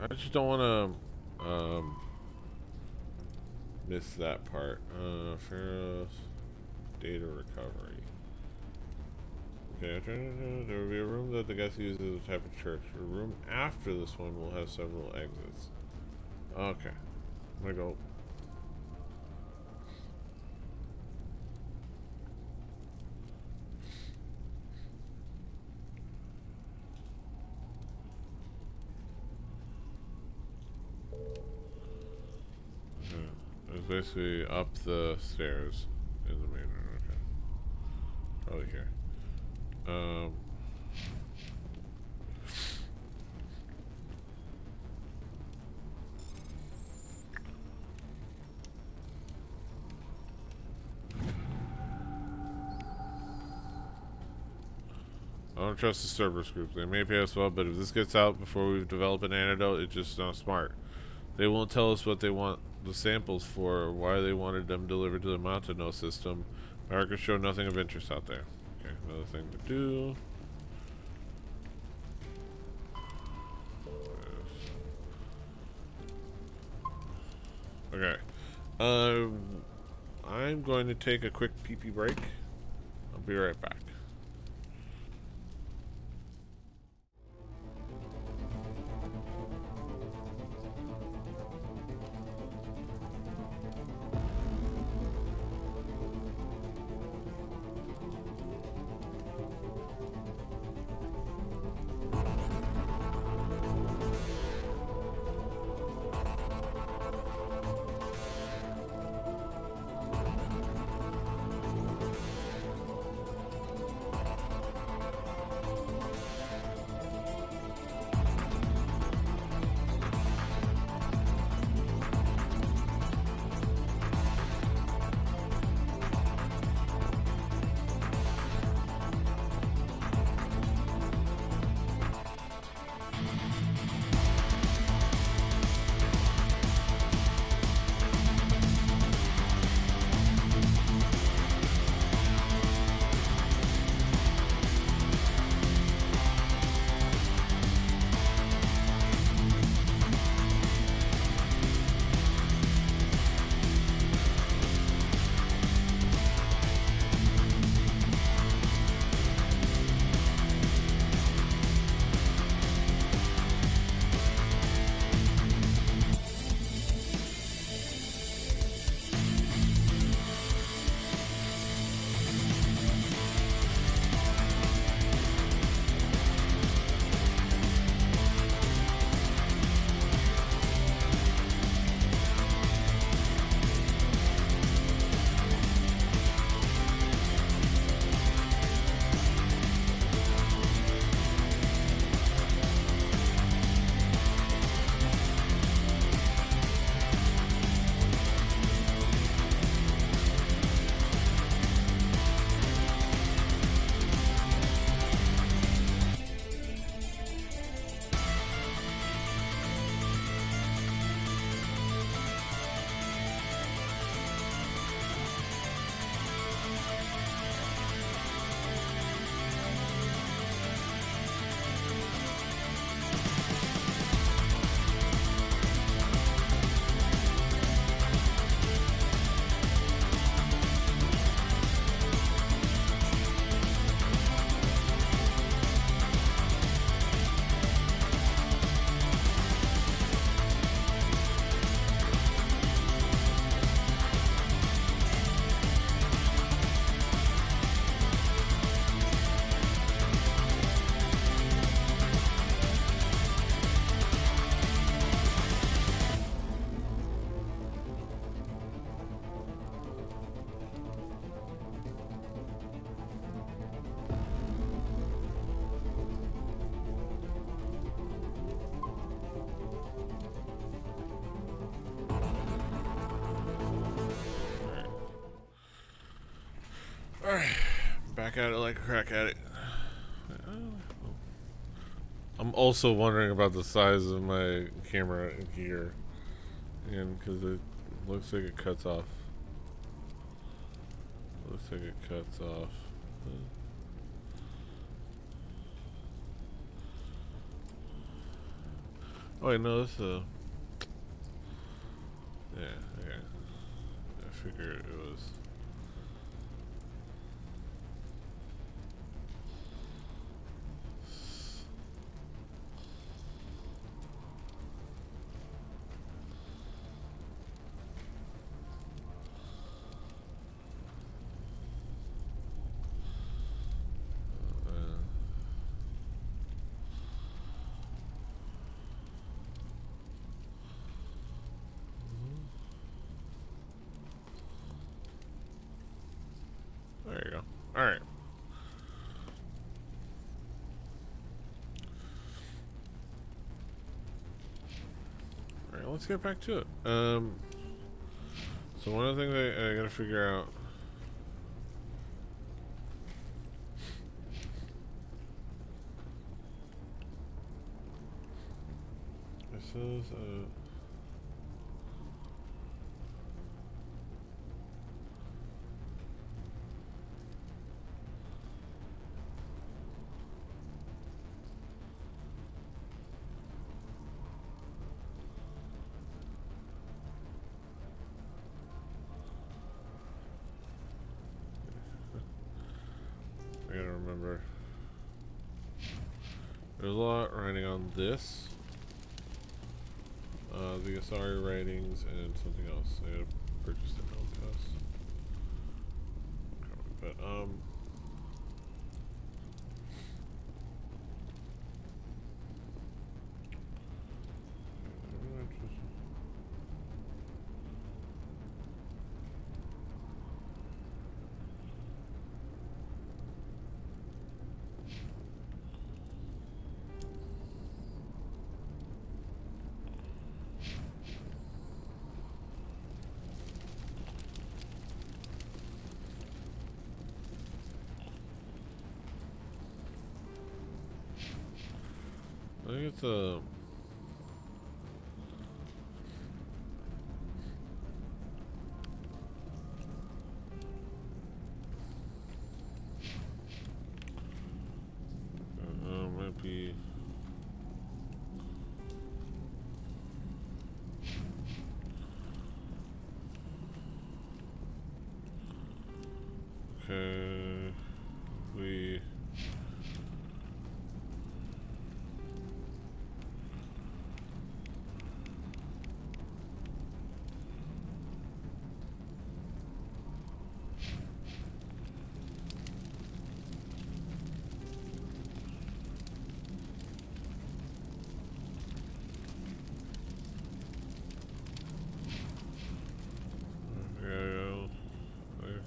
I just don't want to miss that part. Pharaoh's data recovery. Okay, there will be a room that the guest uses as a type of church. The room after this one will have several exits. Okay. I'm gonna go. It's basically up the stairs in the main room. Okay. Probably here. I don't trust the Cerberus group. They may pay us well, but if this gets out before we've developed an antidote, it's just not smart. They won't tell us what they want the samples for or why they wanted them delivered to the Montano system. My records show nothing of interest out there. Okay, another thing to do. Okay. I'm going to take a quick pee-pee break. I'll be right back. Alright, back at it like a crack at it. I'm also wondering about the size of my camera here. And because it looks like it cuts off. Looks like it cuts off. Oh wait, no, this yeah, okay. I figured it was. Alright. Alright, let's get back to it. So one of the things I gotta figure out. It says, I gotta remember. There's a lot writing on this. The Asari writings and something else. I gotta purchase the Elmcast. But I think it's a might be okay. We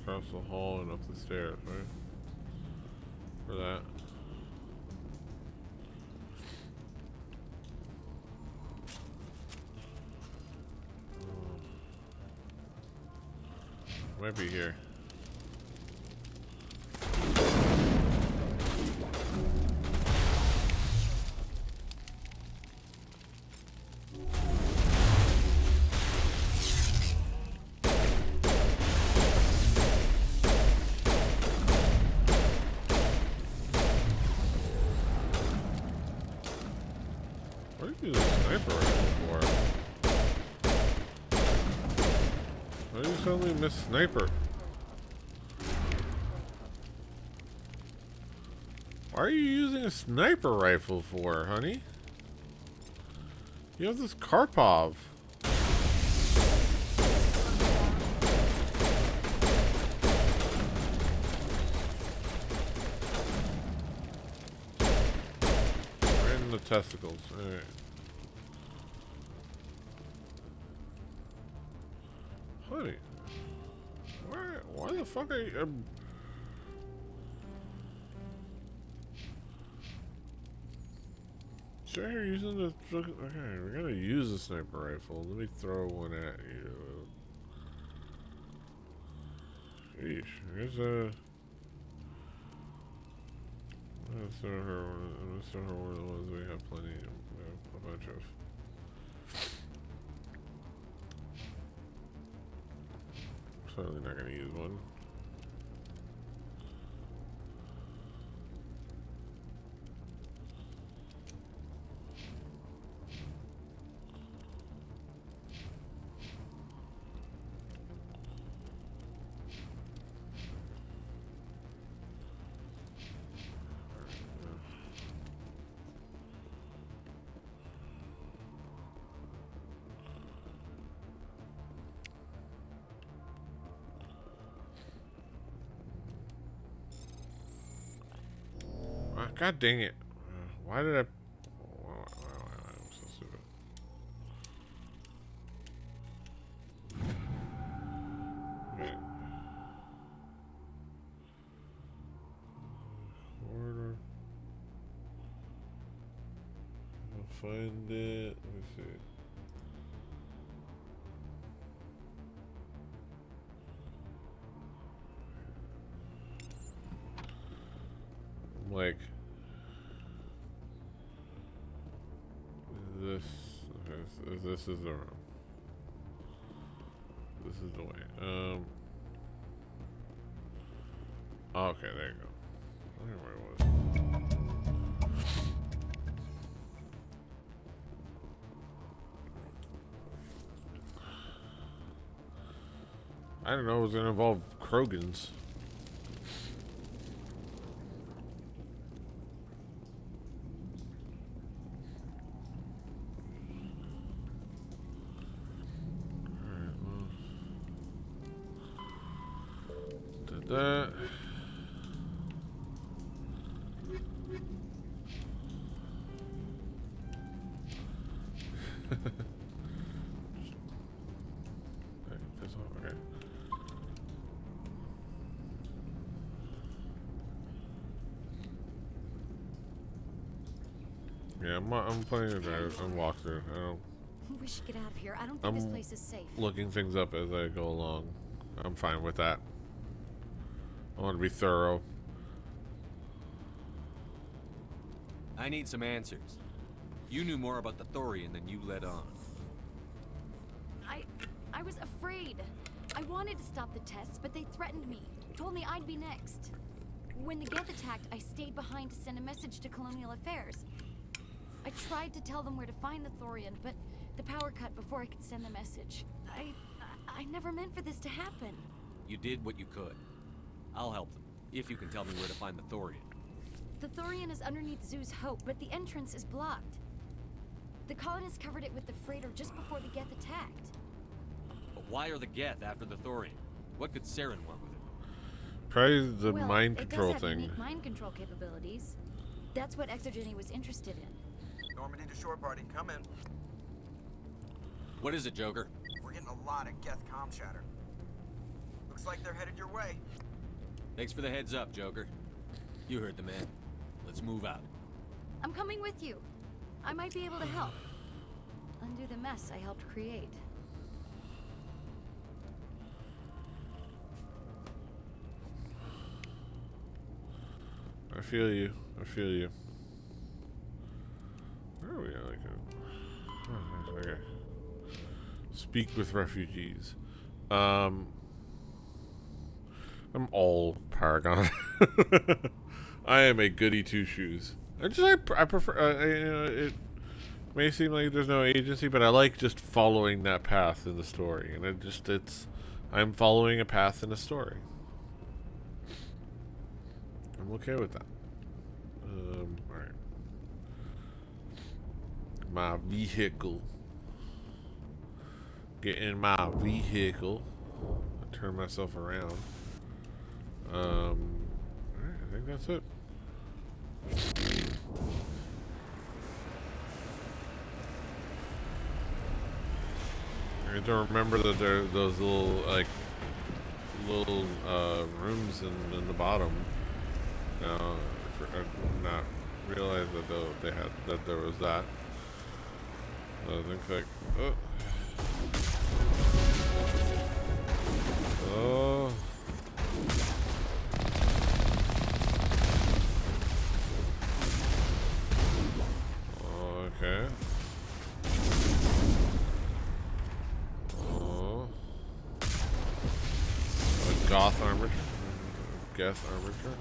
across the hall and up the stairs, right? For that. Might be here. What do you use a sniper rifle for? Why do you suddenly miss sniper? Why are you using a sniper rifle for, honey? You have this Karpov. Right in the testicles. Alright. Honey. Why the fuck are you... Sure, you're using the... Okay, we're gonna use a sniper rifle. Let me throw one at you. Sheesh. Here's a... Let's throw her one of the ones we have plenty of. We have a bunch of. Certainly not gonna use one. God dang it. Why did I... I'm so stupid. Okay. find it. Let me see. Like this. Okay, this is the room. This is the way. Okay, there you go. I don't know where it was. I don't know. It was gonna involve Krogans. That. Okay. Yeah, I'm playing a drive and walkthrough. I don't. We should get out of here. I don't think this place is safe. Looking things up as I go along. I'm fine with that. I want to be thorough. I need some answers. You knew more about the Thorian than you let on. I was afraid. I wanted to stop the tests, but they threatened me. Told me I'd be next. When the Geth attacked, I stayed behind to send a message to Colonial Affairs. I tried to tell them where to find the Thorian, but the power cut before I could send the message. I never meant for this to happen. You did what you could. I'll help them, if you can tell me where to find the Thorian. The Thorian is underneath Zoo's Hope, but the entrance is blocked. The colonists covered it with the freighter just before the Geth attacked. But why are the Geth after the Thorian? What could Saren want with it? Probably the Well, mind it control does have thing. unique mind control capabilities. That's what Exogeny was interested in. Normandy to shore party, come in. What is it, Joker? We're getting a lot of Geth comm chatter. Looks like they're headed your way. Thanks for the heads up, Joker. You heard the man. Let's move out. I'm coming with you. I might be able to help. Undo the mess I helped create. I feel you. I feel you. Where are we at? Like okay. Speak with refugees. I'm all Paragon. I am a goody two shoes. I prefer. You know, it may seem like there's no agency, but I like just following that path in the story, and I'm following a path in a story. I'm okay with that. Alright. My vehicle. Get in my vehicle. I turn myself around. Alright, I think that's it. I need to remember that there are those little rooms in the bottom. Now, I not realize that there was that. I think like oh. Okay. Oh. A goth armature. Geth armature.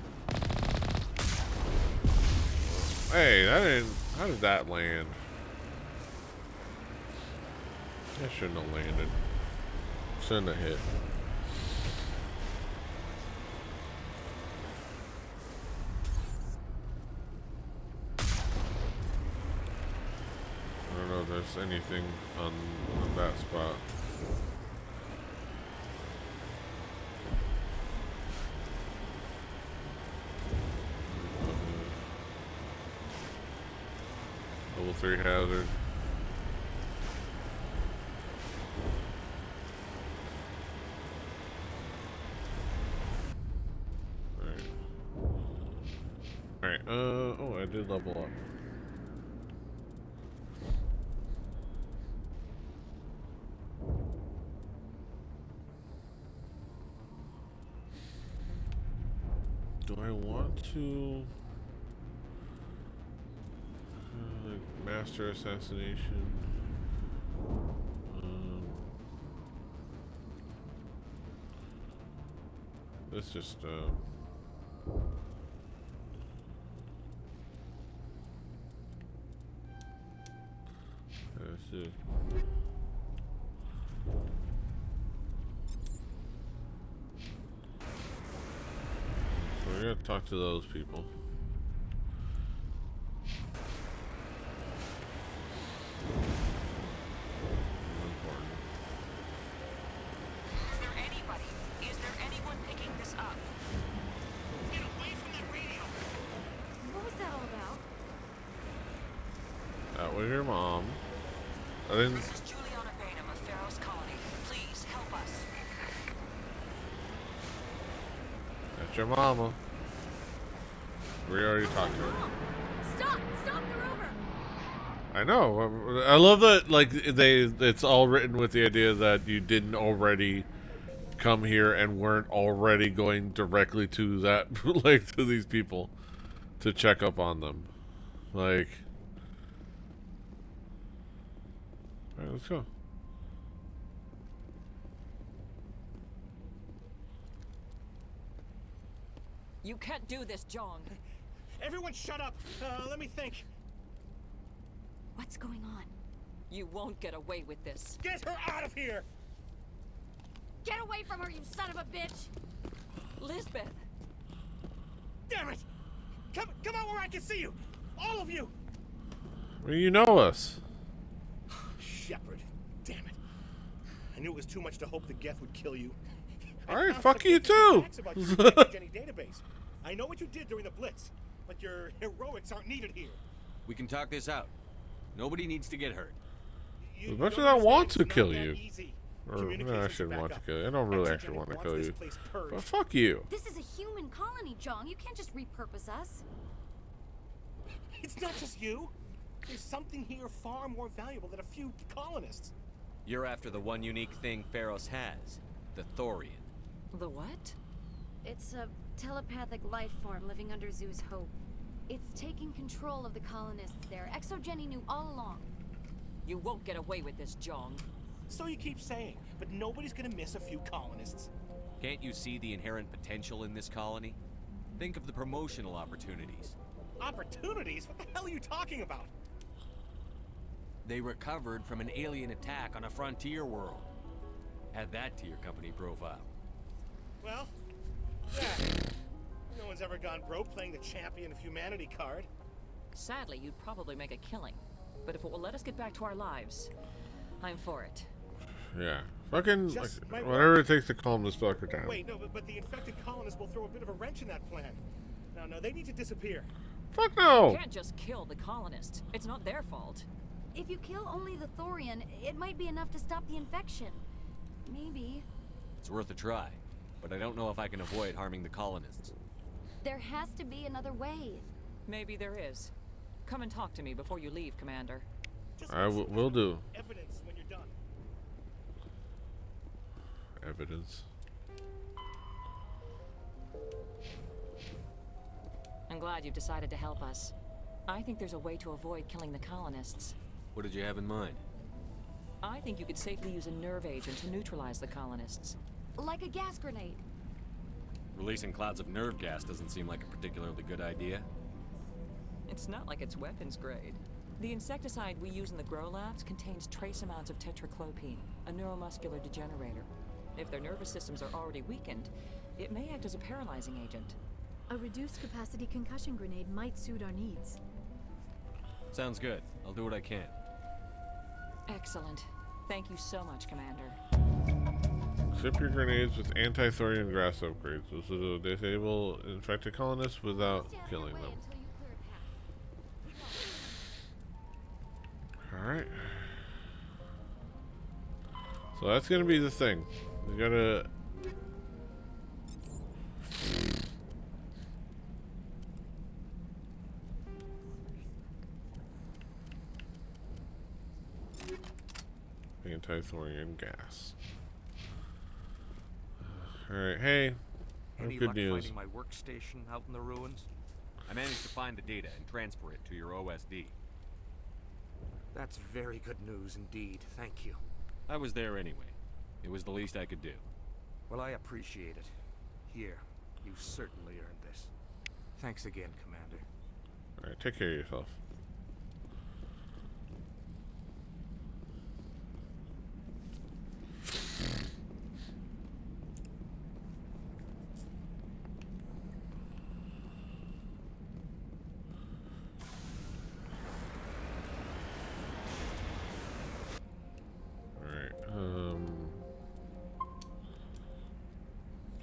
Hey, that didn't. How did that land? That shouldn't have landed. Shouldn't have hit. I don't know if there's anything on that spot. Level 3 hazard. Alright, oh, I did level up. I want to master assassination. Let's just let's see. So we're gonna talk to those people. Is there anybody? Is there anyone picking this up? Get away from that radio! What was that all about? That was your mom. I didn't. This is Juliana Bainham of Pharaoh's Colony. Please help us. That's your mama. We already talked to her. Stop! Stop the rover! I know. I love that. Like it's all written with the idea that you didn't already come here and weren't already going directly to that, like to these people, to check up on them. Like, all right, let's go. You can't do this, John. Everyone shut up. Let me think. What's going on? You won't get away with this. Get her out of here! Get away from her, you son of a bitch! Lisbeth! Damn it! Come out where I can see you! All of you! Well, you know us. Shepard. Damn it. I knew it was too much to hope the Geth would kill you. Alright, fuck you too! About your Jenny database. I know what you did during the Blitz, but your heroics aren't needed here. We can talk this out. Nobody needs to get hurt. As much as I want to kill you. Or, no, I shouldn't want to kill you. I don't really actually want to kill you. But fuck you. This is a human colony, Jong. You can't just repurpose us. It's not just you. There's something here far more valuable than a few colonists. You're after the one unique thing Pharos has, the Thorian. The what? It's a telepathic life form living under Zeus' Hope. It's taking control of the colonists there. Exogeny knew all along. You won't get away with this, Jong. So you keep saying, but nobody's gonna miss a few colonists. Can't you see the inherent potential in this colony? Think of the promotional opportunities. Opportunities? What the hell are you talking about? They recovered from an alien attack on a frontier world. Add that to your company profile. Well, yeah. No one's ever gone broke playing the champion of humanity card. Sadly, you'd probably make a killing. But if it will let us get back to our lives, I'm for it. Yeah. Fucking, like, whatever it takes to calm this fucker down. Wait, no, but the infected colonists will throw a bit of a wrench in that plan. No, they need to disappear. Fuck no! You can't just kill the colonists. It's not their fault. If you kill only the Thorian, it might be enough to stop the infection. Maybe. It's worth a try, but I don't know if I can avoid harming the colonists. There has to be another way. Maybe there is. Come and talk to me before you leave, Commander. I will do. Evidence when you're done. Evidence. I'm glad you've decided to help us. I think there's a way to avoid killing the colonists. What did you have in mind? I think you could safely use a nerve agent to neutralize the colonists. Like a gas grenade. Releasing clouds of nerve gas doesn't seem like a particularly good idea. It's not like it's weapons grade. The insecticide we use in the grow labs contains trace amounts of tetraclopine, a neuromuscular degenerator. If their nervous systems are already weakened, it may act as a paralyzing agent. A reduced capacity concussion grenade might suit our needs. Sounds good. I'll do what I can. Excellent. Thank you so much, Commander. Ship your grenades with anti-thorium grass upgrades. This will disable infected colonists without killing them. Alright. So that's gonna be the thing. We gotta... Anti-thorium gas. Alright, hey. Any good luck news. finding my workstation out in the ruins? I managed to find the data and transfer it to your OSD. That's very good news indeed. Thank you. I was there anyway. It was the least I could do. Well, I appreciate it. Here, you've certainly earned this. Thanks again, Commander. Alright, take care of yourself.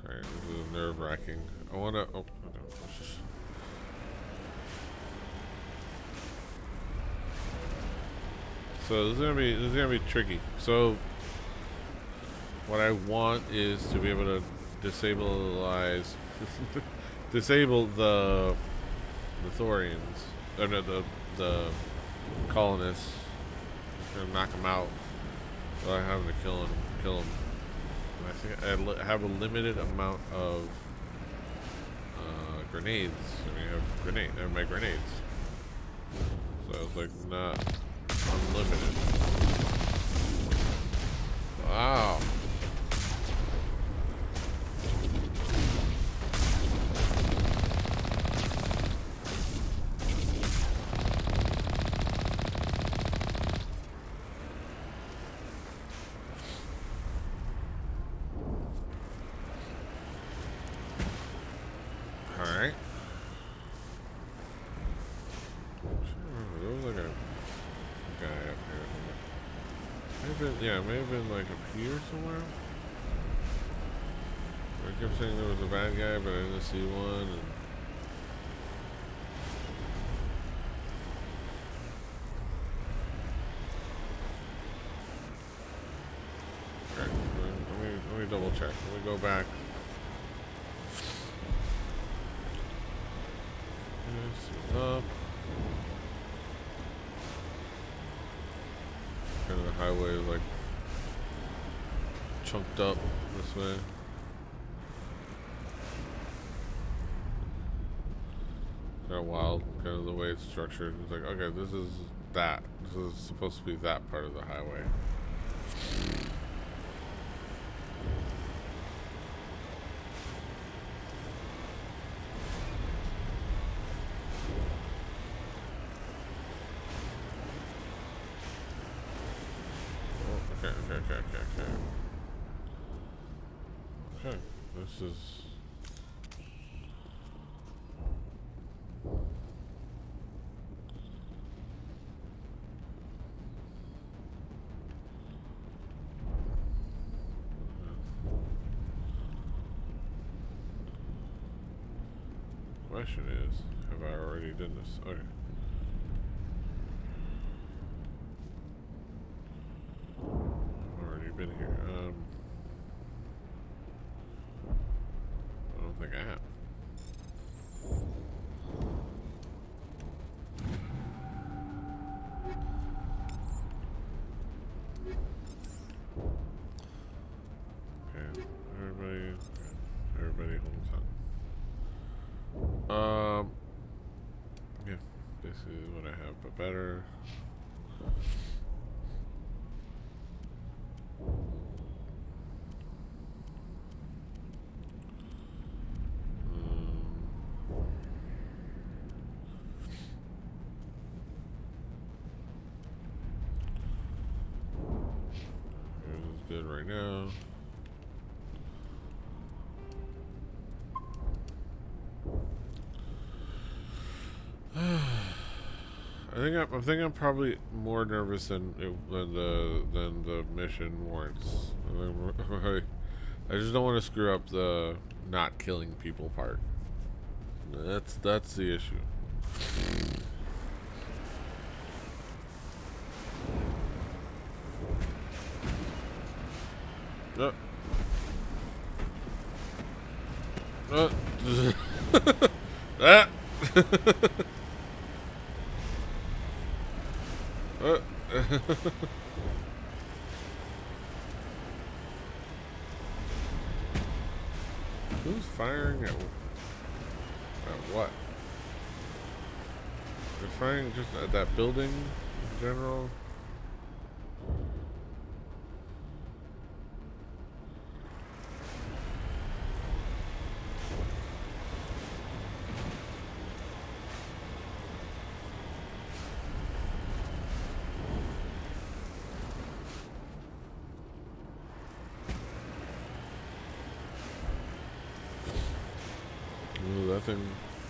Alright, this is nerve-wracking. I wanna... Oh, no, let's just... So this is gonna be tricky. So what I want is to be able to disable the Thorians, or no, the colonists. Gonna knock them out without having to kill them. I think I have a limited amount of grenades. I have my grenades. So it's like not unlimited. Wow. Alright. There was like a guy up here. May have been like up here somewhere. I kept saying there was a bad guy, but I didn't see one. And okay, let me double check. Let me go back. Up. Kind of the highway is like chunked up this way. Kind of wild, kind of the way it's structured. It's like, okay, this is that. This is supposed to be that part of the highway. Okay, this is... Question is, have I already done this? Okay. I've already been here. I don't think I have. Okay, everybody holds on. Yeah, this is what I have, but better. This is good right now. I think I'm probably more nervous than the mission warrants. I just don't want to screw up the not killing people part. That's the issue. Ah. Who's firing at what? They're firing just at that building in general. Ooh, that thing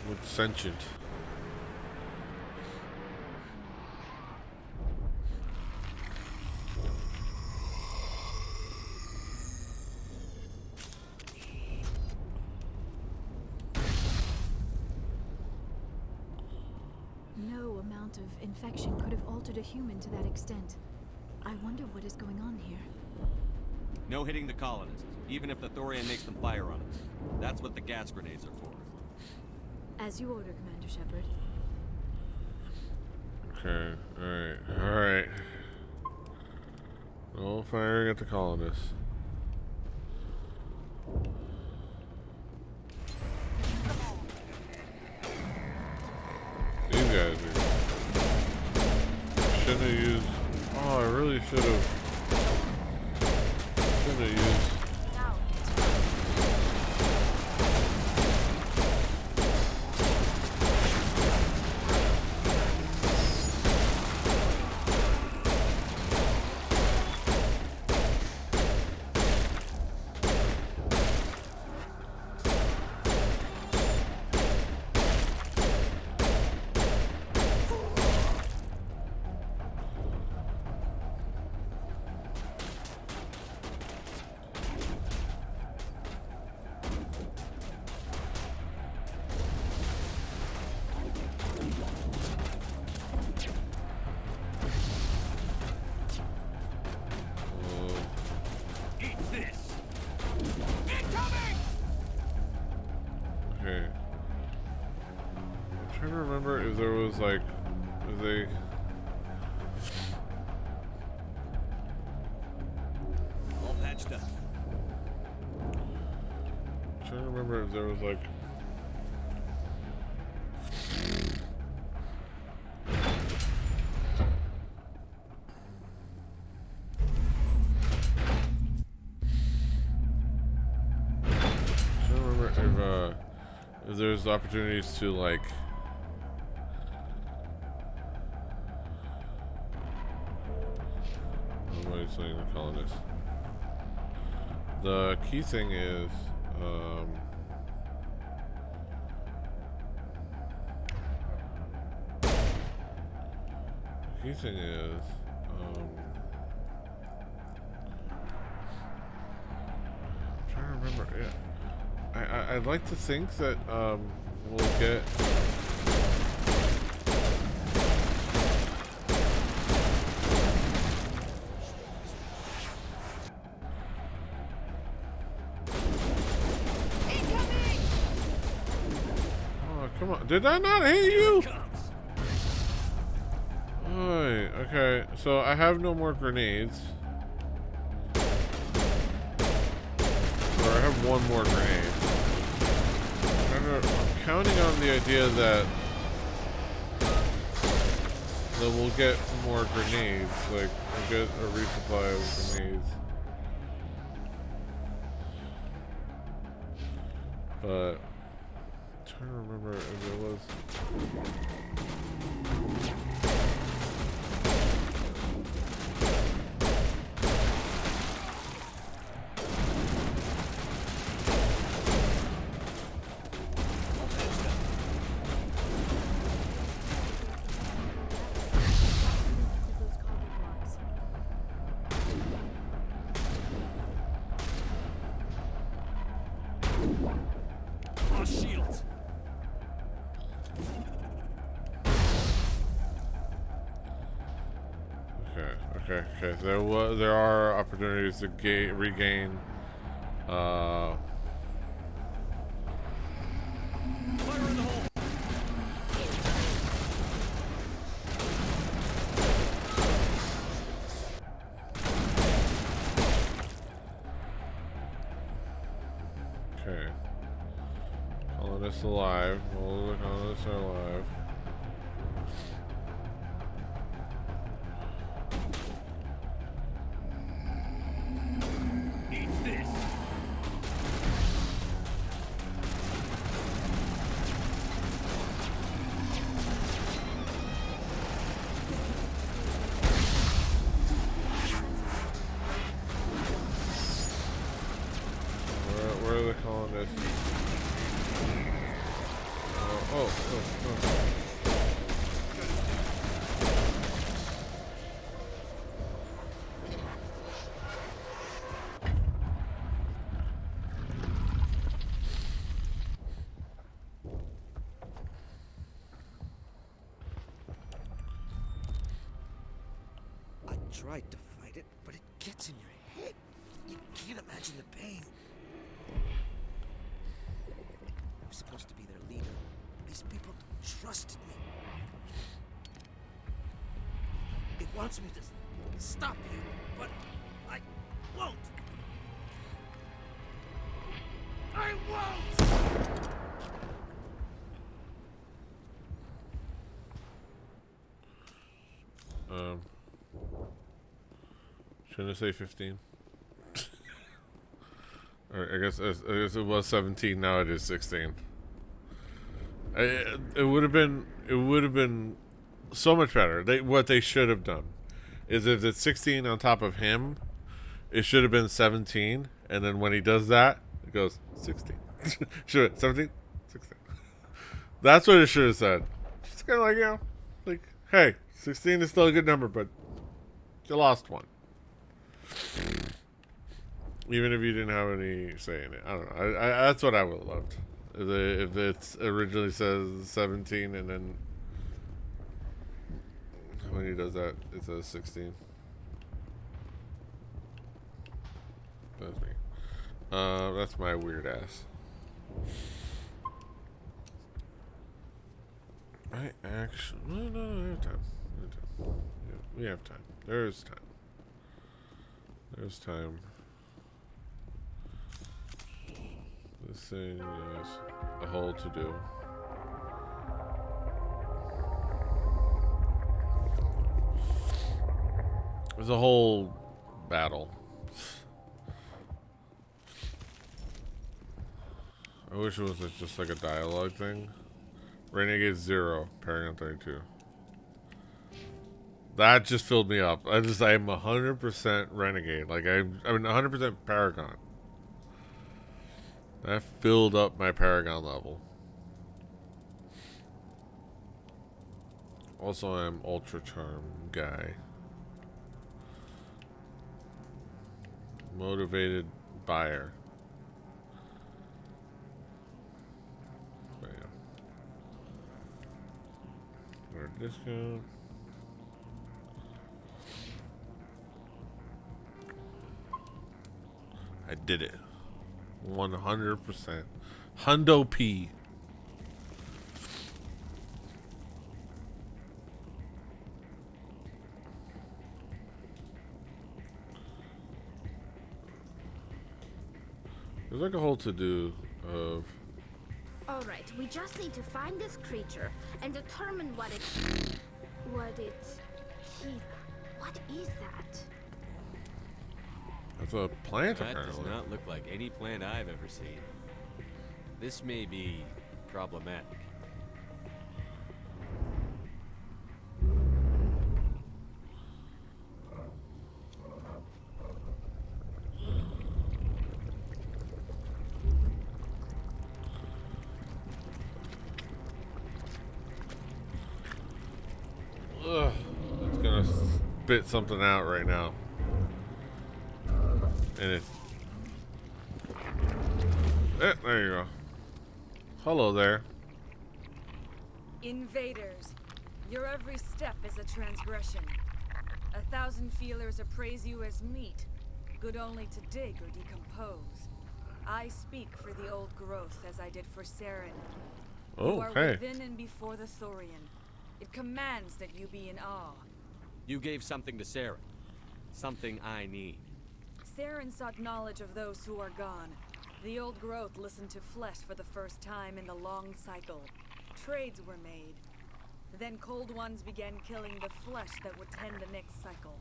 looked sentient. No amount of infection could have altered a human to that extent. I wonder what is going on here. No hitting the colonists, even if the Thorian makes them fire on us. That's what the gas grenades are for. As you order, Commander Shepard. Okay, alright. No firing at the colonists. These guys are... Shouldn't have used... Oh, I really should have... Shouldn't have used... Okay. I'm trying to remember if there was like, if they... All patched up. I'm trying to remember if there was like... if there's opportunities to like what am I saying the colonists? The key thing is the key thing is I'm trying to remember. Yeah. I'd like to think that we'll get oh, come on. Did I not hit you? Alright, okay. So I have no more grenades. Or I have one more grenade. I'm counting on the idea that we'll get more grenades, like we'll get a resupply of grenades. But I'm trying to remember if there was. Okay. There are opportunities to regain. Fire in the hole. Okay. colonists alive. All of the colonists are alive. Eat this. Where are the colonists? Oh. I tried to fight it, but it gets in your head. You can't imagine the pain. I was supposed to be their leader. These people trusted me. It wants me to stop you, but I won't. I won't! Shouldn't I say 15? Or I guess it was 17. Now it is 16. It would have been so much better. What they should have done is if it's 16 on top of him, it should have been 17. And then when he does that, it goes 16. Should it 17, 16? That's what it should have said. Just kind of like, you know, like, hey, 16 is still a good number, but you lost one. Even if you didn't have any say in it. I don't know. That's what I would have loved. If it originally says 17 and then when he does that, it says 16. That's me. That's my weird ass. I actually... No, we have time. We have time. There is time. There's time. This thing is a hole to do. There's a whole battle. I wish it was just like a dialogue thing. Renegade 0, Paragon 32. That just filled me up. I'm 100% Renegade. Like I'm 100% Paragon. That filled up my Paragon level. Also, I'm Ultra Charm guy. Motivated buyer. There you go. Or discount. I did it. 100%. Hundo P. There's like a whole to-do of... Alright, we just need to find this creature and determine what it... What is that? That's a plant, That apparently. does not look like any plant I've ever seen. This may be problematic. Ugh, it's gonna spit something out right now. And it's... there you go. Hello there. Invaders, your every step is a transgression. 1,000 feelers appraise you as meat, good only to dig or decompose. I speak for the old growth as I did for Saren. Oh, you are hey. within and before the Thorian. It commands that you be in awe. You gave something to Sarah. Something I need. Saren sought knowledge of those who are gone. The old growth listened to flesh for the first time in the long cycle. Trades were made. Then cold ones began killing the flesh that would tend the next cycle.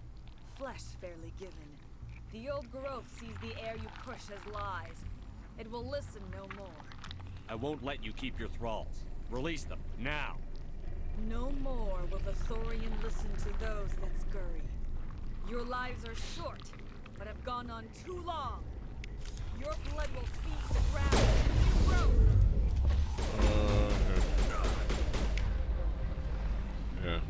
Flesh fairly given. The old growth sees the air you push as lies. It will listen no more. I won't let you keep your thralls. Release them, now! No more will the Thorian listen to those that scurry. Your lives are short, but have gone on too long. Your blood will feed the ground and growth. Yeah.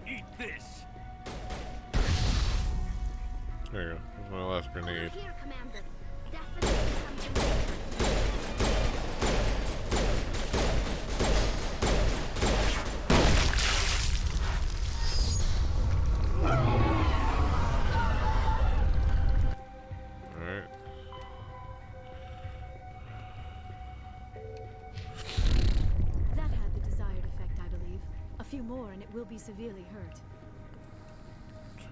Eat this! There you go. That's my last grenade. Here, Commander. Definitely something different. Alright. That had the desired effect, I believe. A few more and it will be severely hurt.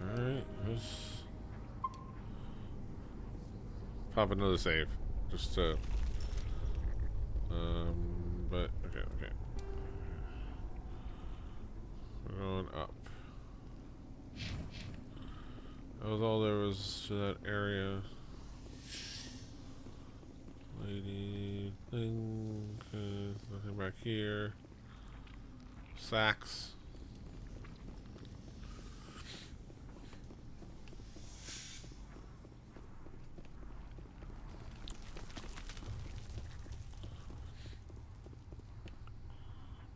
Alright, let's pop another save. Just to but okay. We're going up. That was all there was to that area. Lady thing, nothing back here. Sacks.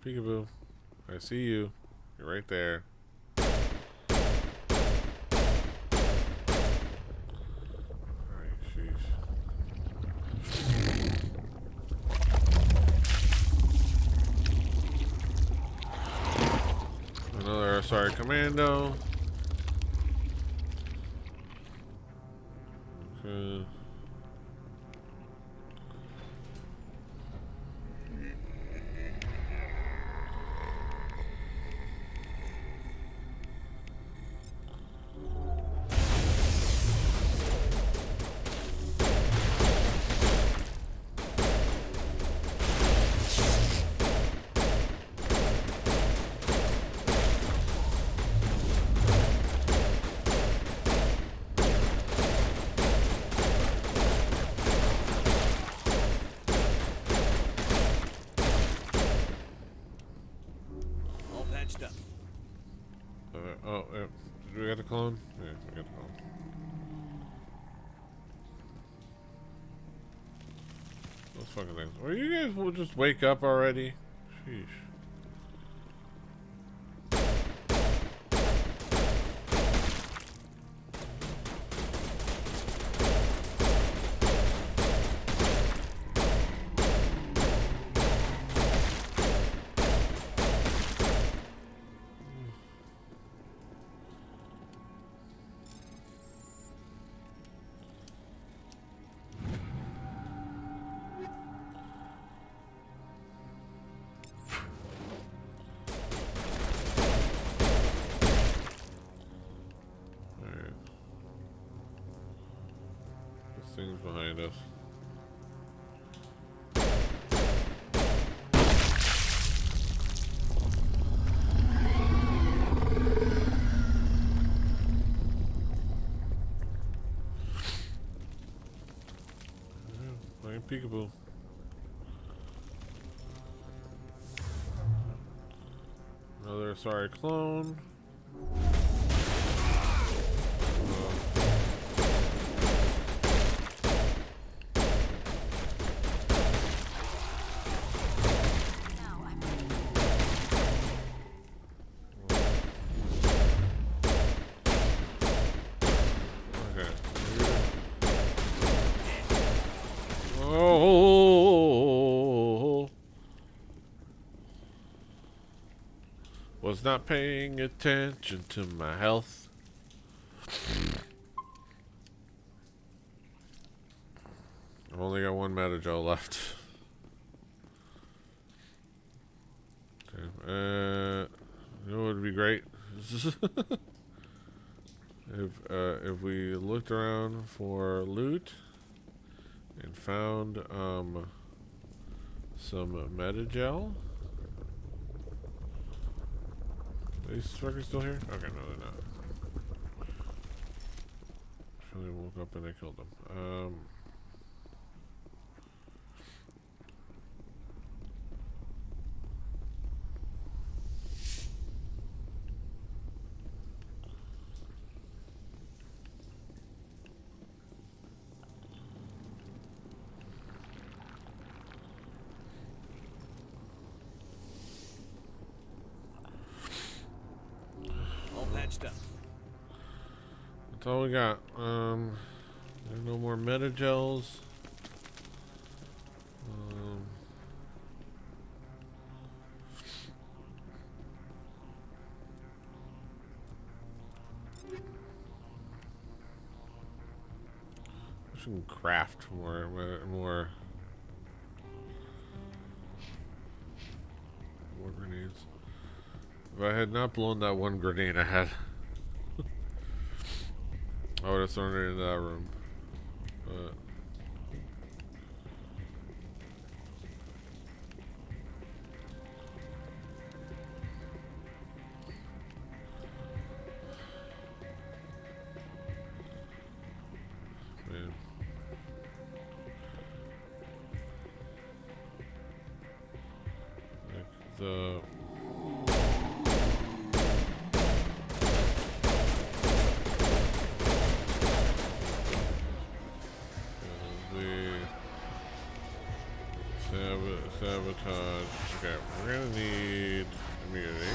Peekaboo. I see you. You're right there. Alright, sheesh. Another sorry commando. Okay. All patched up. Oh, yeah. Did we get the clone? Yeah, we got the clone. Those fucking things. Well, you guys will just wake up already? Sheesh. Alright. This thing's behind us. Playing peekaboo. Another sorry clone. Okay. Oh. was not paying attention to my health. I've only got one Metagel left. Okay. You know what would be great? if we looked around for loot and found some Metagel. Are these fuckers still here? Okay, no, they're not. They woke up and I killed them. All patched up. That's all we got. There's no more Metagels. I should craft more grenades. If I had not blown that one grenade I had, I would have thrown it into that room. But man. Like the sabotage. Okay, we're gonna need immunity.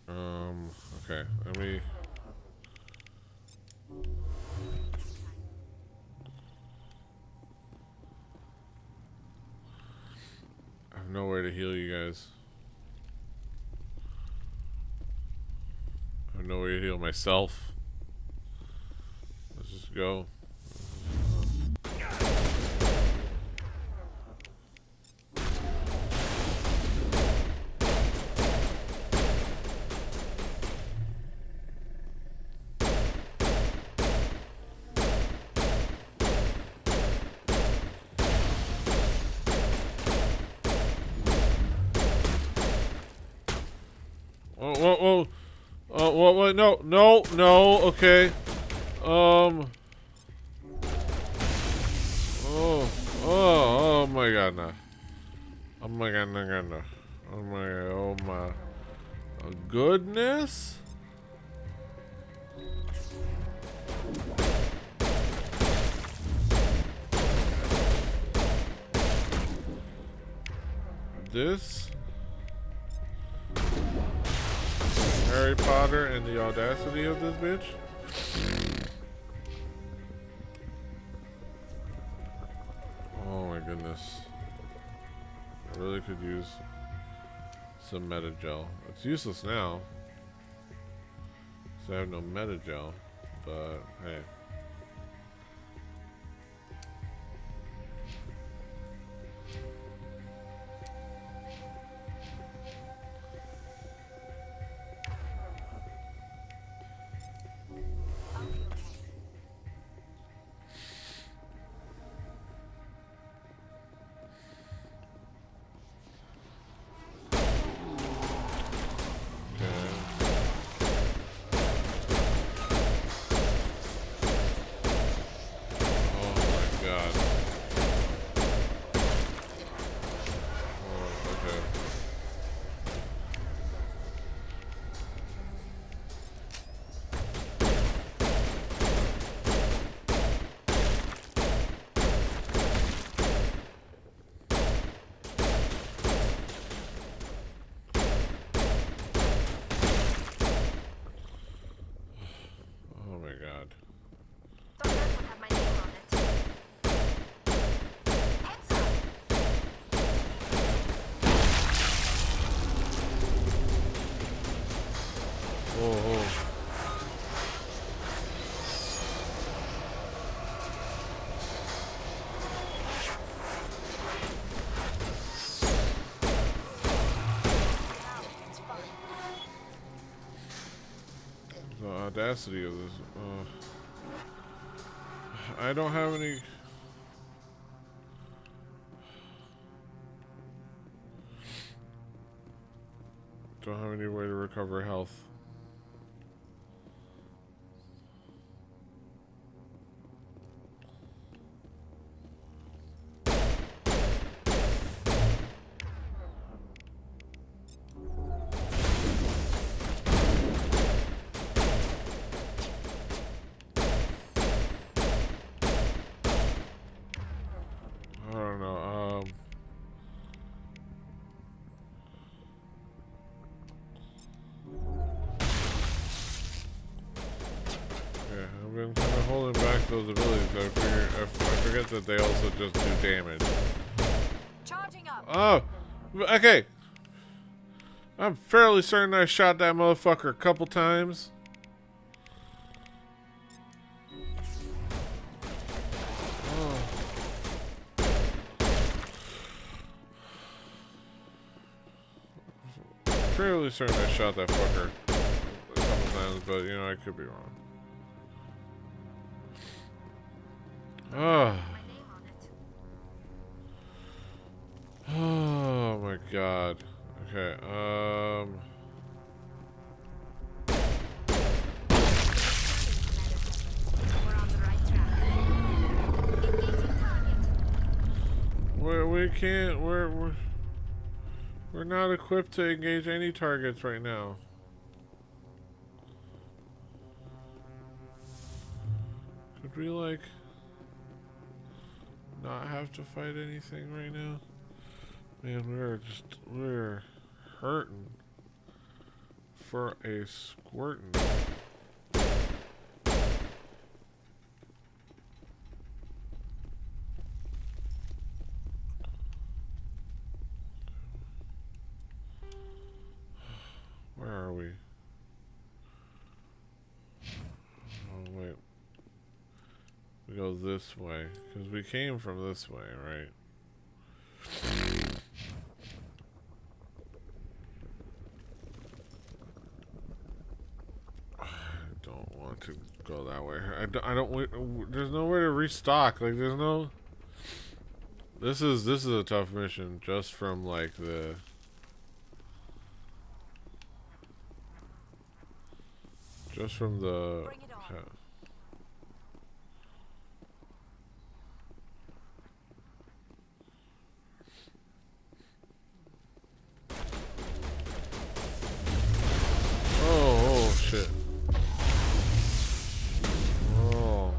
Oh. Okay, let me. I have nowhere to heal you guys. I have nowhere to heal myself. Let's just go. Whoa. What? No, okay. Oh my god, no. Oh my god, no. Oh my goodness. This Harry Potter and the audacity of this bitch. Oh my goodness. I really could use some Metagel. It's useless now, so I have no Metagel, but hey. god. Oh, okay. Oh my god. Thought that would have my name on it. Heads up! Whoa. The audacity of this. I don't have any. Don't have any way to recover health. I don't know. Yeah, I've been kind of holding back those abilities. I forget that they also just do damage. Charging up. Oh, okay. I'm fairly certain I shot that motherfucker a couple times. Fairly certain I shot that fucker a couple times, but you know, I could be wrong. Oh my god. Okay, We're on the right track. Engaging target. we can't, we're not equipped to engage any targets right now. Could we, like, not have to fight anything right now? Man, we're hurting for a squirtin'. Where are we? Oh, wait. We go this way, because we came from this way, right? I don't want to go that way. I don't, there's nowhere to restock. Like, there's no... This is a tough mission, just from, like, the... Just from the... Oh, shit. Oh.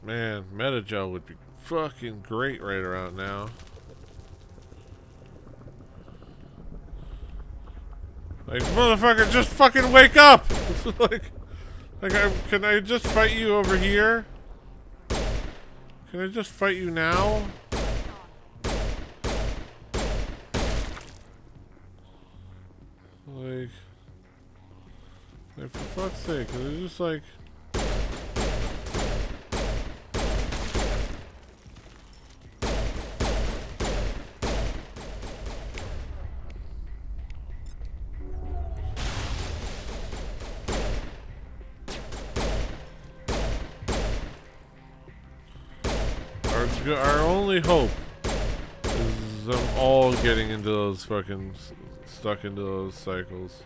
Man, Metagel would be fucking great right around now. Like, motherfucker, just fucking wake up! Can I just fight you over here? Can I just fight you now? Like for fuck's sake, it's just like... Our only hope is them all getting into those fucking stuck into those cycles.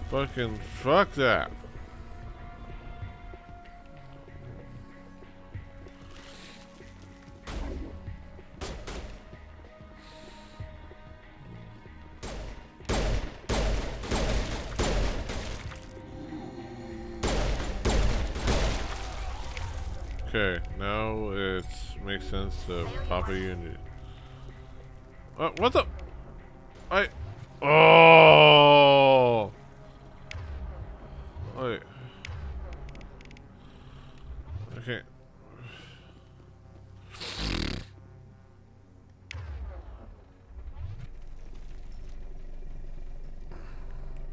Fucking fuck that. Okay, now it makes sense to pop a unit. What the? Oh! Wait. Okay.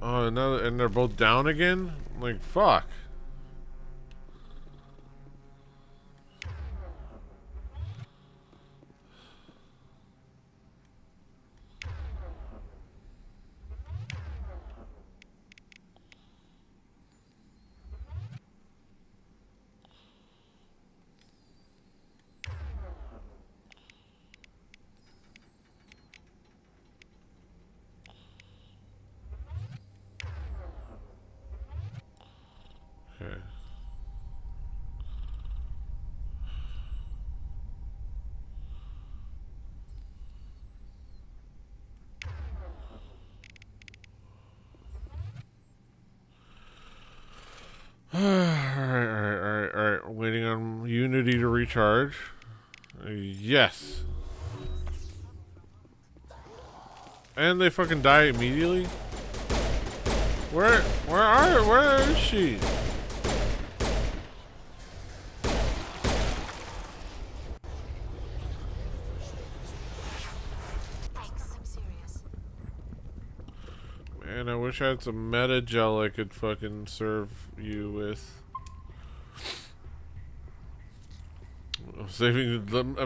Oh, and they're both down again? Like, fuck. Okay. Alright. Waiting on Unity to recharge. Yes. And they fucking die immediately? Where is she? Thanks, I'm serious. Man, I wish I had some meta gel I could fucking serve you with. I'm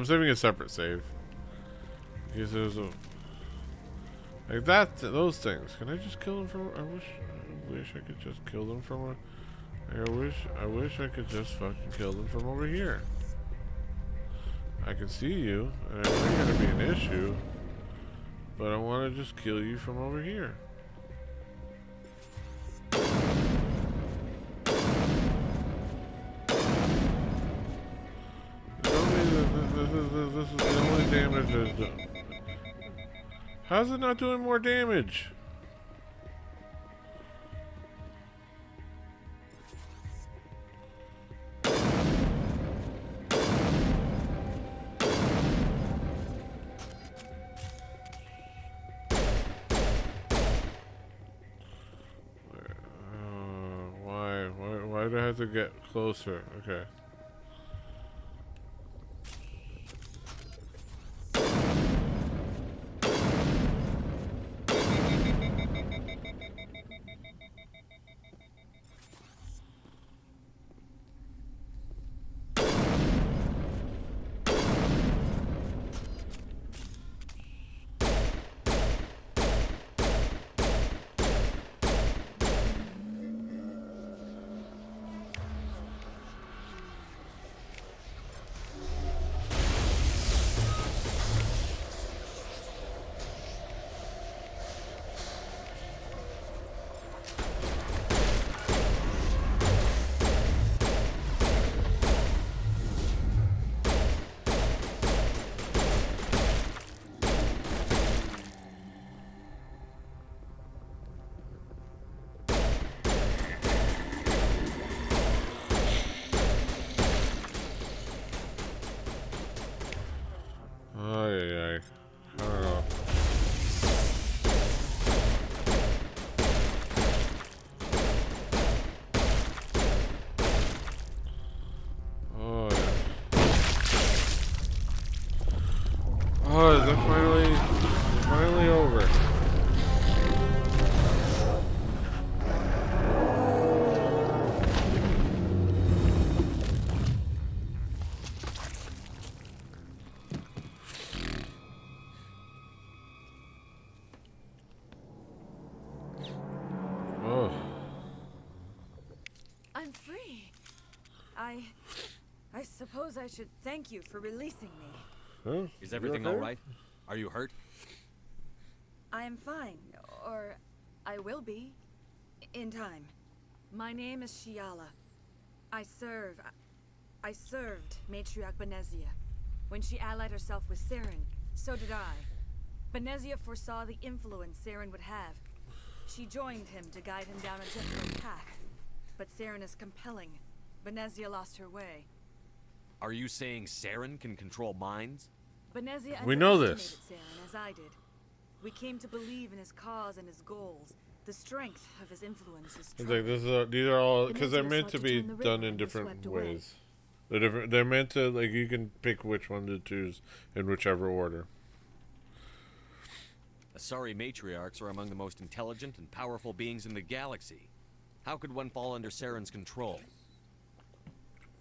saving a separate save. Because there's a like that. Those things. Can I just kill them from? I wish I could just kill them from. I wish I could just fucking kill them from over here. I can see you, and I know you're gonna be an issue, but I want to just kill you from over here. This is the only damage it's done. How's it not doing more damage? Why do I have to get closer? Okay. I don't know. Oh, yeah. Oh, is that finally over? I suppose I should thank you for releasing me. Huh? Is everything all right? Are you hurt? I am fine, or I will be, in time. My name is Shiala. I served Matriarch Benezia. When she allied herself with Saren, so did I. Benezia foresaw the influence Saren would have. She joined him to guide him down a gentler path. But Saren is compelling. Benezia lost her way. Are you saying Saren can control minds? Benezia We know underestimated this. Saren, as I did. We came to believe in his cause and his goals. The strength of his influence is It's like these are all because they're meant to be done in different ways. They're different. They're meant to, like, you can pick which one to choose in whichever order. Asari matriarchs are among the most intelligent and powerful beings in the galaxy. How could one fall under Saren's control?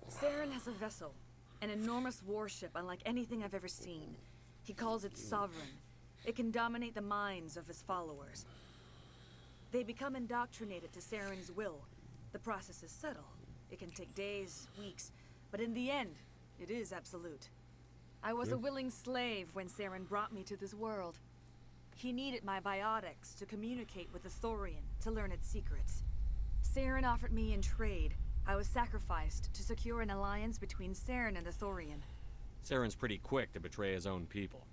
Saren has a vessel, an enormous warship unlike anything I've ever seen. He calls it Sovereign. It can dominate the minds of his followers. They become indoctrinated to Saren's will. The process is subtle. It can take days, weeks, but in the end, it is absolute. I was a willing slave when Saren brought me to this world. He needed my biotics to communicate with the Thorian, to learn its secrets. Saren offered me in trade. I was sacrificed to secure an alliance between Saren and the Thorian. Saren's pretty quick to betray his own people.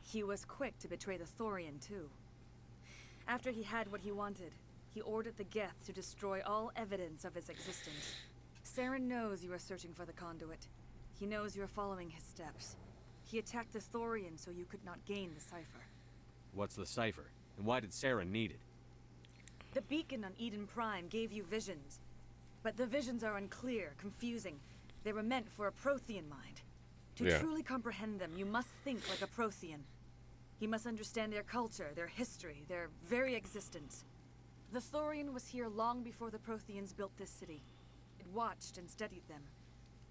He was quick to betray the Thorian, too. After he had what he wanted, he ordered the Geth to destroy all evidence of its existence. Saren knows you are searching for the conduit. He knows you are following his steps. He attacked the Thorian so you could not gain the cipher. What's the cipher? And why did Saren need it? The beacon on Eden Prime gave you visions. But the visions are unclear, confusing. They were meant for a Prothean mind. To truly comprehend them, you must think like a Prothean. You must understand their culture, their history, their very existence. The Thorian was here long before the Protheans built this city. It watched and studied them.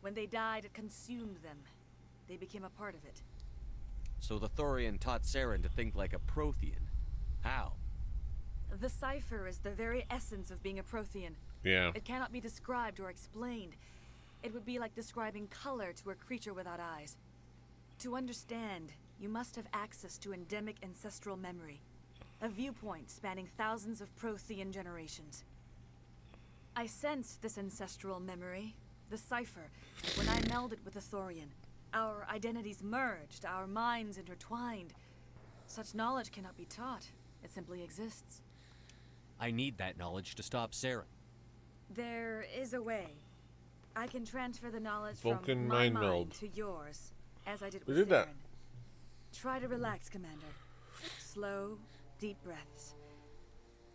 When they died, it consumed them. They became a part of it. So the Thorian taught Saren to think like a Prothean. How? The cipher is the very essence of being a Prothean. Yeah. It cannot be described or explained. It would be like describing color to a creature without eyes. To understand, you must have access to endemic ancestral memory. A viewpoint spanning thousands of Prothean generations. I sensed this ancestral memory, the cipher, when I melded with the Thorian. Our identities merged, our minds intertwined. Such knowledge cannot be taught. It simply exists. I need that knowledge to stop Saren. There is a way. I can transfer the knowledge Vulcan from my mind mind meld. to yours, as I did We with did that. Saren. Try to relax, Commander. Slow, deep breaths.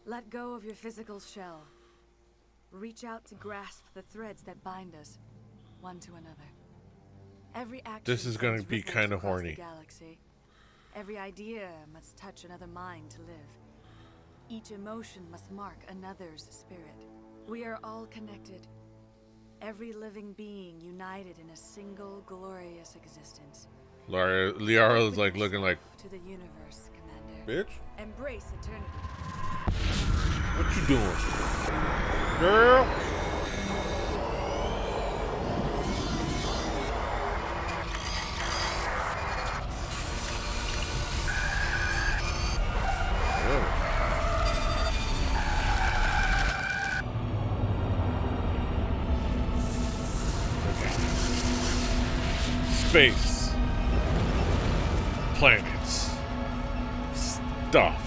Let go of your physical shell. Reach out to grasp the threads that bind us, one to another. Every action This is gonna sends be ripples kinda across horny. the galaxy. Every idea must touch another mind to live. Each emotion must mark another's spirit. We are all connected. Every living being united in a single glorious existence. Liara is like looking like, To the universe, Commander. bitch, Embrace eternity. what you doing, girl? Space, planets, stuff.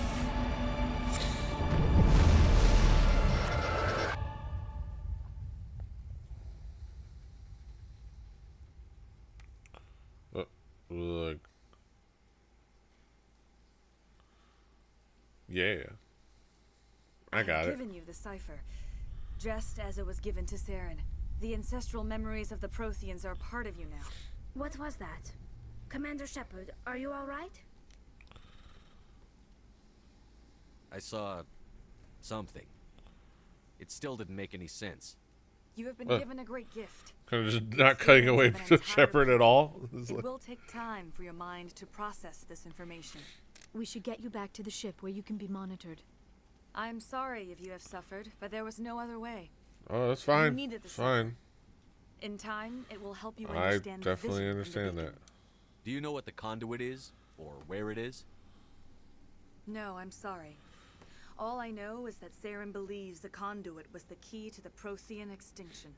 Look. Yeah. I got I've it. given you the cipher, just as it was given to Saren. The ancestral memories of the Protheans are part of you now. What was that? Commander Shepard, are you all right? I saw something. It still didn't make any sense. You have been Huh. given a great gift. Kind of just not cutting away from Shepard at all. It's It like- will take time for your mind to process this information. We should get you back to the ship where you can be monitored. I'm sorry if you have suffered, but there was no other way. Oh, that's You fine. needed the It's fine. In time, it will help you I understand the definitely vision understand that. Do you know what the conduit is, or where it is? No, I'm sorry. All I know is that Saren believes the conduit was the key to the Prothean extinction.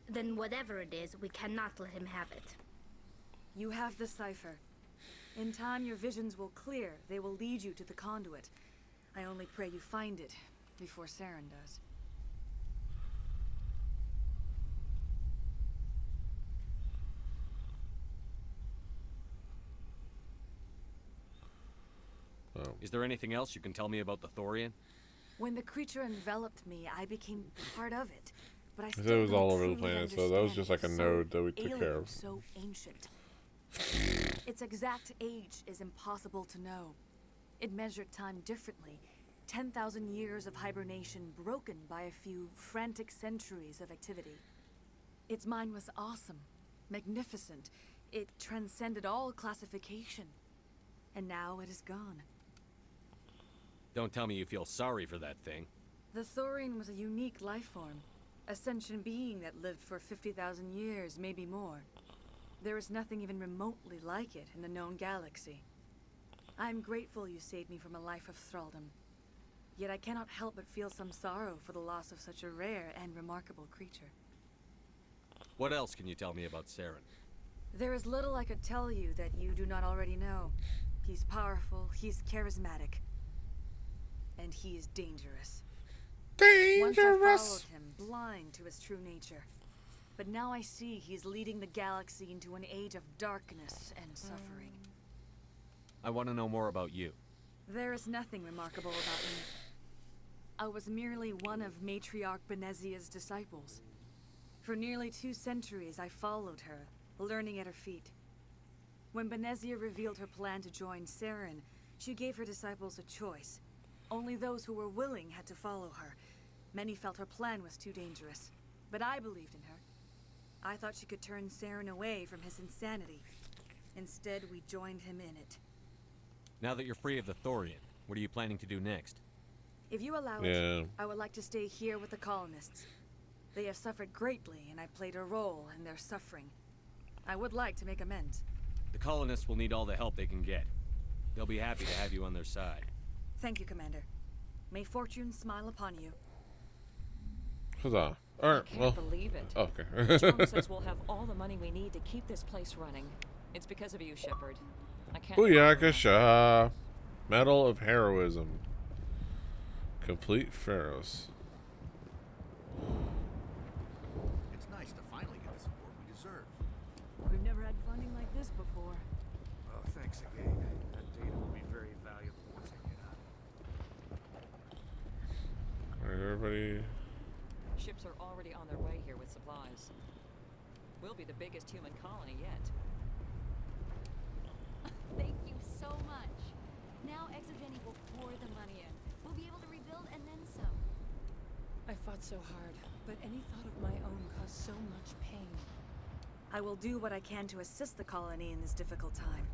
Then whatever it is, we cannot let him have it. You have the cipher. In time, your visions will clear. They will lead you to the conduit. I only pray you find it before Saren does. Oh. Is there anything else you can tell me about the Thorian? When the creature enveloped me, I became part of it. But I It still was don't all over the truly planet, so that was understand just it. like a So node that we took alien, care of. So ancient. Its exact age is impossible to know. It measured time differently. 10,000 years of hibernation broken by a few frantic centuries of activity. Its mind was awesome, magnificent. It transcended all classification. And now it is gone. Don't tell me you feel sorry for that thing. The Thorian was a unique life form. A sentient being that lived for 50,000 years, maybe more. There is nothing even remotely like it in the known galaxy. I'm grateful you saved me from a life of thraldom. Yet I cannot help but feel some sorrow for the loss of such a rare and remarkable creature. What else can you tell me about Saren? There is little I could tell you that you do not already know. He's powerful, he's charismatic, and he is dangerous. Once I followed him, blind to his true nature. But now I see he's leading the galaxy into an age of darkness and suffering. I want to know more about you. There is nothing remarkable about me. I was merely one of Matriarch Benezia's disciples. For nearly 2 centuries, I followed her, learning at her feet. When Benezia revealed her plan to join Saren, she gave her disciples a choice. Only those who were willing had to follow her. Many felt her plan was too dangerous, but I believed in her. I thought she could turn Saren away from his insanity. Instead, we joined him in it. Now that you're free of the Thorian, what are you planning to do next? If you allow it, I would like to stay here with the colonists. They have suffered greatly, and I played a role in their suffering. I would like to make amends. The colonists will need all the help they can get. They'll be happy to have you on their side. Thank you, Commander. May fortune smile upon you. Huzzah. Alright, I can't well. believe it. Okay. John says we'll have all the money we need to keep this place running. It's because of you, Shepard. I can't. Booyakasha. Medal of Heroism. Complete Pharaohs. It's nice to finally get the support we deserve. We've never had funding like this before. Oh, thanks again. That data will be very valuable once I get out. Alright, everybody. Ships are already on their way here with supplies. We'll be the biggest human colony yet. Thank you so much. Now Exogeny will pour the money in. We'll be able to rebuild and then some. I fought so hard, but any thought of my own caused so much pain. I will do what I can to assist the colony in this difficult time.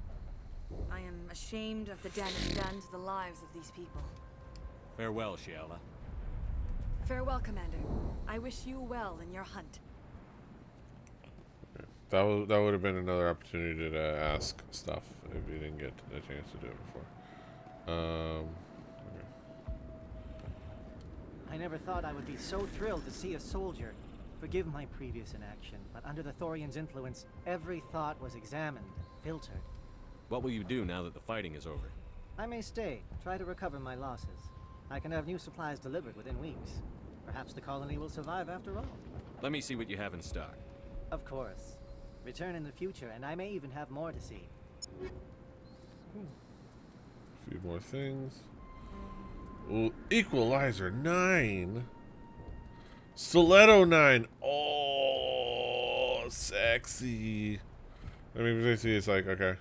I am ashamed of the damage done to the lives of these people. Farewell, Shiala. Farewell, Commander. I wish you well in your hunt. That would have been another opportunity to ask stuff if you didn't get a chance to do it before. Okay. I never thought I would be so thrilled to see a soldier. Forgive my previous inaction, but under the Thorian's influence, every thought was examined, filtered. What will you do now that the fighting is over? I may stay, try to recover my losses. I can have new supplies delivered within weeks. Perhaps the colony will survive after all. Let me see what you have in stock. Of course. Return in the future, and I may even have more to see. A few more things. Ooh, Equalizer 9. Stiletto 9. Oh, sexy. I mean, basically, it's like, okay.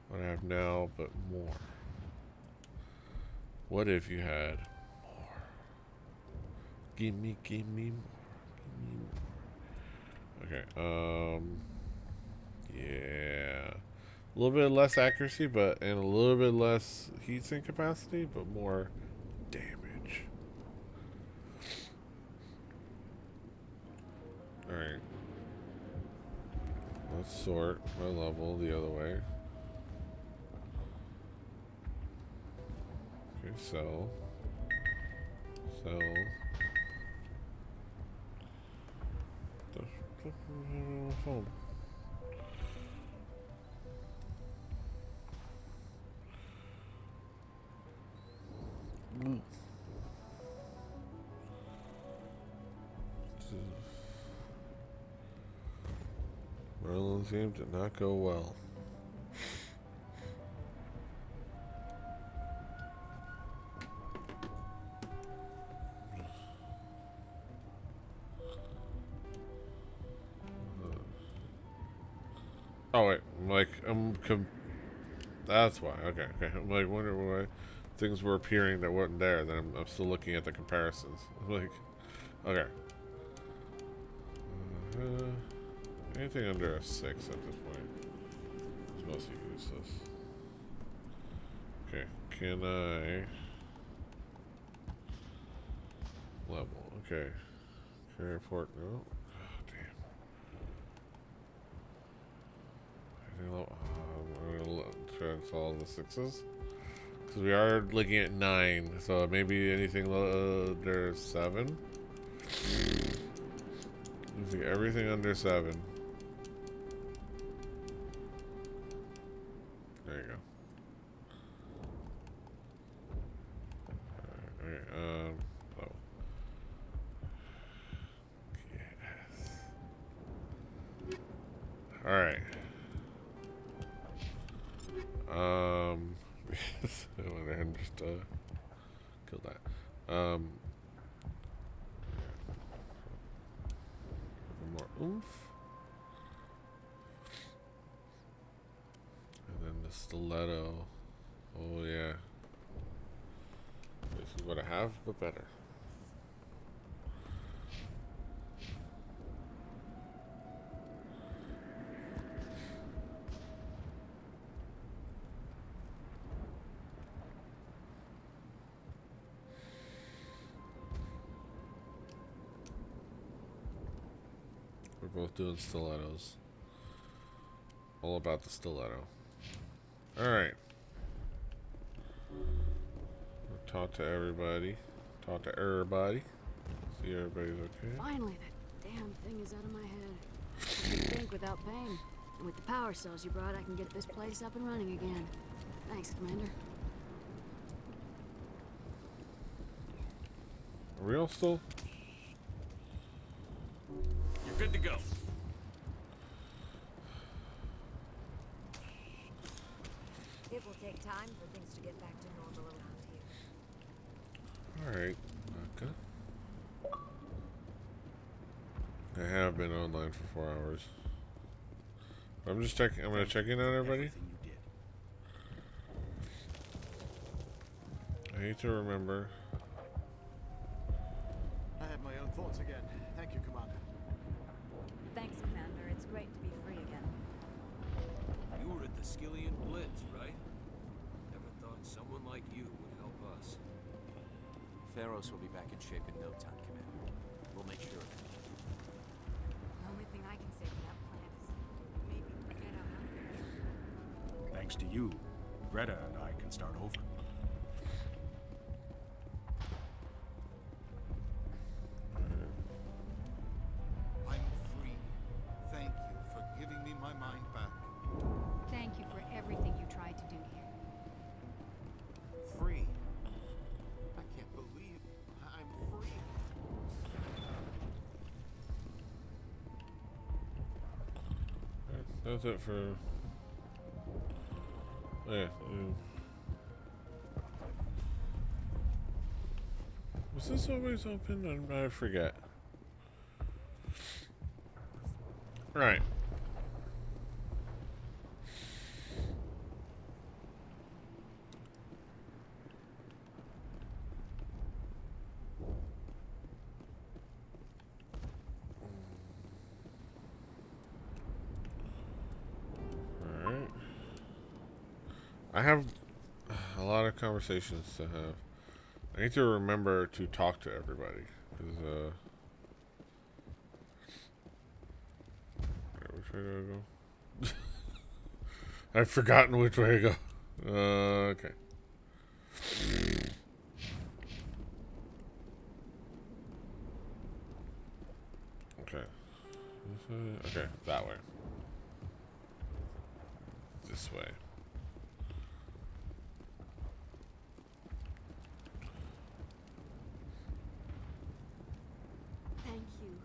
What I have now, but more. What if you had more? Give me more. Give me more. Okay, yeah. A little bit less accuracy, but and a little bit less heatsink capacity, but more damage. Alright. let's sort my level the other way. Okay, sell. Sell. Phone. Merlin's game did not go well. Oh wait, that's why. Okay. I'm like wondering why things were appearing that weren't there. Then I'm still looking at the comparisons. I'm like, okay. Anything under a 6 at this point is mostly useless. Okay, can I level? Okay, carrier port. No. Oh, damn. I'm gonna try and solve the 6s because we are looking at 9. So maybe anything under 7. Using everything under 7. There you go. Alright, oh. Yes. Alright. Yes, I went ahead and just, killed that. More oomph. And then the stiletto. Oh yeah. This is what I have, but better. We're both doing stilettos. All about the stiletto. Alright. Talk to everybody. Talk to everybody. See everybody's okay. Finally, that damn thing is out of my head. I can think without pain. And with the power cells you brought, I can get this place up and running again. Thanks, Commander. Are we all still? You're good to go. It will take time for things to get back to normal around here. Alright, okay. I have been online for 4 hours. I'm just checking. I'm gonna check in on everybody. I hate to remember. I had my own thoughts again. Thank you, Commander. Thanks, Commander. It's great to be free again. You were at the Skillian Blitz, right? Never thought someone like you would help us. Pharaohs will be back in shape in no time, Commander. We'll make sure of it. The only thing I can say for that plan is maybe get out of there. Thanks to you, Greta and I can start over. I'm free. Thank you for giving me my mind back. Thank you for everything you tried to do here. Free. I can't believe I'm free. That's it for. Yeah. Was this always open? I forget. Right. Alright. I have a lot of conversations to have. I need to remember to talk to everybody. Cause, which way do I go? I've forgotten which way to go. Okay. Okay. Okay, that way. This way. Thank you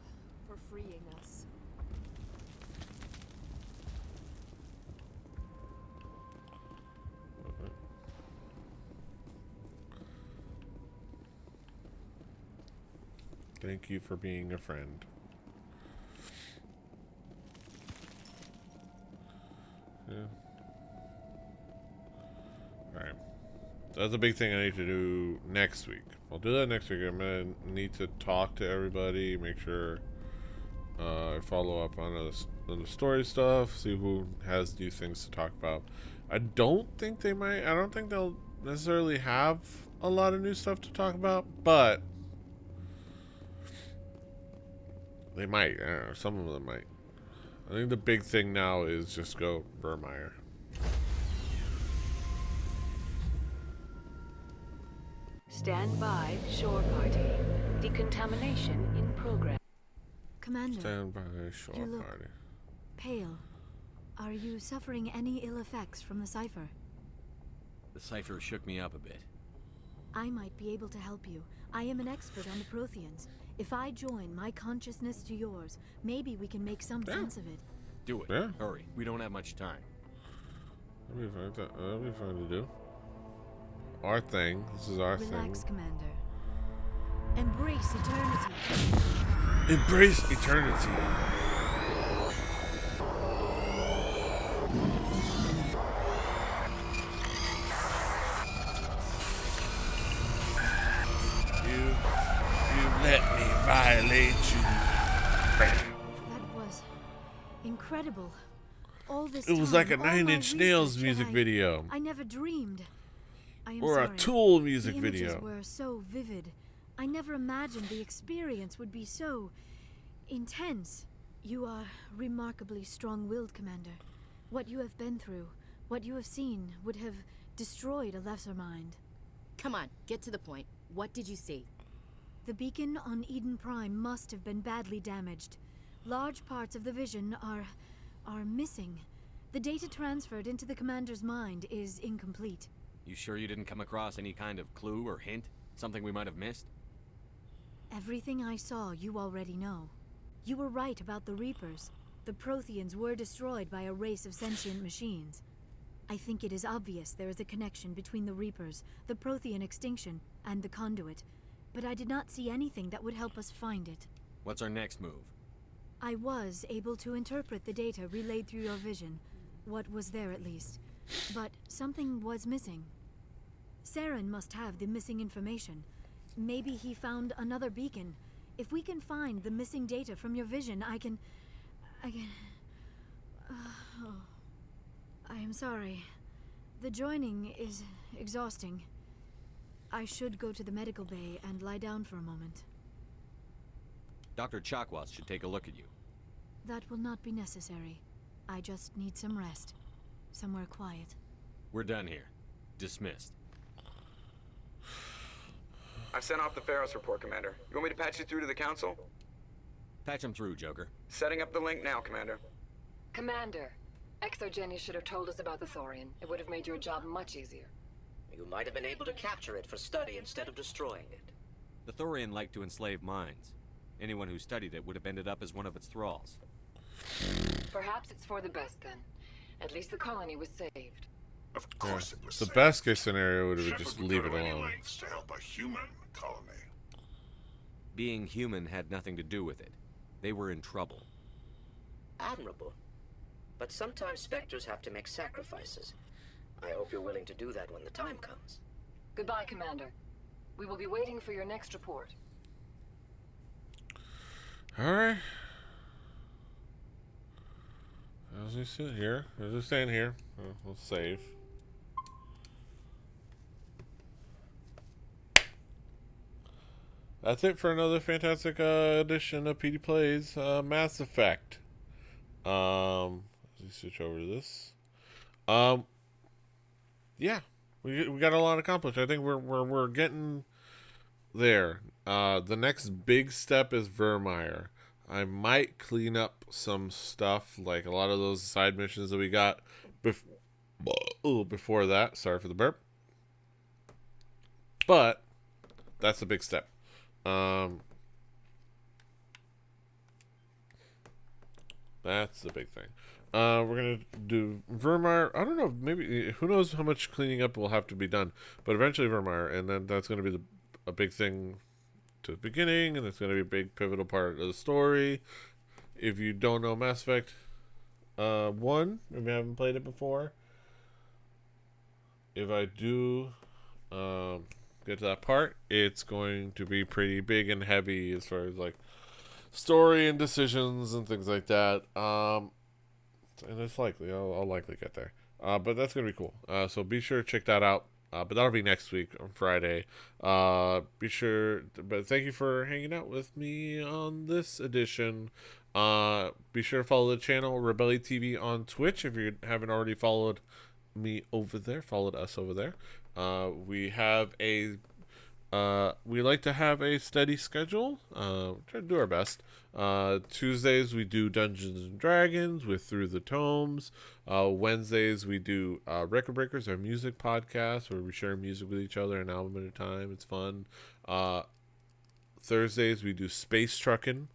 for freeing us. Thank you for being a friend. Yeah. Alright. That's a big thing I need to do next week. I'll do that next week. I'm going to need to talk to everybody, make sure I follow up on the story stuff, see who has new things to talk about. I don't think they'll necessarily have a lot of new stuff to talk about, but they might. I don't know, some of them might. I think the big thing now is just go Burmeyer. Stand by, shore party. Decontamination in progress. Commander, Stand by shore you look party. pale. Are you suffering any ill effects from the cipher? The cipher shook me up a bit. I might be able to help you. I am an expert on the Protheans. If I join my consciousness to yours, maybe we can make some sense of it. Do it. Yeah. Hurry. We don't have much time. That'll be fun to do. Our thing. This is our Relax, thing. Commander. Embrace eternity. Embrace eternity. You let me violate you. That was incredible. All this It was time, like a all Nine my Inch Nails research, music yet video. I never dreamed. I am Or a sorry. Tool music the images video. were so vivid. I never imagined the experience would be so intense. You are remarkably strong-willed, Commander. What you have been through, what you have seen, would have destroyed a lesser mind. Come on, get to the point. What did you see? The beacon on Eden Prime must have been badly damaged. Large parts of the vision are missing. The data transferred into the commander's mind is incomplete. You sure you didn't come across any kind of clue or hint? Something we might have missed? Everything I saw, you already know. You were right about the Reapers. The Protheans were destroyed by a race of sentient machines. I think it is obvious there is a connection between the Reapers, the Prothean extinction, and the Conduit, but I did not see anything that would help us find it. What's our next move? I was able to interpret the data relayed through your vision, what was there at least, but something was missing. Saren must have the missing information. Maybe he found another beacon. If we can find the missing data from your vision, I can... oh. I am sorry. The joining is exhausting. I should go to the medical bay and lie down for a moment. Dr. Chakwas should take a look at you. That will not be necessary. I just need some rest. Somewhere quiet. We're done here. Dismissed. I've sent off the Pharos report, Commander. You want me to patch you through to the Council? Patch him through, Joker. Setting up the link now, Commander. Commander, Exogeny should have told us about the Thorian. It would have made your job much easier. You might have been able to capture it for study instead of destroying it. The Thorian liked to enslave minds. Anyone who studied it would have ended up as one of its thralls. Perhaps it's for the best then. At least the colony was saved. Of course it was the best case scenario would have been just leave it alone. To help a human colony. Being human had nothing to do with it. They were in trouble. Admirable. But sometimes Spectres have to make sacrifices. I hope you're willing to do that when the time comes. Goodbye, Commander. We will be waiting for your next report. Alright. As we sit here, as we stand here, we'll save. That's it for another fantastic edition of Petey Plays Mass Effect. As we switch over to this. Yeah, we got a lot accomplished. I think we're getting there. The next big step is Vermeer. I might clean up some stuff, like a lot of those side missions that we got before that. Sorry for the burp. But that's a big step. That's the big thing. We're gonna do Vermeer. I don't know. Maybe who knows how much cleaning up will have to be done, but eventually Vermeer, and then that's gonna be a big thing to the beginning, and it's gonna be a big pivotal part of the story. If you don't know Mass Effect 1, if you haven't played it before, if I do get to that part, it's going to be pretty big and heavy as far as like story and decisions and things like that. And it's likely I'll likely get there. But that's gonna be cool. So be sure to check that out. But that'll be next week on Friday. Be sure. But thank you for hanging out with me on this edition. Be sure to follow the channel Rebelli TV on Twitch if you haven't already followed me over there. Followed us over there. We have a. We like to have a steady schedule. Try to do our best. Tuesdays we do Dungeons and Dragons with Through the Tomes. Wednesdays we do Record Breakers, our music podcast where we share music with each other an album at a time. It's fun. Thursdays we do Space Truckin',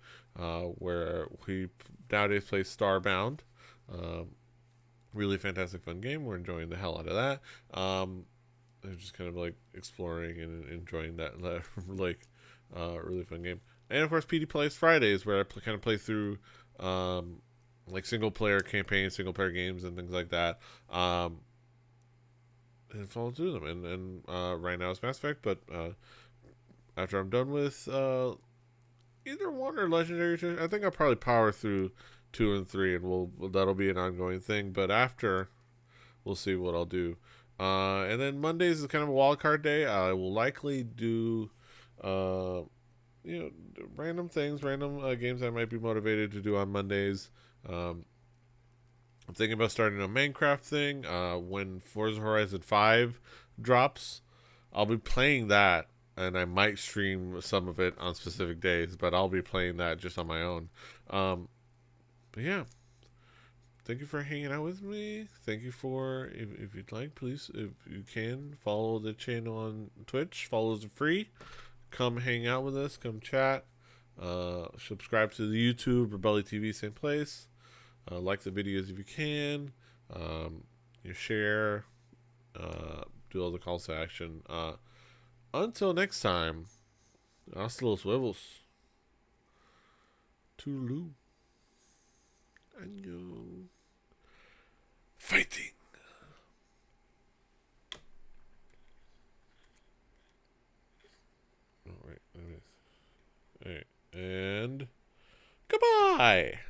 where we nowadays play Starbound. Really fantastic fun game. We're enjoying the hell out of that. I'm just kind of like exploring and enjoying that like really fun game. And of course, Petey Plays Fridays, where I kind of play through like single player campaigns, single player games, and things like that. And follow through them. And right now it's Mass Effect, but after I'm done with either 1 or Legendary, I think I'll probably power through 2 and 3, and that'll be an ongoing thing. But after, we'll see what I'll do. And then Mondays is kind of a wild card day. I will likely do, random things, random games I might be motivated to do on Mondays. I'm thinking about starting a Minecraft thing. When Forza Horizon 5 drops, I'll be playing that, and I might stream some of it on specific days, but I'll be playing that just on my own. But yeah. Thank you for hanging out with me. Thank you for, if you'd like, please, if you can, follow the channel on Twitch. Follows are free. Come hang out with us. Come chat. Subscribe to the YouTube, Rebelli TV, same place. Like the videos if you can. You share. Do all the calls to action. Until next time, hasta los huevos. Toodaloo. Annyeong. Fighting. All right. And goodbye.